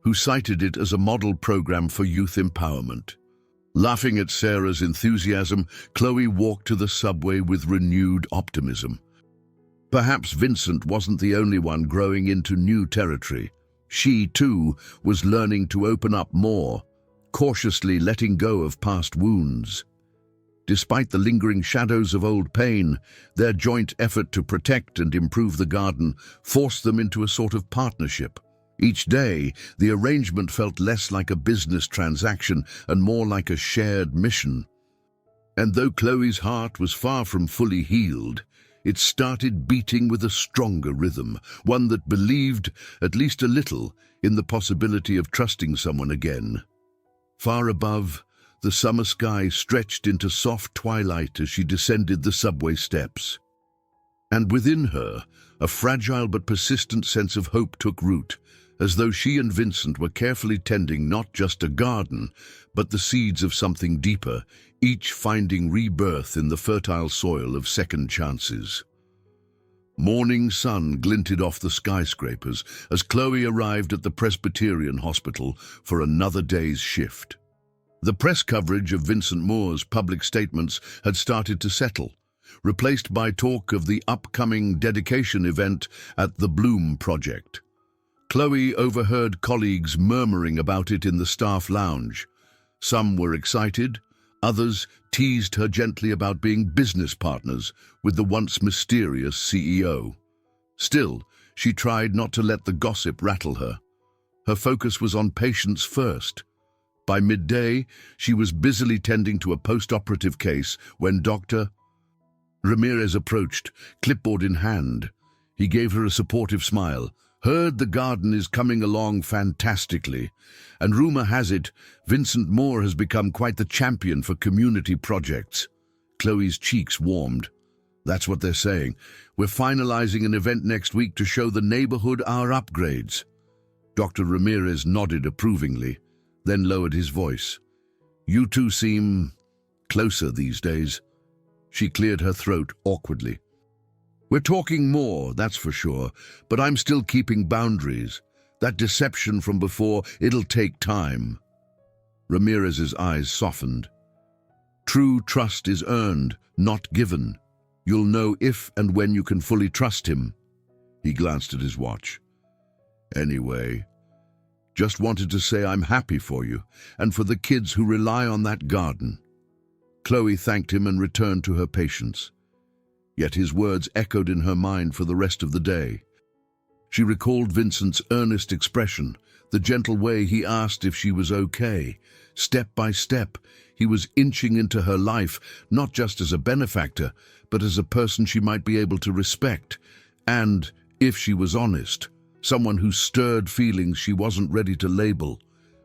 who cited it as a model program for youth empowerment. Laughing at Sarah's enthusiasm, Chloe walked to the subway with renewed optimism. Perhaps Vincent wasn't the only one growing into new territory. She, too, was learning to open up more, cautiously letting go of past wounds. Despite the lingering shadows of old pain, their joint effort to protect and improve the garden forced them into a sort of partnership. Each day, the arrangement felt less like a business transaction and more like a shared mission. And though Chloe's heart was far from fully healed, it started beating with a stronger rhythm, one that believed, at least a little, in the possibility of trusting someone again. Far above, The summer sky stretched into soft twilight as she descended the subway steps. And within her, a fragile but persistent sense of hope took root, as though she and Vincent were carefully tending not just a garden, but the seeds of something deeper, each finding rebirth in the fertile soil of second chances. Morning sun glinted off the skyscrapers as Chloe arrived at the Presbyterian Hospital for another day's shift. The press coverage of Vincent Moore's public statements had started to settle, replaced by talk of the upcoming dedication event at the Bloom Project. Chloe overheard colleagues murmuring about it in the staff lounge. Some were excited, others teased her gently about being business partners with the once mysterious CEO. Still, she tried not to let the gossip rattle her. Her focus was on patients first. By midday, she was busily tending to a post-operative case when Dr. Ramirez approached, clipboard in hand. He gave her a supportive smile. "Heard the garden is coming along fantastically, and rumor has it Vincent Moore has become quite the champion for community projects." Chloe's cheeks warmed. "That's what they're saying. We're finalizing an event next week to show the neighborhood our upgrades." Dr. Ramirez nodded approvingly, then lowered his voice. "You two seem closer these days." She cleared her throat awkwardly. "We're talking more, that's for sure, but I'm still keeping boundaries. That deception from before, it'll take time." Ramirez's eyes softened. "True trust is earned, not given. You'll know if and when you can fully trust him." He glanced at his watch. "Anyway, just wanted to say I'm happy for you, and for the kids who rely on that garden." Chloe thanked him and returned to her patients. Yet his words echoed in her mind for the rest of the day. She recalled Vincent's earnest expression, the gentle way he asked if she was okay. Step by step, he was inching into her life, not just as a benefactor, but as a person she might be able to respect, and, if she was honest, someone who stirred feelings she wasn't ready to label.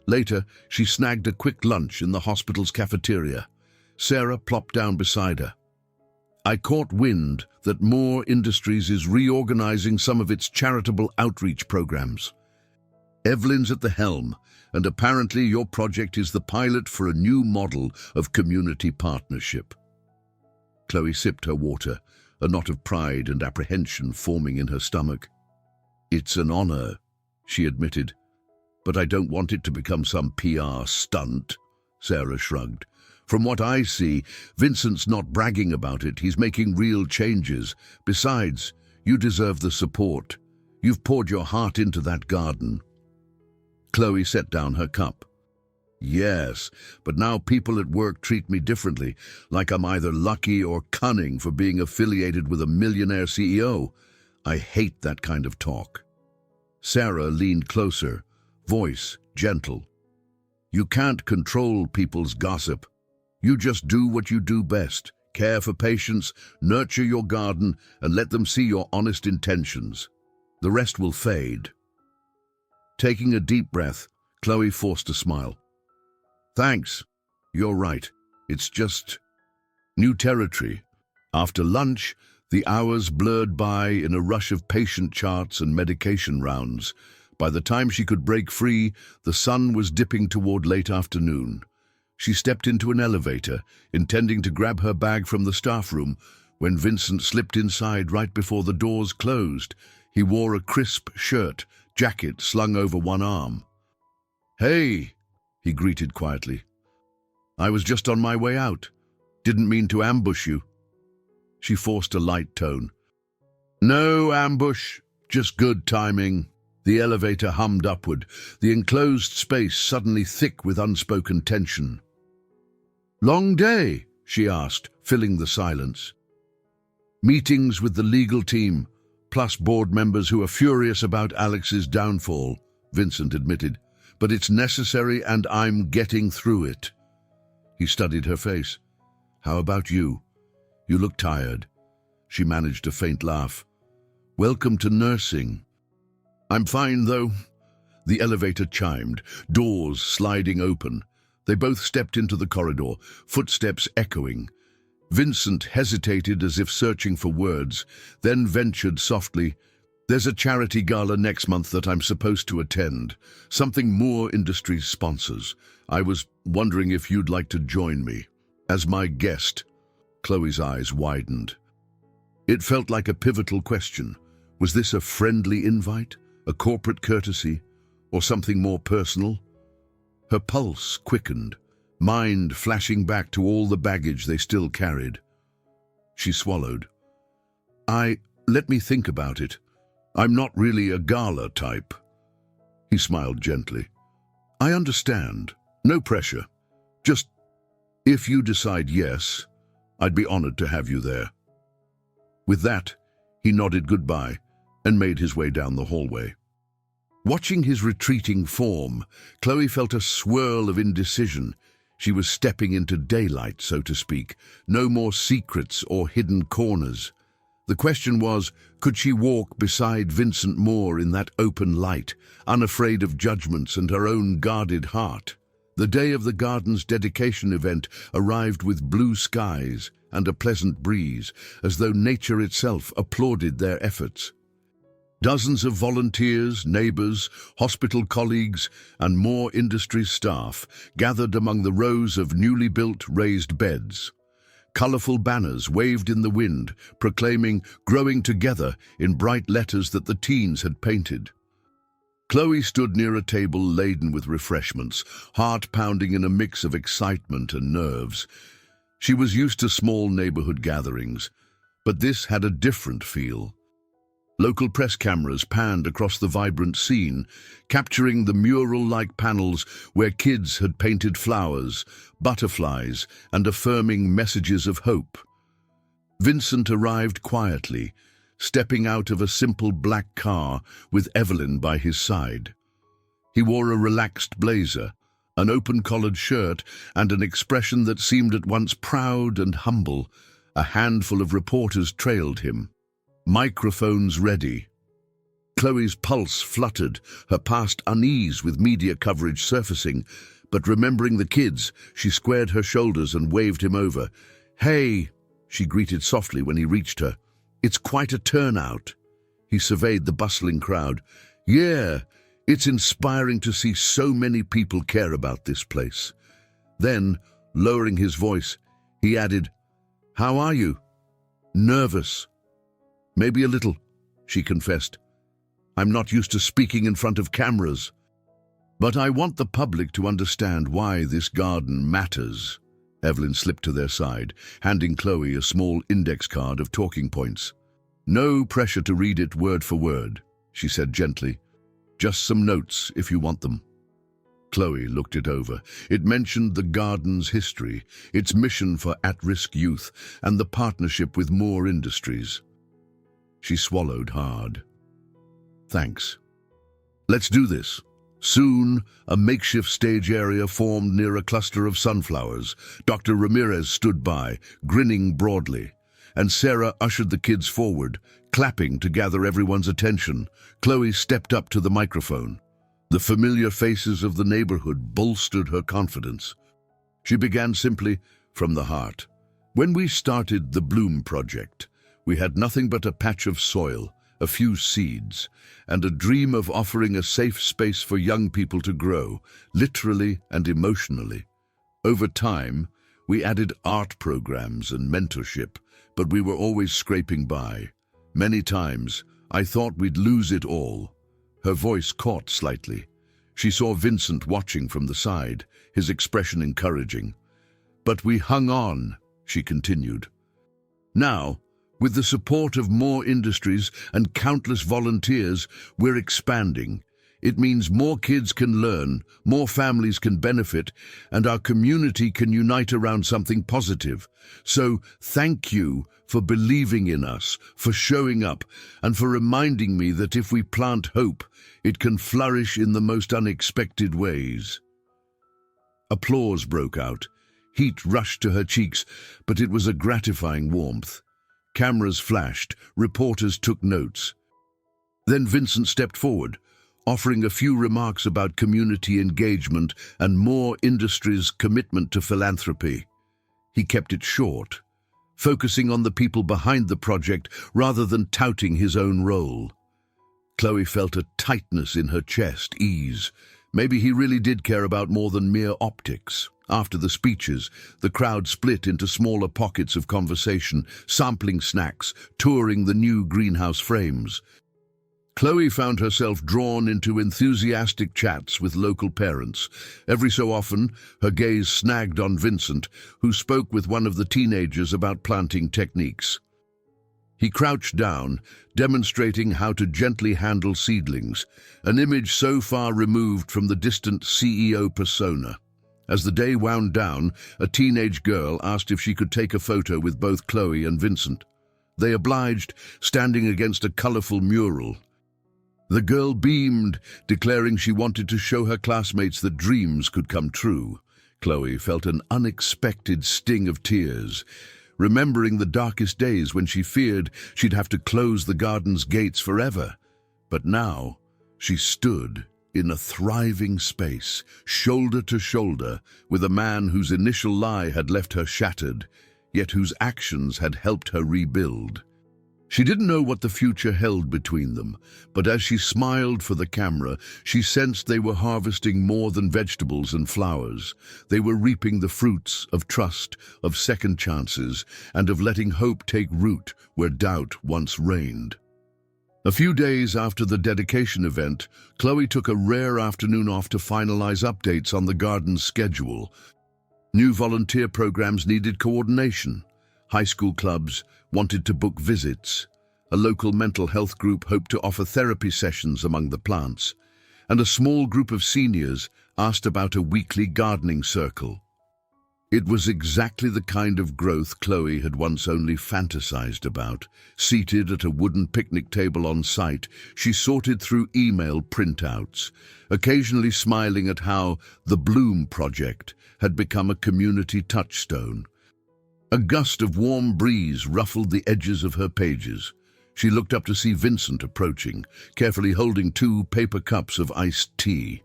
Later, she snagged a quick lunch in the hospital's cafeteria. Sarah plopped down beside her. "I caught wind that Moore Industries is reorganizing some of its charitable outreach programs. Evelyn's at the helm, and apparently your project is the pilot for a new model of community partnership." Chloe sipped her water, a knot of pride and apprehension forming in her stomach. "It's an honor," she admitted, "but I don't want it to become some PR stunt." Sarah shrugged. "From what I see, Vincent's not bragging about it. He's making real changes. Besides, you deserve the support. You've poured your heart into that garden." Chloe set down her cup. "Yes, but now people at work treat me differently, like I'm either lucky or cunning for being affiliated with a millionaire CEO. I hate that kind of talk." Sarah leaned closer, voice gentle. "You can't control people's gossip. You just do what you do best. Care for patients, nurture your garden, and let them see your honest intentions. The rest will fade." Taking a deep breath, Chloe forced a smile. "Thanks. You're right. It's just new territory." After lunch, the hours blurred by in a rush of patient charts and medication rounds. By the time she could break free, the sun was dipping toward late afternoon. She stepped into an elevator, intending to grab her bag from the staff room, when Vincent slipped inside right before the doors closed. He wore a crisp shirt, jacket slung over one arm. "Hey," he greeted quietly. "I was just on my way out. Didn't mean to ambush you." She forced a light tone. "No ambush, just good timing." The elevator hummed upward, the enclosed space suddenly thick with unspoken tension. "Long day?" she asked, filling the silence. "Meetings with the legal team, plus board members who are furious about Alex's downfall," Vincent admitted. "But it's necessary and I'm getting through it." He studied her face. "How about you? You look tired." She managed a faint laugh. "Welcome to nursing." "I'm fine, though." The elevator chimed, doors sliding open. They both stepped into the corridor, footsteps echoing. Vincent hesitated as if searching for words, then ventured softly, "There's a charity gala next month that I'm supposed to attend. Something Moore Industries sponsors. I was wondering if you'd like to join me as my guest." Chloe's eyes widened. It felt like a pivotal question. Was this a friendly invite, a corporate courtesy, or something more personal? Her pulse quickened, mind flashing back to all the baggage they still carried. She swallowed. Let me think about it. I'm not really a gala type." He smiled gently. "I understand. No pressure. Just, if you decide yes, I'd be honored to have you there." With that, he nodded goodbye and made his way down the hallway. Watching his retreating form, Chloe felt a swirl of indecision. She was stepping into daylight, so to speak. No more secrets or hidden corners. The question was, could she walk beside Vincent Moore in that open light, unafraid of judgments and her own guarded heart? The day of the garden's dedication event arrived with blue skies and a pleasant breeze, as though nature itself applauded their efforts. Dozens of volunteers, neighbors, hospital colleagues, and Moore Industries staff gathered among the rows of newly built raised beds. Colorful banners waved in the wind, proclaiming "Growing Together" in bright letters that the teens had painted. Chloe stood near a table laden with refreshments, heart pounding in a mix of excitement and nerves. She was used to small neighborhood gatherings, but this had a different feel. Local press cameras panned across the vibrant scene, capturing the mural-like panels where kids had painted flowers, butterflies, and affirming messages of hope. Vincent arrived quietly, stepping out of a simple black car with Evelyn by his side. He wore a relaxed blazer, an open-collared shirt, and an expression that seemed at once proud and humble. A handful of reporters trailed him, microphones ready. Chloe's pulse fluttered, her past unease with media coverage surfacing, but remembering the kids, she squared her shoulders and waved him over. "Hey," she greeted softly when he reached her. "It's quite a turnout." He surveyed the bustling crowd. "Yeah, it's inspiring to see so many people care about this place." Then, lowering his voice, he added, "How are you?" "Nervous." "Maybe a little," she confessed. "I'm not used to speaking in front of cameras. But I want the public to understand why this garden matters." Evelyn slipped to their side, handing Chloe a small index card of talking points. "No pressure to read it word for word," she said gently. "Just some notes if you want them." Chloe looked it over. It mentioned the garden's history, its mission for at-risk youth, and the partnership with Moore Industries. She swallowed hard. "Thanks. Let's do this." Soon, a makeshift stage area formed near a cluster of sunflowers. Dr. Ramirez stood by, grinning broadly, and Sarah ushered the kids forward, clapping to gather everyone's attention. Chloe stepped up to the microphone. The familiar faces of the neighborhood bolstered her confidence. She began simply, from the heart. "When we started the Bloom Project, we had nothing but a patch of soil, a few seeds, and a dream of offering a safe space for young people to grow, literally and emotionally. Over time, we added art programs and mentorship, but we were always scraping by. Many times, I thought we'd lose it all." Her voice caught slightly. She saw Vincent watching from the side, his expression encouraging. "But we hung on," she continued. "Now, with the support of Moore Industries and countless volunteers, we're expanding. It means more kids can learn, more families can benefit, and our community can unite around something positive. So thank you for believing in us, for showing up, and for reminding me that if we plant hope, it can flourish in the most unexpected ways." Applause broke out. Heat rushed to her cheeks, but it was a gratifying warmth. Cameras flashed, reporters took notes. Then Vincent stepped forward, offering a few remarks about community engagement and Moore Industries' commitment to philanthropy. He kept it short, focusing on the people behind the project rather than touting his own role. Chloe felt a tightness in her chest, ease. Maybe he really did care about more than mere optics. After the speeches, the crowd split into smaller pockets of conversation, sampling snacks, touring the new greenhouse frames. Chloe found herself drawn into enthusiastic chats with local parents. Every so often, her gaze snagged on Vincent, who spoke with one of the teenagers about planting techniques. He crouched down, demonstrating how to gently handle seedlings, an image so far removed from the distant CEO persona. As the day wound down, a teenage girl asked if she could take a photo with both Chloe and Vincent. They obliged, standing against a colorful mural. The girl beamed, declaring she wanted to show her classmates that dreams could come true. Chloe felt an unexpected sting of tears, remembering the darkest days when she feared she'd have to close the garden's gates forever. But now, she stood in a thriving space, shoulder to shoulder, with a man whose initial lie had left her shattered, yet whose actions had helped her rebuild. She didn't know what the future held between them, but as she smiled for the camera, she sensed they were harvesting more than vegetables and flowers. They were reaping the fruits of trust, of second chances, and of letting hope take root where doubt once reigned. A few days after the dedication event, Chloe took a rare afternoon off to finalize updates on the garden's schedule. New volunteer programs needed coordination. High school clubs wanted to book visits. A local mental health group hoped to offer therapy sessions among the plants. And a small group of seniors asked about a weekly gardening circle. It was exactly the kind of growth Chloe had once only fantasized about. Seated at a wooden picnic table on site, she sorted through email printouts, occasionally smiling at how the Bloom Project had become a community touchstone. A gust of warm breeze ruffled the edges of her pages. She looked up to see Vincent approaching, carefully holding 2 paper cups of iced tea.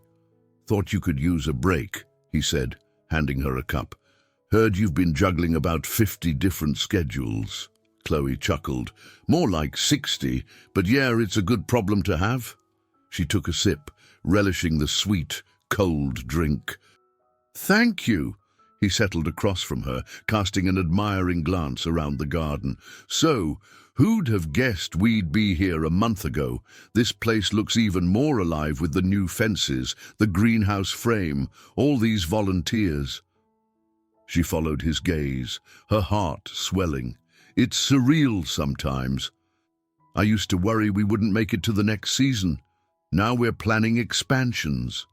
"Thought you could use a break," he said, handing her a cup. "Heard you've been juggling about 50 different schedules." Chloe chuckled. "More like 60, but yeah, it's a good problem to have." She took a sip, relishing the sweet, cold drink. "Thank you." He settled across from her, casting an admiring glance around the garden. "So, who'd have guessed we'd be here a month ago? This place looks even more alive with the new fences, the greenhouse frame, all these volunteers." She followed his gaze, her heart swelling. "It's surreal sometimes. I used to worry we wouldn't make it to the next season. Now we're planning expansions."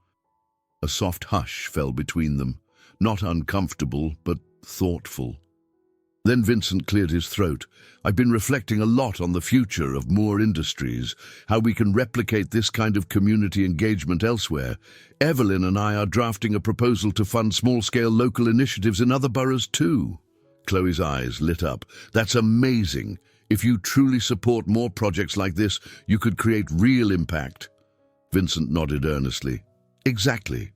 A soft hush fell between them. Not uncomfortable, but thoughtful. Then Vincent cleared his throat. "I've been reflecting a lot on the future of Moore Industries, how we can replicate this kind of community engagement elsewhere. Evelyn and I are drafting a proposal to fund small-scale local initiatives in other boroughs too." Chloe's eyes lit up. "That's amazing. If you truly support more projects like this, you could create real impact." Vincent nodded earnestly. "Exactly.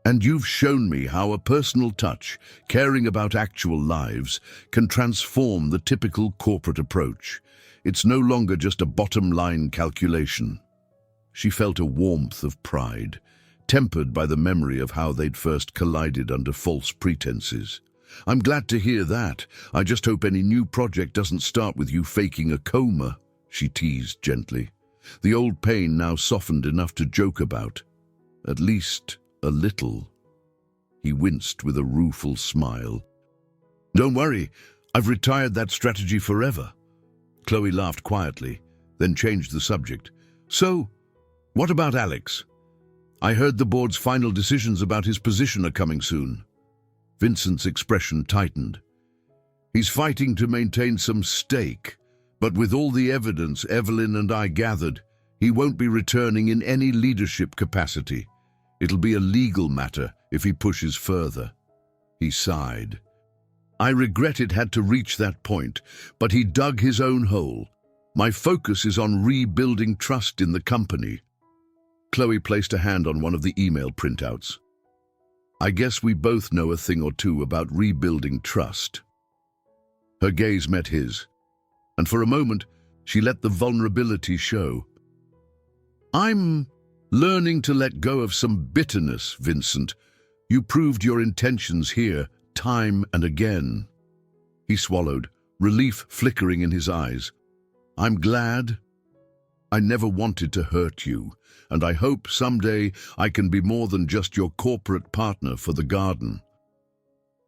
And you've shown me how a personal touch, caring about actual lives, can transform the typical corporate approach. It's no longer just a bottom-line calculation." She felt a warmth of pride, tempered by the memory of how they'd first collided under false pretenses. "I'm glad to hear that. I just hope any new project doesn't start with you faking a coma," she teased gently. The old pain now softened enough to joke about. At least a little. He winced with a rueful smile. "Don't worry, I've retired that strategy forever." Chloe laughed quietly, then changed the subject. "So, what about Alex? I heard the board's final decisions about his position are coming soon." Vincent's expression tightened. "He's fighting to maintain some stake, but with all the evidence Evelyn and I gathered, he won't be returning in any leadership capacity. It'll be a legal matter if he pushes further." He sighed. "I regret it had to reach that point, but he dug his own hole. My focus is on rebuilding trust in the company." Chloe placed a hand on one of the email printouts. I guess we both know a thing or two about rebuilding trust. Her gaze met his, and for a moment, she let the vulnerability show. I'm learning to let go of some bitterness, Vincent. You proved your intentions here, time and again. He swallowed, relief flickering in his eyes. I'm glad. I never wanted to hurt you, and I hope someday I can be more than just your corporate partner for the garden.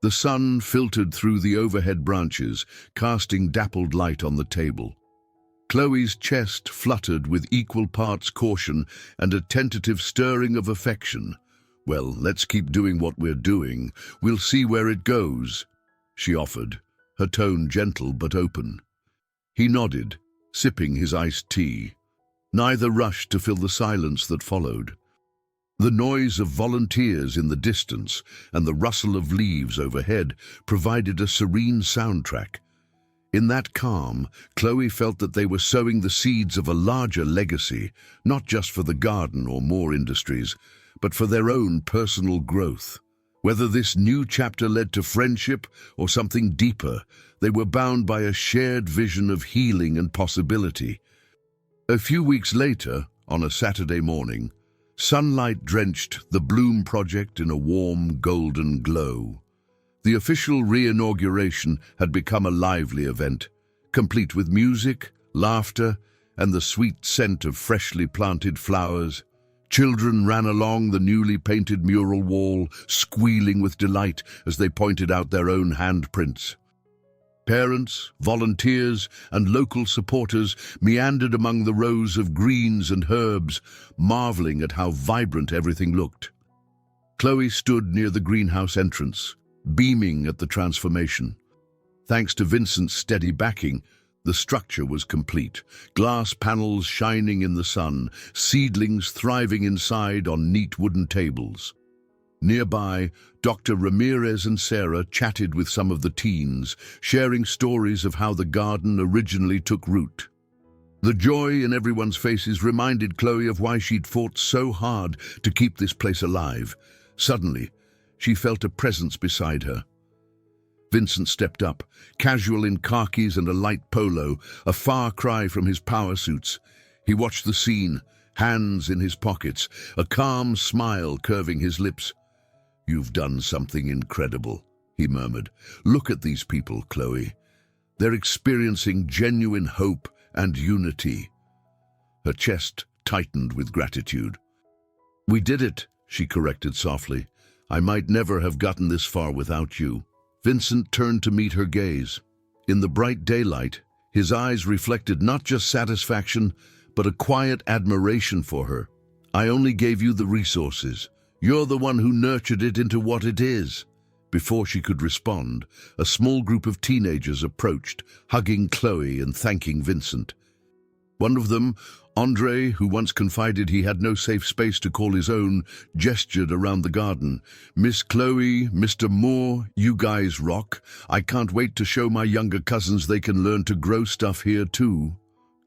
The sun filtered through the overhead branches, casting dappled light on the table. Chloe's chest fluttered with equal parts caution and a tentative stirring of affection. Well, let's keep doing what we're doing. We'll see where it goes, she offered, her tone gentle but open. He nodded, sipping his iced tea. Neither rushed to fill the silence that followed. The noise of volunteers in the distance and the rustle of leaves overhead provided a serene soundtrack. In that calm, Chloe felt that they were sowing the seeds of a larger legacy, not just for the garden or Moore Industries, but for their own personal growth. Whether this new chapter led to friendship or something deeper, they were bound by a shared vision of healing and possibility. A few weeks later, on a Saturday morning, sunlight drenched the Bloom project in a warm, golden glow. The official re-inauguration had become a lively event, complete with music, laughter, and the sweet scent of freshly planted flowers. Children ran along the newly painted mural wall, squealing with delight as they pointed out their own handprints. Parents, volunteers, and local supporters meandered among the rows of greens and herbs, marveling at how vibrant everything looked. Chloe stood near the greenhouse entrance, beaming at the transformation. Thanks to Vincent's steady backing, the structure was complete, glass panels shining in the sun, seedlings thriving inside on neat wooden tables. Nearby, Dr. Ramirez and Sarah chatted with some of the teens, sharing stories of how the garden originally took root. The joy in everyone's faces reminded Chloe of why she'd fought so hard to keep this place alive. Suddenly, she felt a presence beside her. Vincent stepped up, casual in khakis and a light polo, a far cry from his power suits. He watched the scene, hands in his pockets, a calm smile curving his lips. "You've done something incredible," he murmured. "Look at these people, Chloe. They're experiencing genuine hope and unity." Her chest tightened with gratitude. "We did it," she corrected softly. "I might never have gotten this far without you." Vincent turned to meet her gaze. In the bright daylight, his eyes reflected not just satisfaction, but a quiet admiration for her. "I only gave you the resources. You're the one who nurtured it into what it is." Before she could respond, a small group of teenagers approached, hugging Chloe and thanking Vincent. One of them, Andre, who once confided he had no safe space to call his own, gestured around the garden. "Miss Chloe, Mr. Moore, you guys rock. I can't wait to show my younger cousins they can learn to grow stuff here too."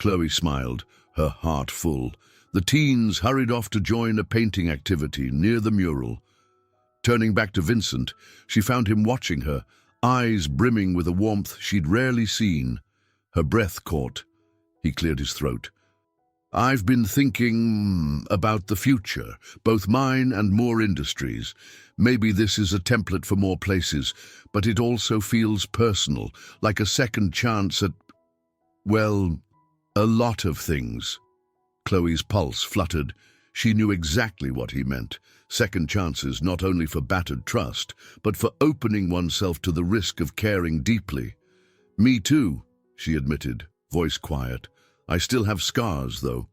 Chloe smiled, her heart full. The teens hurried off to join a painting activity near the mural. Turning back to Vincent, she found him watching her, eyes brimming with a warmth she'd rarely seen. Her breath caught. He cleared his throat. "I've been thinking about the future, both mine and Moore Industries. Maybe this is a template for more places, but it also feels personal, like a second chance at, well, a lot of things." Chloe's pulse fluttered. She knew exactly what he meant. Second chances not only for battered trust, but for opening oneself to the risk of caring deeply. "Me too," she admitted, voice quiet. "I still have scars, though."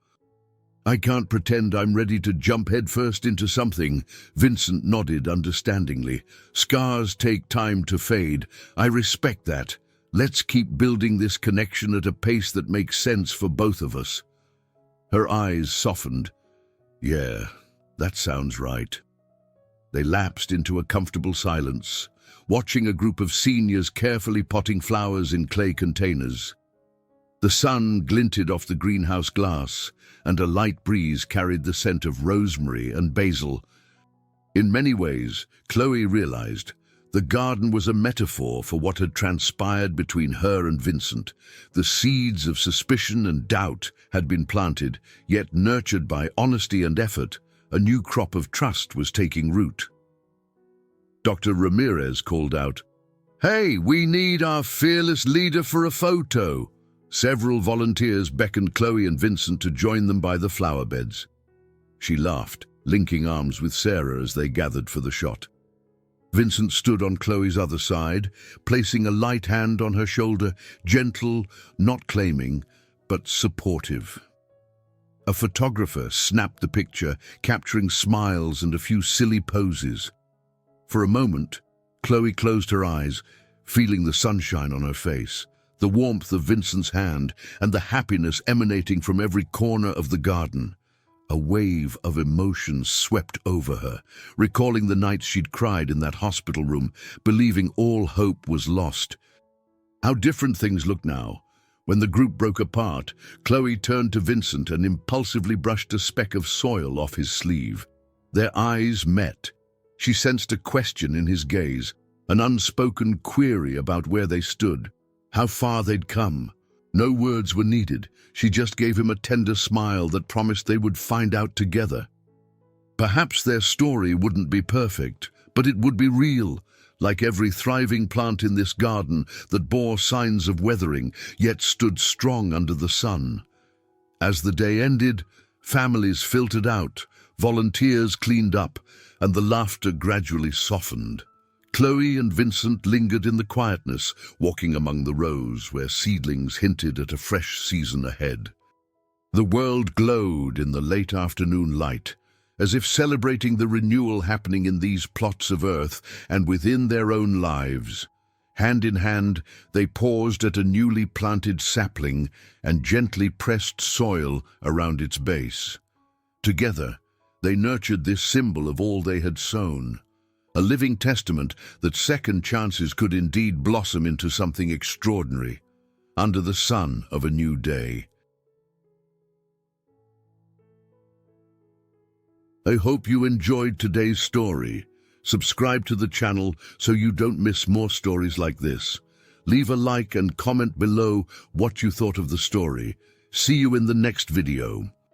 "I can't pretend I'm ready to jump headfirst into something," Vincent nodded understandingly. "Scars take time to fade. I respect that. Let's keep building this connection at a pace that makes sense for both of us." Her eyes softened. "Yeah, that sounds right." They lapsed into a comfortable silence, watching a group of seniors carefully potting flowers in clay containers. The sun glinted off the greenhouse glass, and a light breeze carried the scent of rosemary and basil. In many ways, Chloe realized, the garden was a metaphor for what had transpired between her and Vincent. The seeds of suspicion and doubt had been planted, yet nurtured by honesty and effort, a new crop of trust was taking root. Dr. Ramirez called out, "Hey, we need our fearless leader for a photo." Several volunteers beckoned Chloe and Vincent to join them by the flower beds. She laughed, linking arms with Sarah as they gathered for the shot. Vincent stood on Chloe's other side, placing a light hand on her shoulder, gentle, not claiming, but supportive. A photographer snapped the picture, capturing smiles and a few silly poses. For a moment, Chloe closed her eyes, feeling the sunshine on her face, the warmth of Vincent's hand, and the happiness emanating from every corner of the garden. A wave of emotion swept over her, recalling the nights she'd cried in that hospital room, believing all hope was lost. How different things look now. When the group broke apart, Chloe turned to Vincent and impulsively brushed a speck of soil off his sleeve. Their eyes met. She sensed a question in his gaze, an unspoken query about where they stood, how far they'd come. No words were needed. She just gave him a tender smile that promised they would find out together. Perhaps their story wouldn't be perfect, but it would be real, like every thriving plant in this garden that bore signs of weathering, yet stood strong under the sun. As the day ended, families filtered out, volunteers cleaned up, and the laughter gradually softened. Chloe and Vincent lingered in the quietness, walking among the rows where seedlings hinted at a fresh season ahead. The world glowed in the late afternoon light, as if celebrating the renewal happening in these plots of earth and within their own lives. Hand in hand, they paused at a newly planted sapling and gently pressed soil around its base. Together, they nurtured this symbol of all they had sown, a living testament that second chances could indeed blossom into something extraordinary, under the sun of a new day. I hope you enjoyed today's story. Subscribe to the channel so you don't miss more stories like this. Leave a like and comment below what you thought of the story. See you in the next video.